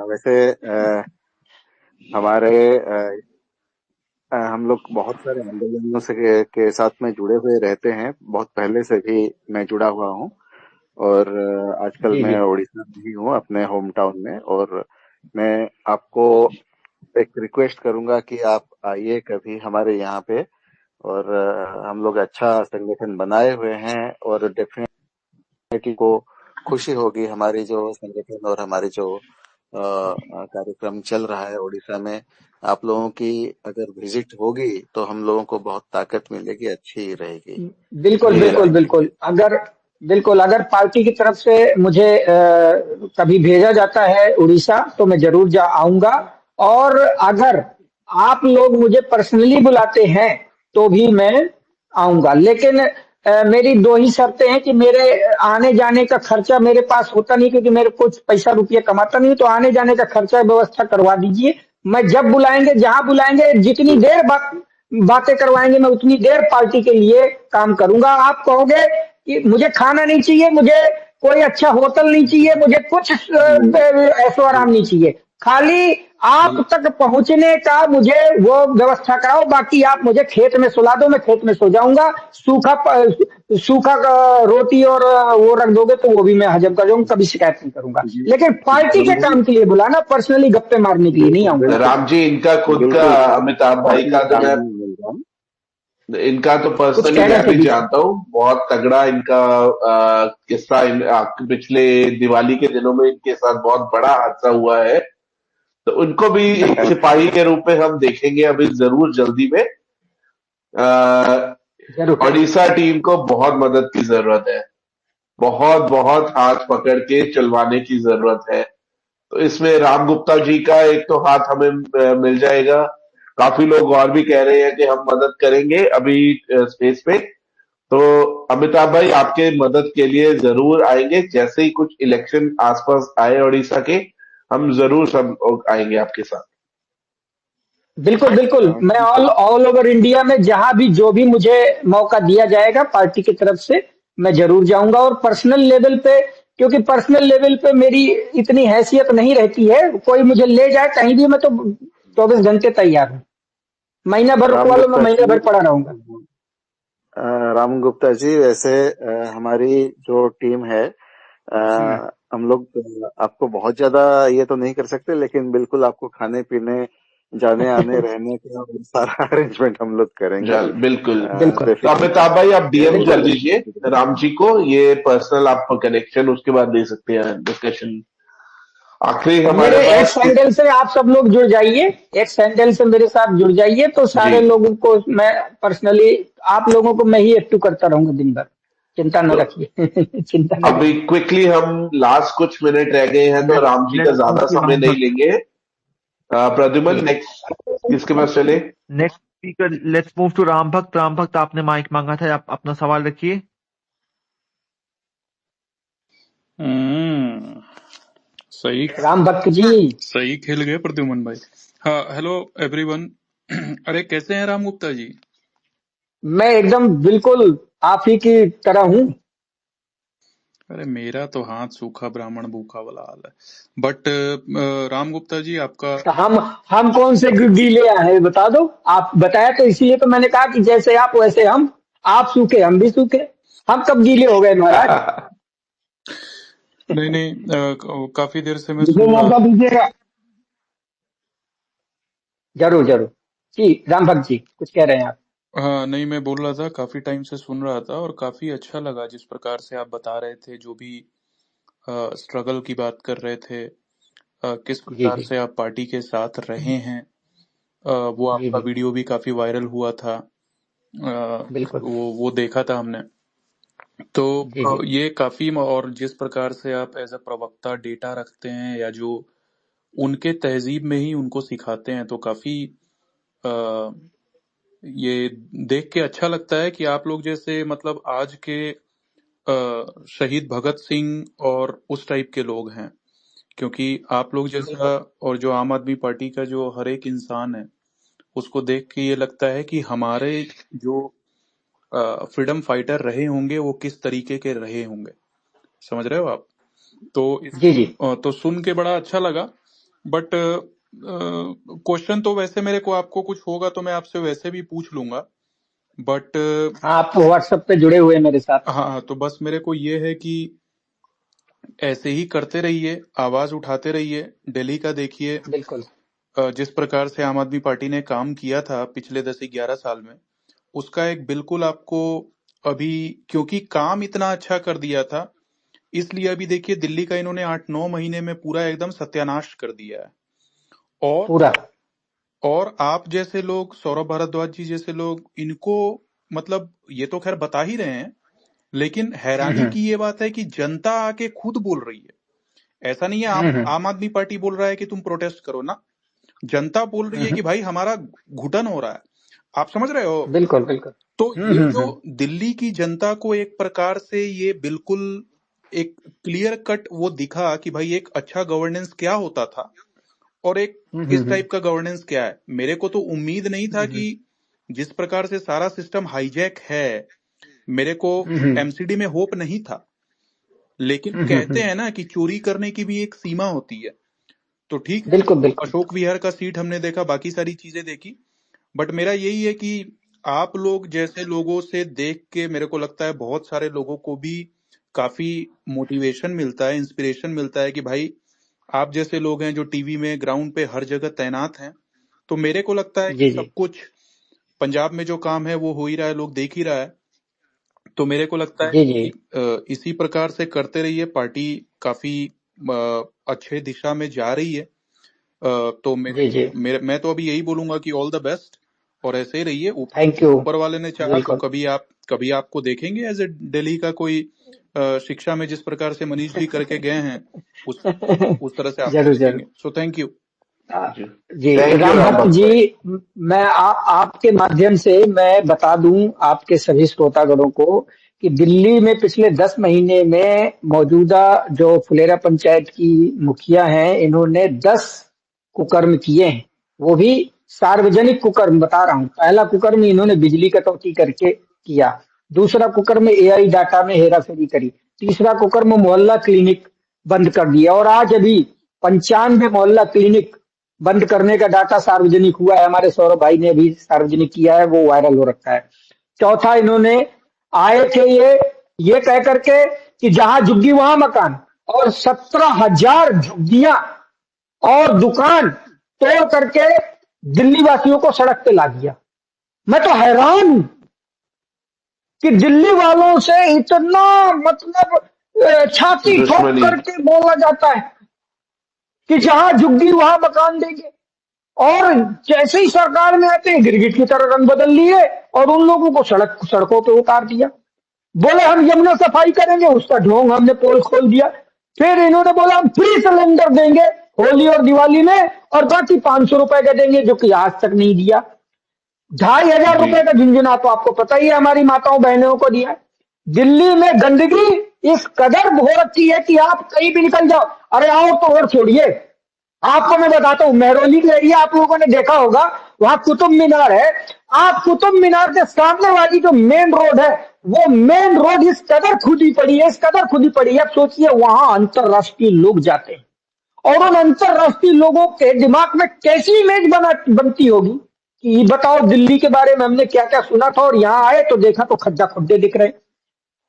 वैसे हमारे हम लोग बहुत सारे आंदोलनों से के साथ में जुड़े हुए रहते हैं। बहुत पहले से भी मैं जुड़ा हुआ हूँ और आजकल जी मैं जी उड़ीसा में ही हूँ, अपने होम टाउन में। और मैं आपको एक रिक्वेस्ट करूंगा कि आप आइए कभी हमारे यहाँ पे। और हम लोग अच्छा संगठन बनाए हुए हैं और डेफिनेटली को खुशी होगी हमारी जो संगठन और हमारी जो कार्यक्रम चल रहा है उड़ीसा में। आप लोगों की अगर विजिट होगी तो हम लोगों को बहुत ताकत मिलेगी, अच्छी रहेगी। बिल्कुल जी बिल्कुल बिल्कुल अगर पार्टी की तरफ से मुझे कभी भेजा जाता है उड़ीसा तो मैं जरूर जा आऊंगा। और अगर आप लोग मुझे पर्सनली बुलाते हैं तो भी मैं आऊंगा। लेकिन मेरी दो ही शर्तें हैं कि मेरे आने जाने का खर्चा मेरे पास होता नहीं, क्योंकि मेरे कुछ पैसा रुपया कमाता नहीं, तो आने जाने का खर्चा व्यवस्था करवा दीजिए। मैं जब बुलाएंगे जहां बुलाएंगे जितनी देर बातें करवाएंगे मैं उतनी देर पार्टी के लिए काम करूंगा। आप कहोगे कि मुझे खाना नहीं चाहिए, मुझे कोई अच्छा होटल नहीं चाहिए, मुझे कुछ ऐशो आराम नहीं चाहिए, खाली आप तक पहुंचने का मुझे वो व्यवस्था कराओ। बाकी आप मुझे खेत में सुला दो, मैं खेत में सो जाऊंगा। सूखा रोटी और वो रख दोगे तो वो भी मैं हजम कर जाऊंगा, कभी शिकायत नहीं करूंगा। लेकिन पार्टी के बिल्कुल काम के लिए बुलाना, पर्सनली गप्पे मारने के लिए नहीं बिल्कुल आऊंगा। बिल्कुल राम जी, इनका खुद का, बिल्कुल अमिताभ भाई बहुत का तो मात्रा मैं, में मिल रहा हूँ। इनका तो कुछ पर्सनली कहना मैं थे भी जी। जानता हूँ। बहुत तगड़ा इनका किस्सा पिछले दिवाली के दिनों में इनके साथ बहुत बड़ा हादसा हुआ है। तो उनको भी एक सिपाही के रूप में हम देखेंगे अभी जरूर जल्दी में। अ, जरूर। ओडिशा टीम को बहुत मदद की जरूरत है, बहुत बहुत हाथ पकड़ के चलवाने की जरूरत है। तो इसमें राम गुप्ता जी का एक तो हाथ हमें मिल जाएगा। काफी लोग और भी कह रहे हैं कि हम मदद करेंगे अभी स्पेस पे। तो अमिताभ भाई आपके मदद के लिए जरूर आएंगे, जैसे ही कुछ इलेक्शन आसपास आए उड़ीसा के, हम जरूर सब लोग आएंगे आपके साथ। बिल्कुल बिल्कुल मैं ऑल ओवर इंडिया में जहां भी जो भी मुझे मौका दिया जाएगा पार्टी की तरफ से मैं जरूर जाऊंगा। और पर्सनल लेवल पे, क्योंकि पर्सनल लेवल पे मेरी इतनी हैसियत नहीं रहती है, कोई मुझे ले जाए कहीं भी मैं तो 24 घंटे तैयार हूँ। महीना भर रुकवा लो, मैं राम महीना गुप्ता भर पड़ा रहूंगा। जी, राम गुप्ता जी, वैसे हमारी जो टीम है, हम्म। हम लोग आपको बहुत ज्यादा ये तो नहीं कर सकते, लेकिन बिल्कुल आपको खाने पीने, जाने आने रहने का और सारा अरेंजमेंट हम लोग करेंगे। चल बिल्कुल। बिल्कुल तो बेफिक्र अमिताभ भाई आप डीएम बिल्कुल कर रहिए। दीजिए राम जी को, ये पर्सनल आप कनेक्शन उसके बाद दे सकते हैं डिस्कशन। आखिरी और हमारे मेरे पास एक्स हैंडल से आप सब लोग जुड़ जाइए, एक्स हैंडल से मेरे साथ जुड़ जाइए, तो जी। सारे लोगों को मैं पर्सनली, आप लोगों को मैं ही एक्टिव करता रहूंगा दिन भर। चिंता न तो रखिए चिंता न अभी करिए। क्विकली हम लास्ट कुछ मिनट रह गए हैं, तो राम जी का लेट्स मूव ज्यादा टू समय राम नहीं भक्त। लेंगे। प्रद्युमन जी नेक्स्ट किसके पास चले? Next speaker, let's move to Ram Bhakt. Ram भक्त आपने माइक मांगा था, आप अपना सवाल रखिए। हम्म, सही राम भक्त जी। सही खेल गए प्रद्युमन भाई। हाँ, हेलो एवरीवन। अरे कैसे हैं राम गुप्ता जी? मैं एकदम बिल्कुल आप ही की तरह हूँ। अरे मेरा तो हाथ सूखा ब्राह्मण भूखा वाला हाल है। बट राम गुप्ता जी आपका तो हम कौन से गीले हैं बता दो। आप बताया तो इसीलिए तो मैंने कहा कि जैसे आप वैसे हम, आप सूखे हम भी सूखे। हम कब गीले हो गए महाराज? नहीं नहीं, काफी देर से मैं मुझे सुन रहा मौका दीजिएगा। जरूर जरूर। जी राम भक्त जी कुछ कह रहे हैं आप? हाँ नहीं, मैं बोल रहा था काफी टाइम से सुन रहा था और काफी अच्छा लगा जिस प्रकार से आप बता रहे थे, जो भी स्ट्रगल की बात कर रहे थे, किस जी प्रकार जी से आप पार्टी के साथ रहे हैं। वो जी आपका जी वीडियो भी काफी वायरल हुआ था। बिल्कुल। वो देखा था हमने। तो जी जी ये काफी, और जिस प्रकार से आप एज अ प्रवक्ता डेटा रखते हैं या जो उनके तहजीब में ही उनको सिखाते हैं, तो काफी अ, ये देख के अच्छा लगता है कि आप लोग जैसे मतलब आज के शहीद भगत सिंह और उस टाइप के लोग हैं। क्योंकि आप लोग जैसा, और जो आम आदमी पार्टी का जो हर एक इंसान है, उसको देख के ये लगता है कि हमारे जो फ्रीडम फाइटर रहे होंगे वो किस तरीके के रहे होंगे। समझ रहे हो आप? तो जी जी तो सुन के बड़ा अच्छा लगा। बट क्वेश्चन तो वैसे मेरे को आपको कुछ होगा तो मैं आपसे वैसे भी पूछ लूंगा, बट हाँ, आप तो व्हाट्सएप पे जुड़े हुए हैं मेरे साथ। हाँ, तो बस मेरे को ये है कि ऐसे ही करते रहिए, आवाज उठाते रहिए। दिल्ली का देखिए, बिल्कुल। जिस प्रकार से आम आदमी पार्टी ने काम किया था पिछले 10-11 साल में, उसका एक बिल्कुल आपको अभी, क्योंकि काम इतना अच्छा कर दिया था, इसलिए अभी देखिए दिल्ली का इन्होंने 8-9 महीने में पूरा एकदम सत्यानाश कर दिया है। पूरा। और आप जैसे लोग, सौरभ भारद्वाज जी जैसे लोग, इनको मतलब ये तो खैर बता ही रहे हैं, लेकिन हैरानी की ये बात है कि जनता आके खुद बोल रही है। ऐसा नहीं है आम आदमी पार्टी बोल रहा है कि तुम प्रोटेस्ट करो ना, जनता बोल रही है कि भाई हमारा घुटन हो रहा है। आप समझ रहे हो? बिल्कुल बिल्कुल। तो ये जो दिल्ली की जनता को एक प्रकार से ये बिल्कुल एक क्लियर कट वो दिखा कि भाई एक अच्छा गवर्नेंस क्या होता था और एक इस टाइप का गवर्नेंस क्या है। मेरे को तो उम्मीद नहीं था कि जिस प्रकार से सारा सिस्टम हाईजैक है, मेरे को एमसीडी में होप नहीं था, लेकिन कहते हैं ना कि चोरी करने की भी एक सीमा होती है। तो ठीक है, बिल्कुल बिल्कुल। अशोक विहार का सीट हमने देखा, बाकी सारी चीजें देखी, बट मेरा यही है कि आप लोग जैसे लोगों से देख के मेरे को लगता है बहुत सारे लोगों को भी काफी मोटिवेशन मिलता है, इंस्पिरेशन मिलता है कि भाई आप जैसे लोग हैं जो टीवी में ग्राउंड पे हर जगह तैनात हैं। तो मेरे को लगता है कि सब कुछ पंजाब में जो काम है वो हो ही रहा है, लोग देख ही रहा है। तो मेरे को लगता है कि इसी प्रकार से करते रहिए, पार्टी काफी अच्छे दिशा में जा रही है। तो मैं तो अभी यही बोलूंगा कि ऑल द बेस्ट, और ऐसे ही रहिए। ऊपर वाले ने चाहा तो कभी आपको देखेंगे एज ए दिल्ली का कोई शिक्षा में, जिस प्रकार से मनीष जी करके गए हैं उस तरह से आपको देखेंगे। सो थैंक यू जी। रामभक्त जी, मैं आपके माध्यम से मैं बता दूं आपके सभी श्रोतागणों को कि दिल्ली में पिछले 10 महीने में मौजूदा जो फुलेरा पंचायत की मुखिया हैं, इन्होंने 10 कुकर्म किए हैं, वो भी सार्वजनिक कुकर्म बता रहा हूं। पहला कुकर्म इन्होंने बिजली कटौती करके किया, दूसरा कुकर्म एआई डाटा में हेराफेरी करी, तीसरा कुकर्म मोहल्ला क्लिनिक बंद कर दिया, और आज अभी 95 मोहल्ला क्लिनिक बंद करने का डाटा सार्वजनिक हुआ है। हमारे सौरभ भाई ने भी सार्वजनिक किया है, वो वायरल हो रखा है। चौथा, इन्होंने आए थे ये कह करके कि जहां झुग्गी वहां मकान, और 17,000 झुग्गियां और दुकान तोड़ करके दिल्ली वासियों को सड़क पे ला दिया। मैं तो हैरान हूं कि दिल्ली वालों से इतना मतलब छाती ठोक करके बोला जाता है कि जहां झुग्गी वहां मकान देंगे, और जैसे ही सरकार में आते हैं गिरगिट की तरह रंग बदल लिए और उन लोगों को सड़कों पे उतार दिया। बोले हम यमुना सफाई करेंगे, उसका ढोंग हमने पोल खोल दिया। फिर इन्होंने बोला हम फ्री सिलेंडर देंगे होली और दिवाली में, और बाकी 500 रुपए का देंगे, जो कि आज तक नहीं दिया। 2,500 रुपए का झुंझुना तो आपको पता ही है हमारी माताओं बहनों को दिया। दिल्ली में गंदगी इस कदर हो रखी है कि आप कहीं भी निकल जाओ, अरे आओ तो और छोड़िए, आपको मैं बताता हूँ, मेहरौली का एरिया आप लोगों ने देखा होगा, वहां कुतुब मीनार है। आप कुतुब मीनार के सामने वाली जो मेन रोड है, वो मेन रोड इस कदर खुदी पड़ी है, इस कदर खुदी पड़ी है। अब सोचिए वहां अंतरराष्ट्रीय लोग जाते हैं, और उन अंतरराष्ट्रीय लोगों के दिमाग में कैसी इमेज बनती होगी कि बताओ दिल्ली के बारे में हमने क्या क्या सुना था, और यहाँ आए तो देखा तो खड्डा खुड्डे दिख रहे।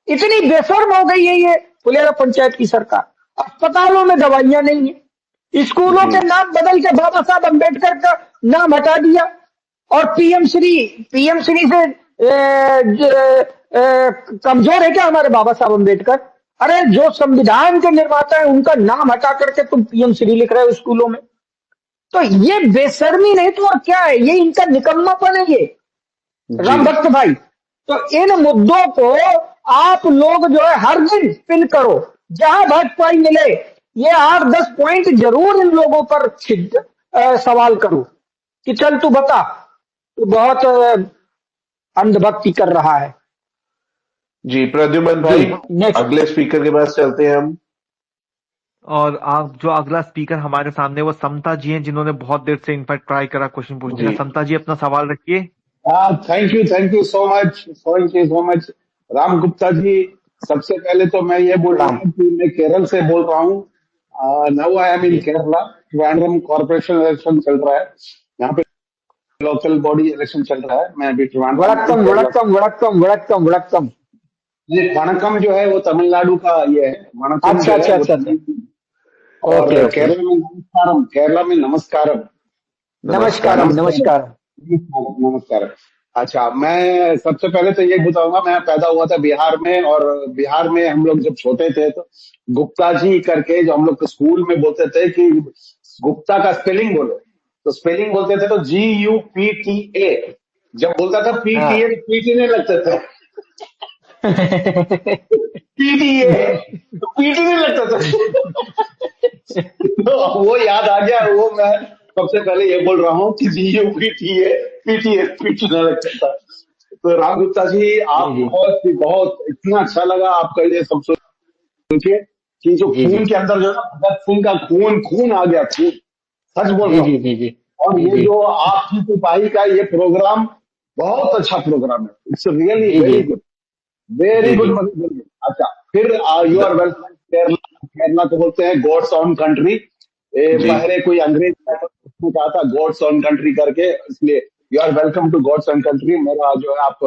इतनी बेशर्म हो गई है ये फुलेरा पंचायत की सरकार। अस्पतालों में दवाइयां नहीं है, स्कूलों के नाम बदल के बाबा साहब अम्बेडकर का नाम हटा दिया, और पीएम श्री से कमजोर है क्या हमारे बाबा साहब अम्बेडकर? अरे जो संविधान के निर्माता है उनका नाम हटा करके तुम पीएम श्री लिख रहे हो स्कूलों में। तो ये बेशर्मी नहीं तो और क्या है, ये इनका निकम्मापन है ये रामभक्त भाई। तो इन मुद्दों को आप लोग जो है हर दिन पिन करो, जहां भाजपाई मिले ये 8-10 पॉइंट जरूर इन लोगों पर सवाल करो कि चल तू बता, तू बहुत अंधभक्ति कर रहा है। जी प्रद्युमन भाई, अगले स्पीकर के पास चलते हैं हम। और आप जो अगला स्पीकर हमारे सामने वो समता जी हैं, जिन्होंने बहुत देर से इनफैक्ट ट्राई करा क्वेश्चन पूछने का। समता जी अपना सवाल रखिए। Thank you so much Ram Gupta ji. सबसे पहले तो मैं ये बोल रहा हूँ कि मैं केरल से बोल रहा हूँ। Now I am in Kerala. Trivandrum corporation election चल रहा है, यहाँ पे लोकल बॉडी इलेक्शन चल रहा है। मैं अभी ट्रिवांड्रम में वड़क्कम केरला। वड़क्कम वड़क्कम वड़क्कम वड़क्कम। ये वणक्कम जो है वो तमिलनाडु का ये है, वणक्कम अच्छा जो है अच्छा वो अच्छा अच्छा। तमिलनाडु। और ओके ओके। केरला में नमस्कारम, केरला में नमस्कारम। नमस्कार। नमस्कारम नमस्कार। नमस्कार। अच्छा, मैं सबसे पहले तो ये बताऊंगा, मैं पैदा हुआ था बिहार में, और बिहार में हम लोग जब छोटे थे तो गुप्ता जी करके जो हम लोग स्कूल में बोलते थे कि गुप्ता का स्पेलिंग बोलो, तो स्पेलिंग बोलते थे तो GUPTA। जब बोलता था PTA तो पीटी नहीं लगते थे, PTA तो पीटी नहीं लगता था। तो वो याद आ गया, वो मैं सबसे पहले ये बोल रहा हूँ कि GUPTA PTA पीटी नहीं लगता था। तो राम गुप्ता जी, आप जी बहुत बहुत इतना अच्छा लगा आपका ये सब सुन के कि जो जी जी खून के अंदर जो है ना, भगत सिंह का खून खून आ गया, खून, सच बोल जी रहा जी हूँ। जी जी और जी ये जी जो आपकी सिपाही का ये प्रोग्राम बहुत अच्छा प्रोग्राम है, इट्स रियली जी जी वेरी गुड, वेरी जी गुड। जी मतलब अच्छा, फिर you are the- welcome Kerala. Kerala को बोलते हैं गॉड्स ओन कंट्री। जी पहले कोई अंग्रेज था तो उसने कहा था गॉड्स ओन कंट्री करके, इसलिए you are welcome to God's own country. मेरा जो है आप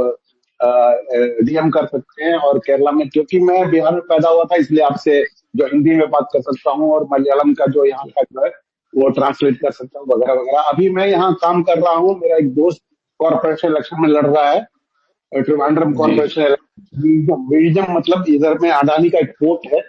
डीएम कर सकते हैं। और केरला में, क्योंकि मैं बिहार में पैदा हुआ था, इसलिए आपसे जो हिंदी में बात कर सकता हूँ, और मलयालम का जो यहाँ का जो है वो ट्रांसलेट कर सकता हूँ, वगैरह वगैरह। अभी मैं यहाँ काम कर रहा हूँ, मेरा एक दोस्त कॉर्पोरेशन इलेक्शन में लड़ रहा है, ट्रिवांड्रम जी कॉर्पोरेशन। बेल्जियम मतलब इधर में अडानी का एक पोर्ट है,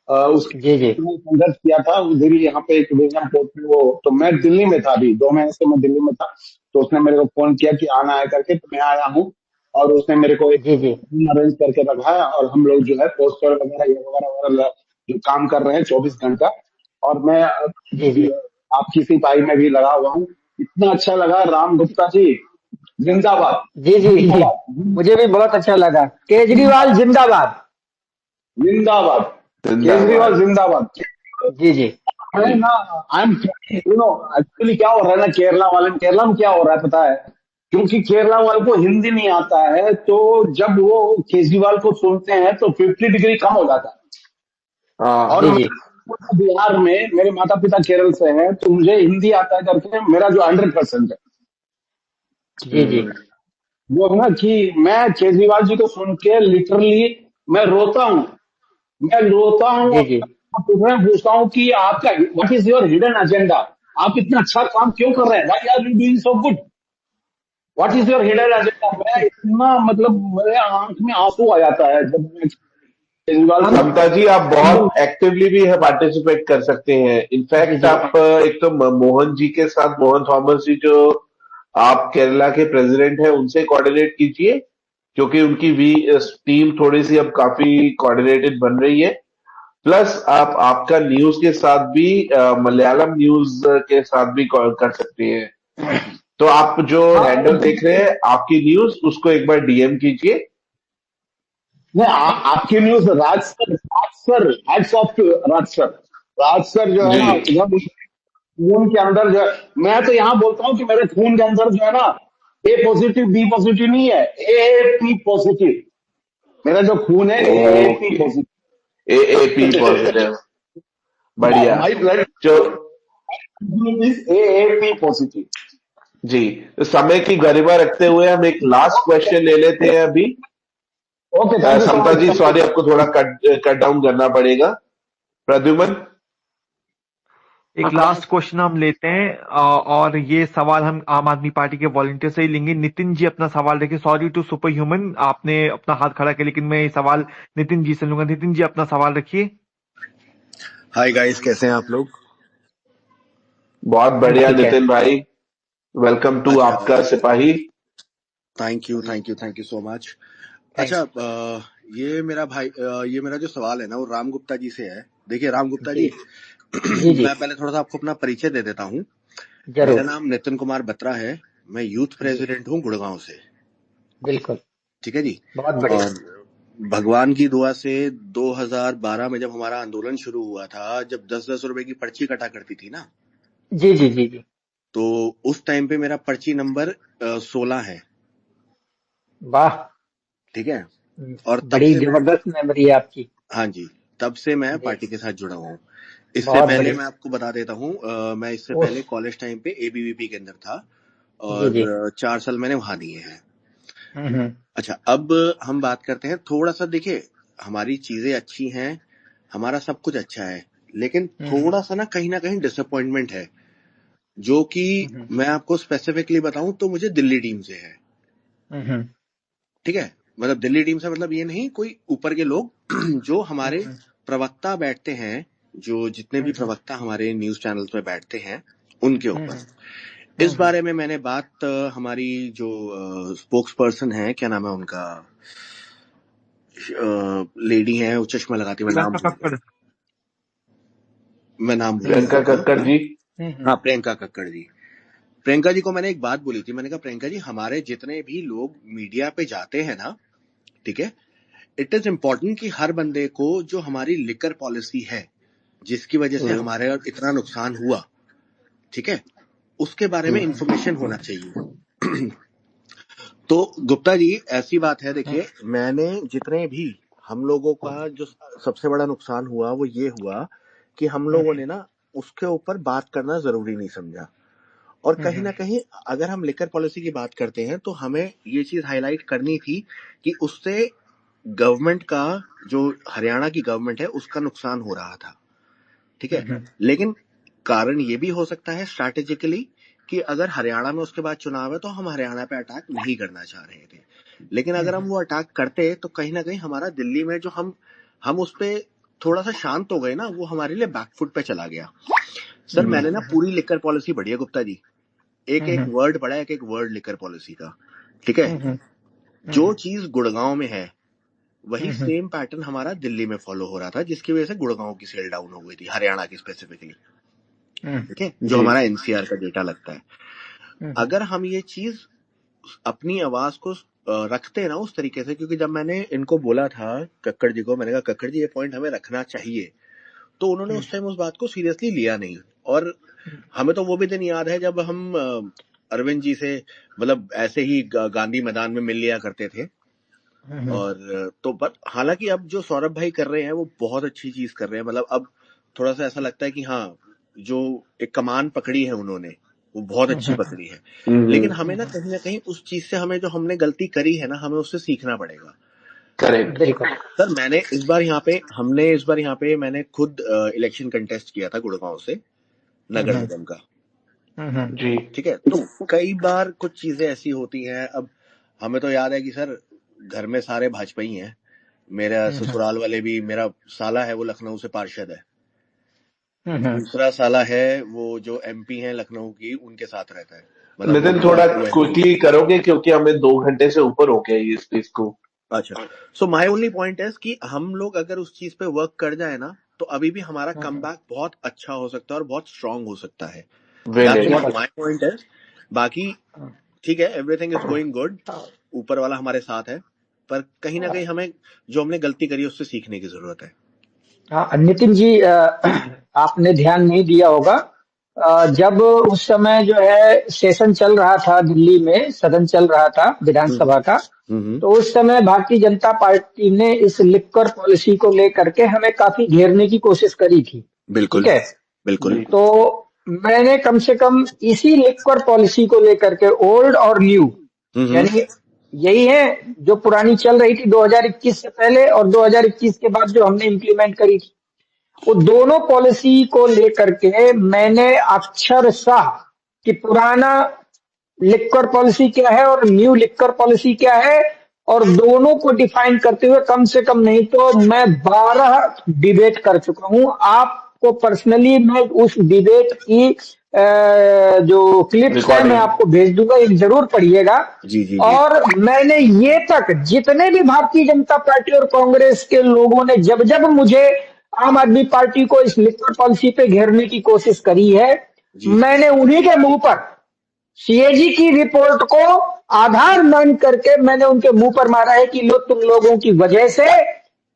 जी जी उसने संघर्ष किया था उधर ही, यहाँ पे एक बेल्जियम पोर्ट में वो। तो मैं दिल्ली में था, अभी 2 महीने से मैं दिल्ली में था, तो उसने मेरे को फोन किया कि आना है करके, तो मैं आया हूँ। और उसने मेरे को एक जी जी अरेंज करके रखा है, और हम लोग जो है पोस्टर वगैरह ये वगैरह वगैरह जो काम कर रहे हैं 24 घंटा। और मैं जी जी आपकी सिपाही में भी लगा हुआ हूँ। इतना अच्छा लगा, राम गुप्ता जी जिंदाबाद, जी जी जी। जिंदाबाद, मुझे भी बहुत अच्छा लगा। केजरीवाल जिंदाबाद, जिंदाबाद। जिंदाबाद, केजरीवाल जिंदाबाद। जिंदाबाद। जी जी है ना। आई एम एक्चुअली क्या हो रहा है ना, केरला में क्या हो रहा है पता है, क्योंकि केरला वाले को हिंदी नहीं आता है, तो जब वो केजरीवाल को सुनते हैं तो 50 डिग्री कम हो जाता है। हाँ। और जी जी बिहार में मेरे माता पिता केरल से हैं, तो मुझे हिंदी आता है करके मेरा जो 100% है, जी जी वो है ना कि मैं केजरीवाल जी को सुन के लिटरली मैं रोता हूँ, मैं रोता हूँ। जी जी और पूछता हूँ कि आपका what is your hidden agenda, आप इतना अच्छा काम क्यों कर रहे हैं, why are you doing so good, what is your hidden agenda. मैं इतना मतलब मेरे आंख में आंसू आ जाता है जब मैं केजरीवाल हम समता जी, आप बहुत एक्टिवली भी पार्टिसिपेट कर सकते हैं। जी इनफैक्ट जी आप एक तो मोहन जी के साथ, मोहन थॉमस जी जो आप केरला के प्रेसिडेंट हैं, उनसे कोऑर्डिनेट कीजिए, क्योंकि उनकी भी टीम थोड़ी सी अब काफी कोऑर्डिनेटेड बन रही है। प्लस आप आपका न्यूज के साथ भी मलयालम न्यूज के साथ भी कर सकते हैं। तो आप जो हैंडल हाँ, देख रहे हैं आपकी न्यूज, उसको एक बार डीएम कीजिए। नहीं आपकी news Raj sir hats off to Raj sir. Raj sir जो है जी। ना, एकदम खून के अंदर जो है, मैं तो यहाँ बोलता हूँ कि मेरे खून के अंदर जो है ना, A पॉजिटिव B पॉजिटिव नहीं है, AAP पॉजिटिव। मेरा जो खून है AAP okay. AAP positive. Positive. बढ़िया। माई ब्लड जो ग्रुप इज AAP पॉजिटिव। जी, तो समय की गरिमा रखते हुए हम एक लास्ट क्वेश्चन ले लेते हैं अभी। Okay, thank you so Samta much, जी, थैंक यू। सॉरी, आपको थोड़ा कट डाउन करना पड़ेगा। प्रद्युमन। एक लास्ट क्वेश्चन हम लेते हैं और ये सवाल हम आम आदमी पार्टी के वॉलंटियर से ही लेंगे। नितिन जी अपना सवाल रखिए। सॉरी टू सुपर ह्यूमन, आपने अपना हाथ खड़ा किया, लेकिन मैं ये सवाल नितिन जी से लूंगा। नितिन जी अपना सवाल रखिए। हाय गाइस, कैसे हैं आप लोग? बहुत हम बढ़िया ठीक है। नितिन भाई, वेलकम टू अच्छा, आपका सिपाही। Thank you so much. Thank अच्छा, ये मेरा जो सवाल है ना, वो राम गुप्ता जी से है। देखिए राम गुप्ता जी जी, जी जी मैं पहले थोड़ा सा आपको अपना परिचय दे देता हूँ। मेरा जरूर। नाम नितिन कुमार बत्रा है। मैं यूथ जी प्रेसिडेंट हूँ गुड़गांव से। बिल्कुल, ठीक है जी। बहुत बढ़िया। और भगवान की दुआ से 2012 में जब हमारा आंदोलन शुरू हुआ था, जब 10-10 रुपए की पर्ची कटा करती थी ना, जी जी जी जी तो उस टाइम पे मेरा पर्ची नंबर 16 है। वाह। ठीक है। और तब बड़ी से मैं, जबरदस्त मेमोरी है आपकी। हाँ जी, तब से मैं जी पार्टी के साथ जुड़ा हुआ हूँ। इससे बहुत पहले बढ़िया। मैं आपको बता देता हूँ, मैं इससे उस पहले कॉलेज टाइम पे एबीवीपी के अंदर था जी जी। और 4 साल मैंने वहां दिए हैं। हम्म। अच्छा, अब हम बात करते हैं थोड़ा सा। देखिए, हमारी चीजें अच्छी हैं, हमारा सब कुछ अच्छा है, लेकिन थोड़ा सा ना कहीं डिसअपॉइंटमेंट है, जो कि मैं आपको स्पेसिफिकली बताऊं तो मुझे दिल्ली टीम से है। ठीक है, मतलब दिल्ली टीम से मतलब ये नहीं कोई ऊपर के लोग जो हमारे प्रवक्ता बैठते हैं, जो जितने भी प्रवक्ता हमारे न्यूज चैनल्स में बैठते हैं उनके ऊपर। इस बारे में मैंने बात हमारी जो स्पोक्स पर्सन है, क्या नाम है उनका, लेडी है, वो चश्मा लगाती है, मैं नाम भूल गया, मैं नाम भूल प्रियंका गया कक्कड़ जी। हाँ, प्रियंका कक्कड़ जी। प्रियंका जी को मैंने एक बात बोली थी, मैंने कहा प्रियंका जी, हमारे जितने भी लोग मीडिया पे जाते हैं ना, ठीक है, इट इज इम्पोर्टेंट कि हर बंदे को जो हमारी लिकर पॉलिसी है, जिसकी वजह से हमारे इतना नुकसान हुआ, ठीक है, उसके बारे में इंफॉर्मेशन होना चाहिए। तो गुप्ता जी, ऐसी बात है, देखिए, मैंने जितने भी हम लोगों का जो सबसे बड़ा नुकसान हुआ वो ये हुआ कि हम लोगों ने ना उसके ऊपर बात करना जरूरी नहीं समझा। और कहीं ना कहीं अगर हम लिकर पॉलिसी की बात करते हैं तो हमें ये चीज हाईलाइट करनी थी कि उससे गवर्नमेंट का, जो हरियाणा की गवर्नमेंट है, उसका नुकसान हो रहा था। ठीक है, लेकिन कारण ये भी हो सकता है स्ट्रैटेजिकली कि अगर हरियाणा में उसके बाद चुनाव है तो हम हरियाणा पे अटैक नहीं करना चाह रहे थे, लेकिन अगर हम वो अटैक करते तो कहीं ना कहीं हमारा दिल्ली में जो हम उस पे थोड़ा सा शांत हो गए ना, वो हमारे लिए बैकफुट पे चला गया। सर, मैंने ना पूरी लिकर पॉलिसी पढ़ी है गुप्ता जी, एक एक वर्ड पढ़ा है, एक एक वर्ड लिकर पॉलिसी का। ठीक है, जो चीज गुड़गांव में है वही सेम पैटर्न हमारा दिल्ली में फॉलो हो रहा था, जिसकी वजह से गुड़गांव की सेल डाउन हो गई थी, हरियाणा की स्पेसिफिकली। ठीक है, जो हमारा एनसीआर का डेटा लगता है। अगर हम ये चीज अपनी आवाज को रखते ना उस तरीके से, क्योंकि जब मैंने इनको बोला था कक्कड़ जी को, मैंने कहा कक्कड़ जी ये पॉइंट हमें रखना चाहिए, तो उन्होंने उस टाइम उस बात को सीरियसली लिया नहीं। और हमें तो वो भी दिन याद है जब हम अरविंद जी से मतलब ऐसे ही गांधी मैदान में मिल लिया करते थे। और तो बट हालांकि अब जो सौरभ भाई कर रहे हैं वो बहुत अच्छी चीज कर रहे हैं, मतलब अब थोड़ा सा ऐसा लगता है कि हाँ, जो एक कमान पकड़ी है उन्होंने वो बहुत अच्छी पकड़ी है। लेकिन हमें ना कहीं उस चीज से, हमें जो हमने गलती करी है ना, हमें उससे सीखना पड़ेगा। करेक्ट। सर, मैंने इस बार यहाँ पे मैंने खुद इलेक्शन कंटेस्ट किया था गुड़गांव से, नगर निगम का। जी। ठीक है, तो कई बार कुछ चीजें ऐसी होती हैं। अब हमें तो याद है कि सर घर में सारे भाजपा ही हैं, मेरा ससुराल वाले भी, मेरा साला है वो लखनऊ से पार्षद है, दूसरा साला है वो जो एमपी है लखनऊ की, उनके साथ रहता है। मतलब नितिन, थोड़ा क्विकली करोगे क्योंकि हमें 2 घंटे से ऊपर हो गया इस चीज को। अच्छा, सो माय ओनली पॉइंट है कि हम लोग अगर उस चीज पे वर्क कर जाए ना, तो अभी भी हमारा कमबैक बहुत अच्छा हो सकता है और बहुत स्ट्रांग हो सकता है। दैट्स व्हाट माय पॉइंट है। बाकी ठीक है, एवरीथिंग इज गोइंग गुड, ऊपर वाला हमारे साथ है, पर कहीं ना कहीं हमें जो हमने गलती करी उससे सीखने की जरूरत है। हाँ नितिन जी, आपने ध्यान नहीं दिया होगा, जब उस समय जो है सेशन चल रहा था दिल्ली में, सदन चल रहा था विधानसभा का, तो उस समय भारतीय जनता पार्टी ने इस लिक्कर पॉलिसी को लेकर के हमें काफी घेरने की कोशिश करी थी। बिल्कुल, ठीक है, बिल्कुल। तो मैंने कम से कम इसी लिक्कर पॉलिसी को लेकर के ओल्ड और न्यू, यानी यही है जो पुरानी चल रही थी 2021 से पहले और 2021 के बाद जो हमने इम्प्लीमेंट करी थी, वो दोनों पॉलिसी को लेकर के मैंने अक्षरशः कि पुराना लिक्कर पॉलिसी क्या है और न्यू लिक्कर पॉलिसी क्या है, और दोनों को डिफाइन करते हुए कम से कम नहीं तो मैं 12 डिबेट कर चुका हूं। आपको पर्सनली मैं उस डिबेट की जो क्लिप्स है मैं आपको भेज दूंगा, एक जरूर पढ़िएगा। जी। और मैंने ये तक जितने भी भारतीय जनता पार्टी और कांग्रेस के लोगों ने जब जब मुझे आम आदमी पार्टी को इस लिक्कर पॉलिसी पे घेरने की कोशिश करी है, मैंने उन्हीं के मुंह पर सीएजी की रिपोर्ट को आधार मान करके मैंने उनके मुंह पर मारा है कि लो, तुम लोगों की वजह से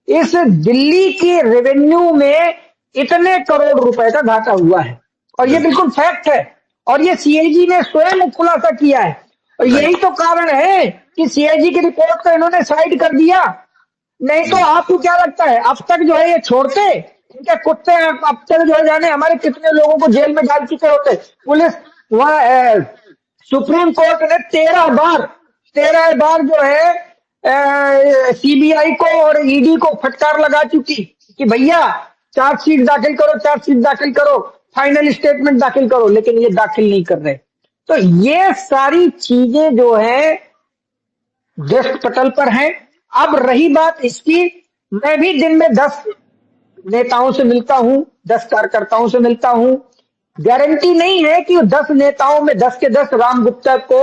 इस दिल्ली की रेवेन्यू में इतने करोड़ रुपए का घाटा हुआ है, और ये बिल्कुल फैक्ट है, और ये सीएजी ने स्वयं खुलासा किया है। और यही तो कारण है कि सीएजी की रिपोर्ट को इन्होंने साइड कर दिया। नहीं तो आपको क्या लगता है अब तक जो है ये छोड़ते इनके कुत्ते अब तक जो है जाने हमारे कितने लोगों को जेल में डाल चुके होते। पुलिस वहां सुप्रीम कोर्ट ने 13 बार जो है सीबीआई को और ईडी को फटकार लगा चुकी कि भैया चार्जशीट दाखिल करो, फाइनल स्टेटमेंट दाखिल करो, लेकिन ये दाखिल नहीं कर रहे। तो ये सारी चीजें जो है डेस्क पटल पर हैं। अब रही बात इसकी, मैं भी दिन में 10 नेताओं से मिलता हूं, 10 कार्यकर्ताओं से मिलता हूं। गारंटी नहीं है कि 10 नेताओं में 10 के 10 राम गुप्ता को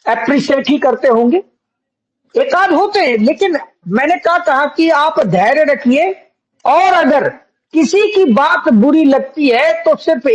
एप्रिशिएट ही करते होंगे, एकाध होते हैं। लेकिन मैंने कहा कि आप धैर्य रखिए, और अगर किसी की बात बुरी लगती है तो सिर्फ